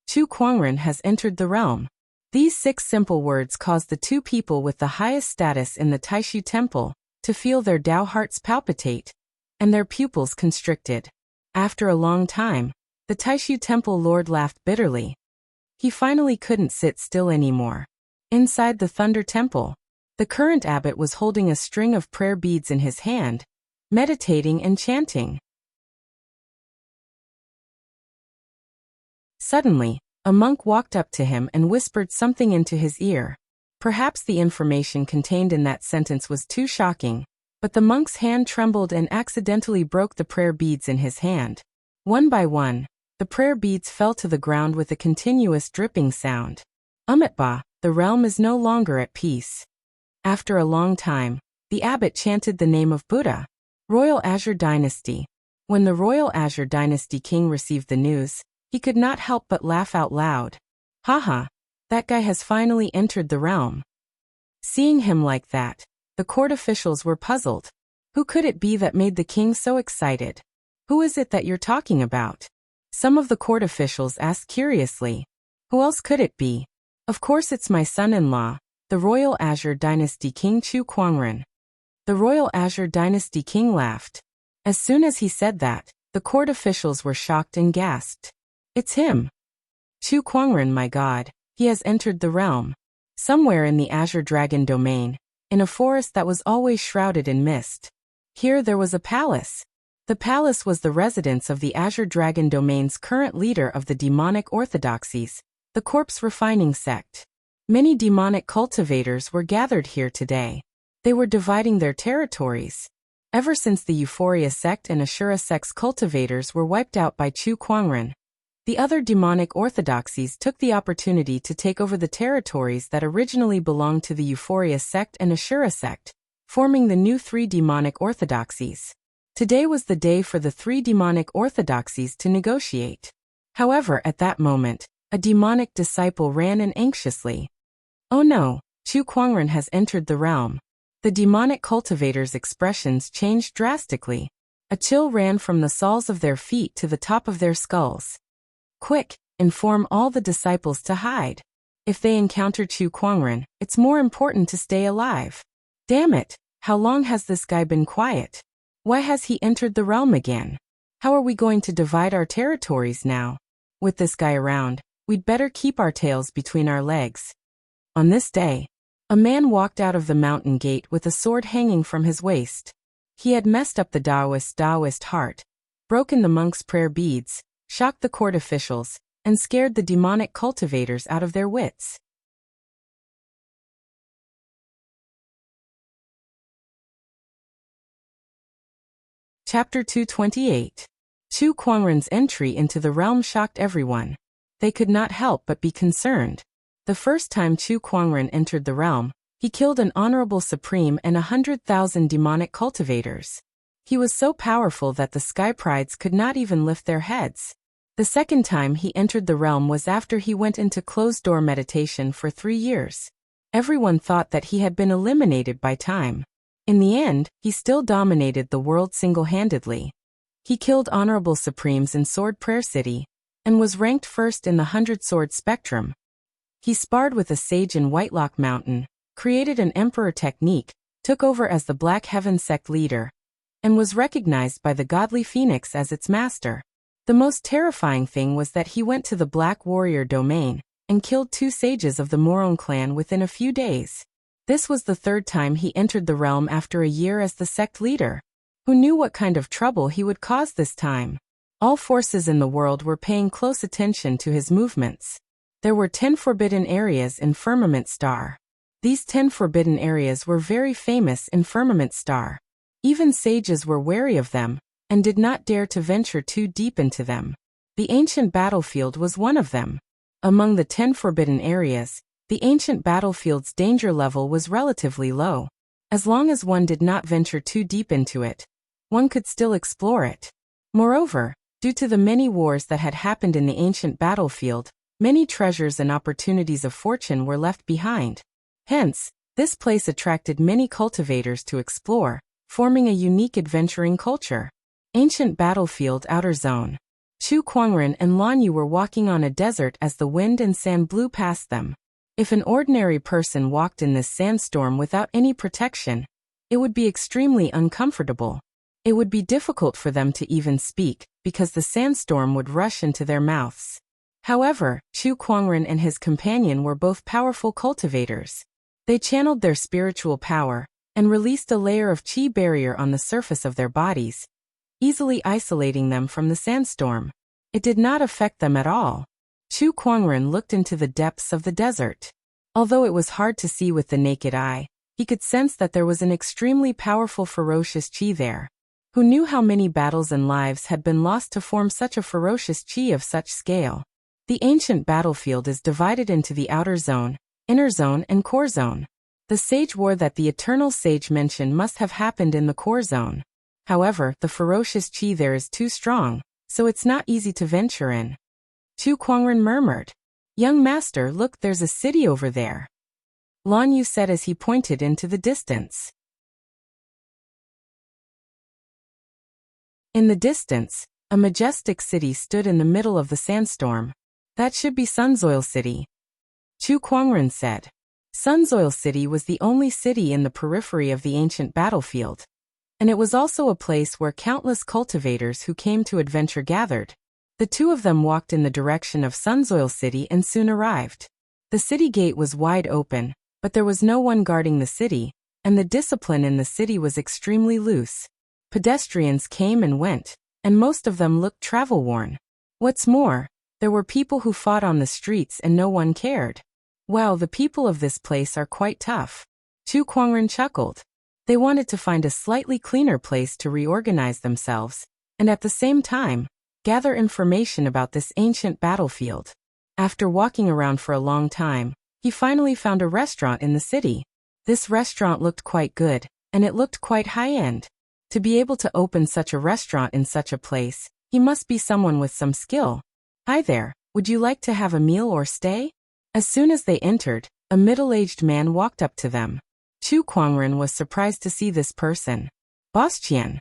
Chu Kuangren has entered the realm. These 6 simple words caused the 2 people with the highest status in the Taishu Temple to feel their Tao hearts palpitate and their pupils constricted. After a long time, the Taishu Temple Lord laughed bitterly. He finally couldn't sit still anymore. Inside the Thunder Temple, the current abbot was holding a string of prayer beads in his hand, meditating and chanting. Suddenly, a monk walked up to him and whispered something into his ear. Perhaps the information contained in that sentence was too shocking, but the monk's hand trembled and accidentally broke the prayer beads in his hand. One by one, the prayer beads fell to the ground with a continuous dripping sound. Umitba, the realm is no longer at peace. After a long time, the abbot chanted the name of Buddha. Royal Azure Dynasty. When the Royal Azure Dynasty king received the news, he could not help but laugh out loud. Haha, that guy has finally entered the realm. Seeing him like that, the court officials were puzzled. Who could it be that made the king so excited? Who is it that you're talking about? Some of the court officials asked curiously. Who else could it be? Of course it's my son-in-law, the Royal Azure Dynasty King Chu Kuangren. The Royal Azure Dynasty King laughed. As soon as he said that, the court officials were shocked and gasped. It's him. Chu Kuangren, my God, he has entered the realm. Somewhere in the Azure Dragon domain, in a forest that was always shrouded in mist. Here there was a palace. The palace was the residence of the Azure Dragon domain's current leader of the demonic orthodoxies, the corpse refining sect. Many demonic cultivators were gathered here today. They were dividing their territories. Ever since the Euphoria sect and Ashura sect's cultivators were wiped out by Chu Kuangren, the other demonic orthodoxies took the opportunity to take over the territories that originally belonged to the Euphoria sect and Ashura sect, forming the new 3 demonic orthodoxies. Today was the day for the 3 demonic orthodoxies to negotiate. However, at that moment, a demonic disciple ran in anxiously. Oh no, Chu Kuangren has entered the realm. The demonic cultivators' expressions changed drastically. A chill ran from the soles of their feet to the top of their skulls. Quick, inform all the disciples to hide. If they encounter Chu Kuangren, it's more important to stay alive. Damn it, how long has this guy been quiet? Why has he entered the realm again? How are we going to divide our territories now? With this guy around, we'd better keep our tails between our legs. On this day, a man walked out of the mountain gate with a sword hanging from his waist. He had messed up the Taoist heart, broken the monks' prayer beads, shocked the court officials, and scared the demonic cultivators out of their wits. Chapter 228. Chu Kuangren's entry into the realm shocked everyone. They could not help but be concerned. The first time Chu Kuangren entered the realm, he killed an honorable supreme and 100,000 demonic cultivators. He was so powerful that the sky prides could not even lift their heads. The second time he entered the realm was after he went into closed-door meditation for 3 years. Everyone thought that he had been eliminated by time. In the end, he still dominated the world single-handedly. He killed honorable supremes in Sword Prayer City, and was ranked first in the 100-sword spectrum. He sparred with a sage in Whitelock Mountain, created an emperor technique, took over as the Black Heaven sect leader, and was recognized by the godly Phoenix as its master. The most terrifying thing was that he went to the Black Warrior domain, and killed 2 sages of the Moron clan within a few days. This was the third time he entered the realm after a year as the sect leader. Who knew what kind of trouble he would cause this time? All forces in the world were paying close attention to his movements. There were 10 forbidden areas in Firmament Star. These 10 forbidden areas were very famous in Firmament Star. Even sages were wary of them, and did not dare to venture too deep into them. The ancient battlefield was one of them. Among the 10 forbidden areas, the ancient battlefield's danger level was relatively low. As long as one did not venture too deep into it, one could still explore it. Moreover, due to the many wars that had happened in the ancient battlefield, many treasures and opportunities of fortune were left behind. Hence, this place attracted many cultivators to explore, forming a unique adventuring culture. Ancient Battlefield Outer Zone. Chu Kuangren and Lan Yu were walking on a desert as the wind and sand blew past them. If an ordinary person walked in this sandstorm without any protection, it would be extremely uncomfortable. It would be difficult for them to even speak, because the sandstorm would rush into their mouths. However, Chu Kuangren and his companion were both powerful cultivators. They channeled their spiritual power, and released a layer of qi barrier on the surface of their bodies, easily isolating them from the sandstorm. It did not affect them at all. Chu Kuangren looked into the depths of the desert. Although it was hard to see with the naked eye, he could sense that there was an extremely powerful ferocious qi there. Who knew how many battles and lives had been lost to form such a ferocious qi of such scale? The ancient battlefield is divided into the outer zone, inner zone and core zone. The sage swore that the eternal sage mention must have happened in the core zone. However, the ferocious qi there is too strong, so it's not easy to venture in. Chu Kuangren murmured. "Young master, look, there's a city over there," Lan Yu said as he pointed into the distance. In the distance, a majestic city stood in the middle of the sandstorm. "That should be Sunsoil City," Chu Kuangren said. Sunsoil City was the only city in the periphery of the ancient battlefield, and it was also a place where countless cultivators who came to adventure gathered. The two of them walked in the direction of Sunsoil City and soon arrived. The city gate was wide open, but there was no one guarding the city, and the discipline in the city was extremely loose. Pedestrians came and went, and most of them looked travel-worn. What's more, there were people who fought on the streets and no one cared. Wow, the people of this place are quite tough. Chu Kuangren chuckled. They wanted to find a slightly cleaner place to reorganize themselves, and at the same time, gather information about this ancient battlefield. After walking around for a long time, he finally found a restaurant in the city. This restaurant looked quite good, and it looked quite high-end. To be able to open such a restaurant in such a place, he must be someone with some skill. "Hi there, would you like to have a meal or stay?" As soon as they entered, a middle-aged man walked up to them. Chu Kuangren was surprised to see this person. Boss Qian.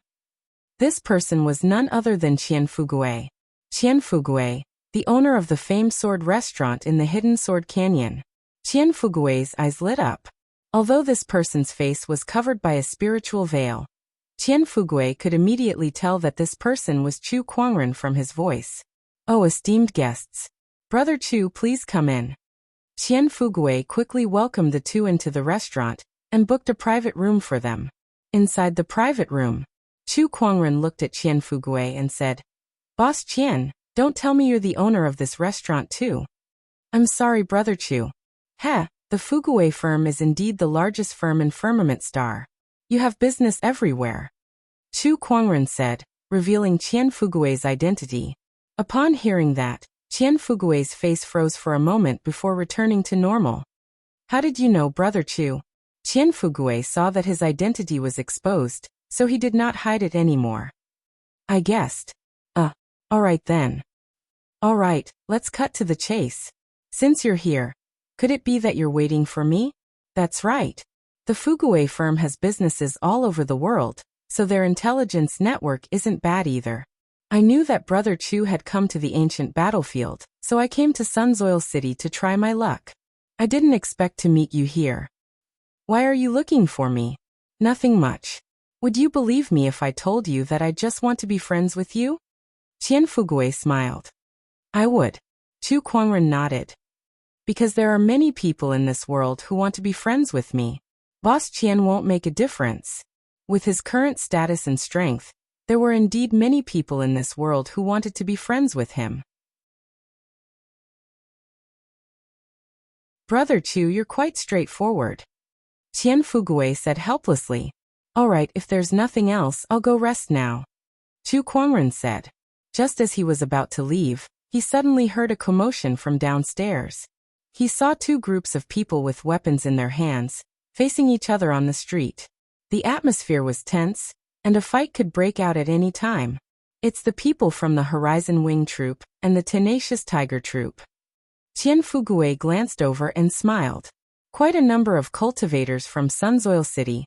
This person was none other than Qian Fugui. Qian Fugui, the owner of the famed sword restaurant in the Hidden Sword Canyon. Qian Fugui's eyes lit up. Although this person's face was covered by a spiritual veil, Qian Fugui could immediately tell that this person was Chu Kuangren from his voice. "Oh, esteemed guests. Brother Chu, please come in." Qian Fugui quickly welcomed the two into the restaurant and booked a private room for them. Inside the private room, Chu Kuangren looked at Qian Fugui and said, "Boss Qian, don't tell me you're the owner of this restaurant too." "I'm sorry, Brother Chu." "Heh, the Fugui firm is indeed the largest firm in Firmament Star. You have business everywhere," Chu Kuangren said, revealing Qian Fugui's identity. Upon hearing that, Qian Fugui's face froze for a moment before returning to normal. "How did you know, Brother Chu?" Qian Fugui saw that his identity was exposed, so he did not hide it anymore. "I guessed." Alright then." "Alright, let's cut to the chase. Since you're here, could it be that you're waiting for me?" "That's right. The Fugui firm has businesses all over the world, so their intelligence network isn't bad either. I knew that Brother Chu had come to the ancient battlefield, so I came to Sunsoil City to try my luck. I didn't expect to meet you here." "Why are you looking for me?" "Nothing much. Would you believe me if I told you that I just want to be friends with you?" Qian Fugui smiled. "I would." Chu Kuangren nodded. "Because there are many people in this world who want to be friends with me. Boss Qian won't make a difference." With his current status and strength, there were indeed many people in this world who wanted to be friends with him. "Brother Chu, you're quite straightforward," Qian Fugui said helplessly. "Alright, if there's nothing else, I'll go rest now," Chu Kuangren said. Just as he was about to leave, he suddenly heard a commotion from downstairs. He saw two groups of people with weapons in their hands, facing each other on the street. The atmosphere was tense, and a fight could break out at any time. "It's the people from the Horizon Wing Troop and the Tenacious Tiger Troop." Qian Fugui glanced over and smiled. Quite a number of cultivators from Sunsoil City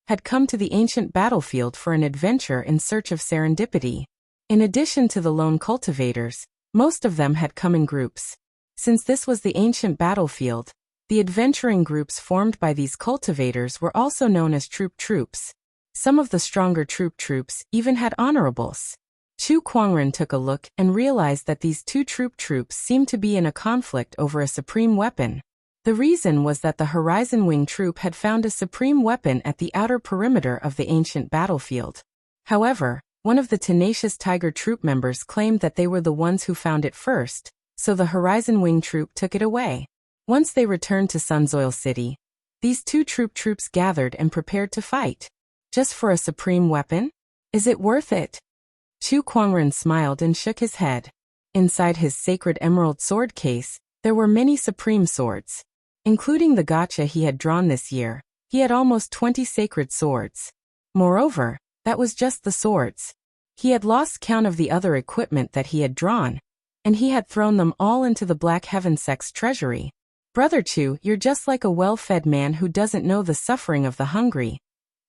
had come to the ancient battlefield for an adventure in search of serendipity. In addition to the lone cultivators, most of them had come in groups. Since this was the ancient battlefield, the adventuring groups formed by these cultivators were also known as troop troops. Some of the stronger troop troops even had honorables. Chu Kuangren took a look and realized that these two troop troops seemed to be in a conflict over a supreme weapon. The reason was that the Horizon Wing Troop had found a supreme weapon at the outer perimeter of the ancient battlefield. However, one of the Tenacious Tiger Troop members claimed that they were the ones who found it first, so the Horizon Wing Troop took it away. Once they returned to Sunsoil City, these two troop troops gathered and prepared to fight. Just for a supreme weapon? Is it worth it? Chu Kuangren smiled and shook his head. Inside his sacred emerald sword case, there were many supreme swords. Including the gacha he had drawn this year, he had almost 20 sacred swords. Moreover, that was just the swords. He had lost count of the other equipment that he had drawn, and he had thrown them all into the Black Heaven Sect's treasury. "Brother Chu, you're just like a well-fed man who doesn't know the suffering of the hungry,"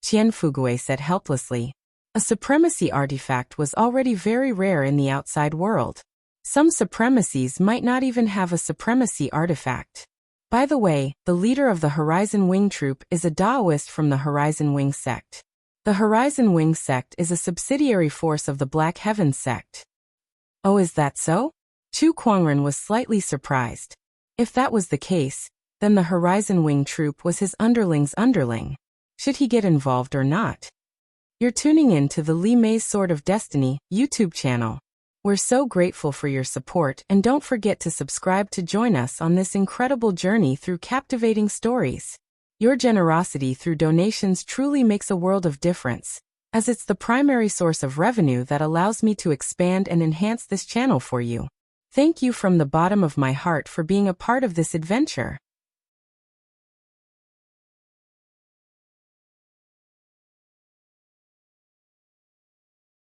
Qian Fugui said helplessly. A supremacy artifact was already very rare in the outside world. Some supremacies might not even have a supremacy artifact. By the way, the leader of the Horizon Wing Troop is a Daoist from the Horizon Wing Sect. The Horizon Wing Sect is a subsidiary force of the Black Heaven Sect. "Oh, is that so?" Chu Kuangren was slightly surprised. If that was the case, then the Horizon Wing Troop was his underling's underling. Should he get involved or not? You're tuning in to the Li Mei's Sword of Destiny YouTube channel. We're so grateful for your support, and don't forget to subscribe to join us on this incredible journey through captivating stories. Your generosity through donations truly makes a world of difference, as it's the primary source of revenue that allows me to expand and enhance this channel for you. Thank you from the bottom of my heart for being a part of this adventure.